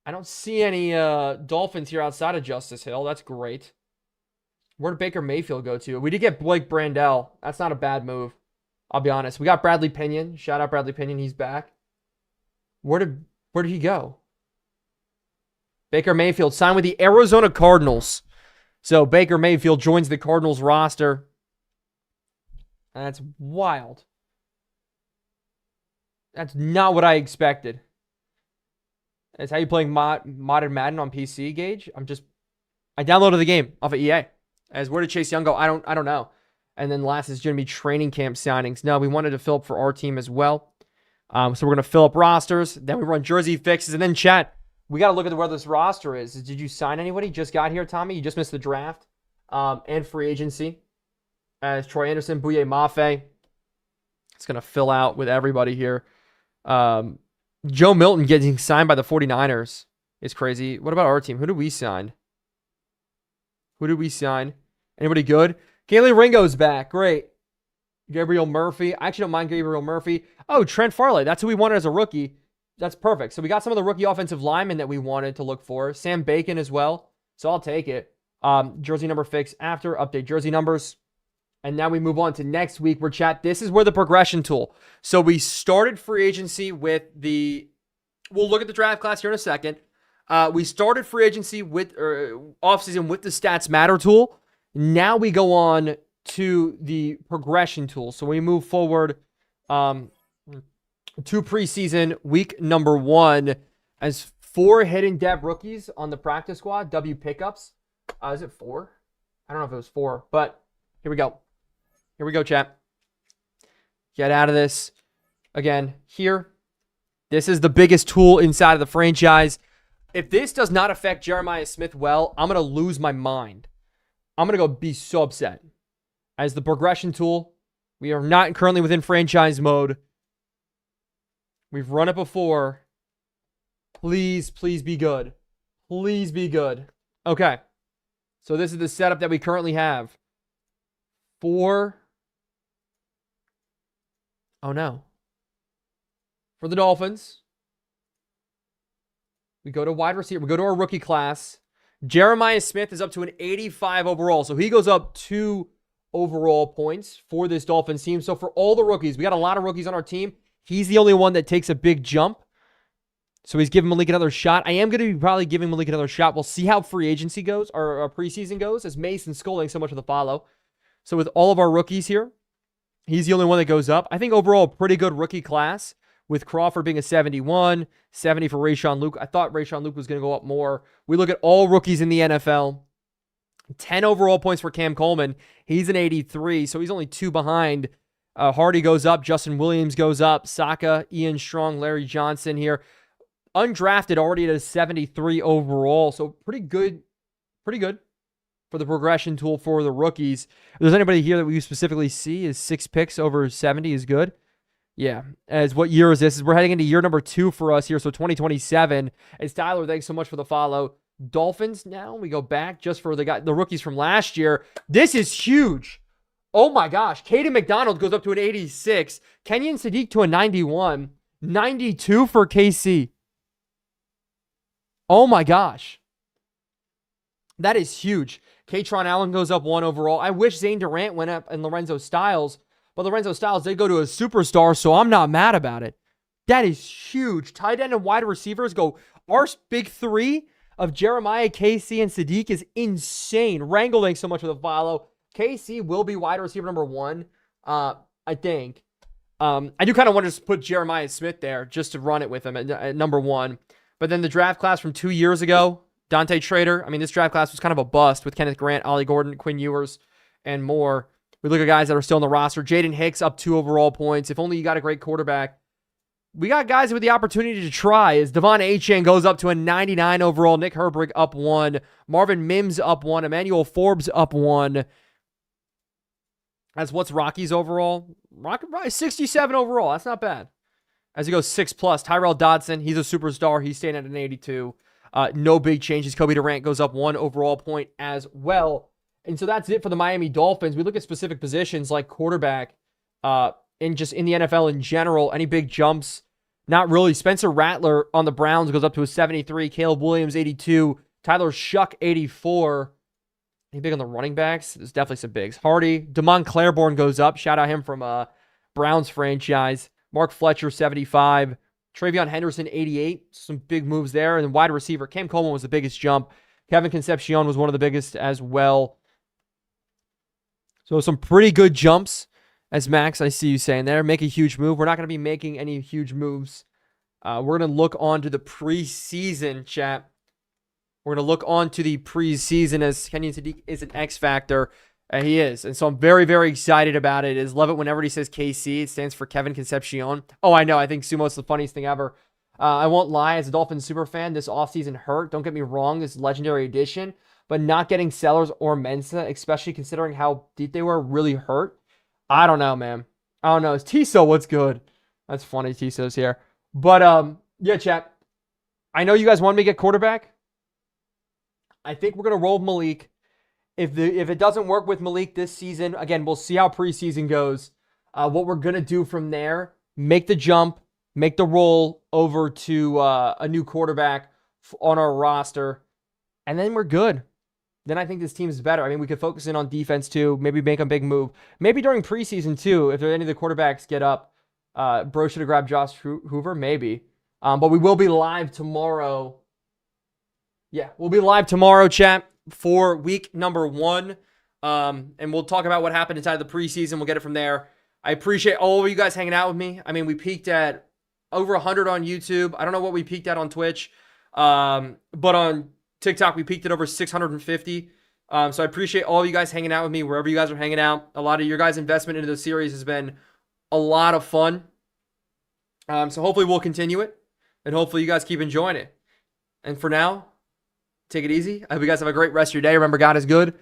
any Dolphins here outside of Justice Hill. That's great. Where did Baker Mayfield go to? We did get Blake Brandel. That's not a bad move. I'll be honest. We got Bradley Pinion. Shout out Bradley Pinion. He's back. Where did he go? Baker Mayfield signed with the Arizona Cardinals. So Baker Mayfield joins the Cardinals roster. That's wild. That's not what I expected. It's how you playing modern Madden on PC, Gage. I downloaded the game off of EA. As where did Chase Young go? I don't know. And then last is going to be training camp signings. No, we wanted to fill up for our team as well. So we're going to fill up rosters. Then we run jersey fixes. And then chat, we got to look at where this roster is. Did you sign anybody? Just got here, Tommy? You just missed the draft and free agency. As Troy Anderson, Bouye Mafe. It's going to fill out with everybody here. Joe Milton getting signed by the 49ers is crazy. What about our team? Who did we sign? Anybody good? Kaylee Ringo's back. Great. Gabriel Murphy. I actually don't mind Gabriel Murphy. Oh, Trent Farley. That's who we wanted as a rookie. That's perfect. So we got some of the rookie offensive linemen that we wanted to look for. Sam Bacon as well. So I'll take it. Jersey number fix after. Update jersey numbers. And now we move on to next week where chat, this is where the progression tool. So we started free agency with we'll look at the draft class here in a second. We started free agency with offseason with the stats matter tool. Now we go on to the progression tool. So we move forward to preseason week number 1 as 4 hidden dev rookies on the practice squad. W pickups. Is it 4? I don't know if it was 4, but here we go. Here we go, chat. Get out of this. Again, here. This is the biggest tool inside of the franchise. If this does not affect Jeremiah Smith well, I'm going to lose my mind. I'm going to go be so upset. As the progression tool, we are not currently within franchise mode. We've run it before. Please, please be good. Please be good. Okay. So this is the setup that we currently have. 4. Oh, no. For the Dolphins, we go to wide receiver. We go to our rookie class. Jeremiah Smith is up to an 85 overall. So he goes up 2 overall points for this Dolphins team. So for all the rookies, we got a lot of rookies on our team. He's the only one that takes a big jump. So he's giving Malik another shot. I am going to be probably giving Malik another shot. We'll see how free agency goes or preseason goes as Mason Schooling so much of the follow. So with all of our rookies here, he's the only one that goes up. I think overall, a pretty good rookie class with Crawford being a 71, 70 for Rayshawn Luke. I thought Rayshawn Luke was going to go up more. We look at all rookies in the NFL. 10 overall points for Cam Coleman. He's an 83, so he's only 2 behind. Hardy goes up. Justin Williams goes up. Saka, Ian Strong, Larry Johnson here. Undrafted already at a 73 overall, so pretty good. Pretty good for the progression tool for the rookies. If there's anybody here that we specifically see is 6 picks over 70 is good. Yeah. As what year is this? We're heading into year number 2 for us here, so 2027. It's Tyler, thanks so much for the follow. Dolphins now. We go back just for the rookies from last year. This is huge. Oh my gosh. Caden McDonald goes up to an 86. Kenyon Sadiq to a 91. 92 for KC. Oh my gosh. That is huge. Katron Allen goes up 1 overall. I wish Zane Durant went up and Lorenzo Styles, but Lorenzo Styles did go to a superstar, so I'm not mad about it. That is huge. Tight end and wide receivers go. Our big 3 of Jeremiah, KC, and Sadiq is insane. Wrangle, thanks so much for the follow. KC will be wide receiver number 1, I think. I do kind of want to just put Jeremiah Smith there just to run it with him at number 1. But then the draft class from 2 years ago, Dante Trader. I mean, this draft class was kind of a bust with Kenneth Grant, Ollie Gordon, Quinn Ewers, and more. We look at guys that are still on the roster. Jaden Hicks up 2 overall points. If only you got a great quarterback. We got guys with the opportunity to try as Devon Achane goes up to a 99 overall. Nick Herbrig up 1. Marvin Mims up 1. Emmanuel Forbes up 1. As what's Rocky's overall? Rocky 67 overall. That's not bad. As he goes 6+. Tyrell Dodson, he's a superstar. He's staying at an 82. No big changes. Kobe Durant goes up 1 overall point as well. And so that's it for the Miami Dolphins. We look at specific positions like quarterback and just in the NFL in general. Any big jumps? Not really. Spencer Rattler on the Browns goes up to a 73. Caleb Williams, 82. Tyler Shuck, 84. Any big on the running backs? There's definitely some bigs. Hardy. Damon Claiborne goes up. Shout out him from Browns franchise. Mark Fletcher, 75. Travion Henderson, 88. Some big moves there. And then wide receiver, Cam Coleman was the biggest jump. Kevin Concepcion was one of the biggest as well. So some pretty good jumps, as Max, I see you saying there. Make a huge move. We're not going to be making any huge moves We're going to look on to the preseason, chat. We're going to look on to the preseason as Kenyon Sadiq is an X factor. He is. And so I'm very, very excited about it. Love it whenever he says KC. It stands for Kevin Concepcion. Oh, I know. I think Sumo's the funniest thing ever. I won't lie. As a Dolphins super fan, this offseason hurt. Don't get me wrong. This legendary edition. But not getting Sellers or Mensah, especially considering how deep they were, really hurt. I don't know, man. I don't know. Is Tiso what's good? That's funny. Tiso's here. But, yeah, chat. I know you guys want me to get quarterback. I think we're going to roll Malik. If it doesn't work with Malik this season, again, we'll see how preseason goes. What we're going to do from there, make the jump, make the roll over to a new quarterback on our roster, and then we're good. Then I think this team is better. I mean, we could focus in on defense too, maybe make a big move. Maybe during preseason too, if any of the quarterbacks get up. Bro should have grabbed Josh Hoover, maybe. But we will be live tomorrow. Yeah, we'll be live tomorrow, chat, for week number 1. And we'll talk about what happened inside of the preseason. We'll get it from there. I appreciate all of you guys hanging out with me. I mean, we peaked at over 100 on YouTube. I don't know what we peaked at on Twitch. But on TikTok, we peaked at over 650. So I appreciate all of you guys hanging out with me wherever you guys are hanging out. A lot of your guys' investment into the series has been a lot of fun. So hopefully we'll continue it. And hopefully you guys keep enjoying it. And for now, take it easy. I hope you guys have a great rest of your day. Remember, God is good.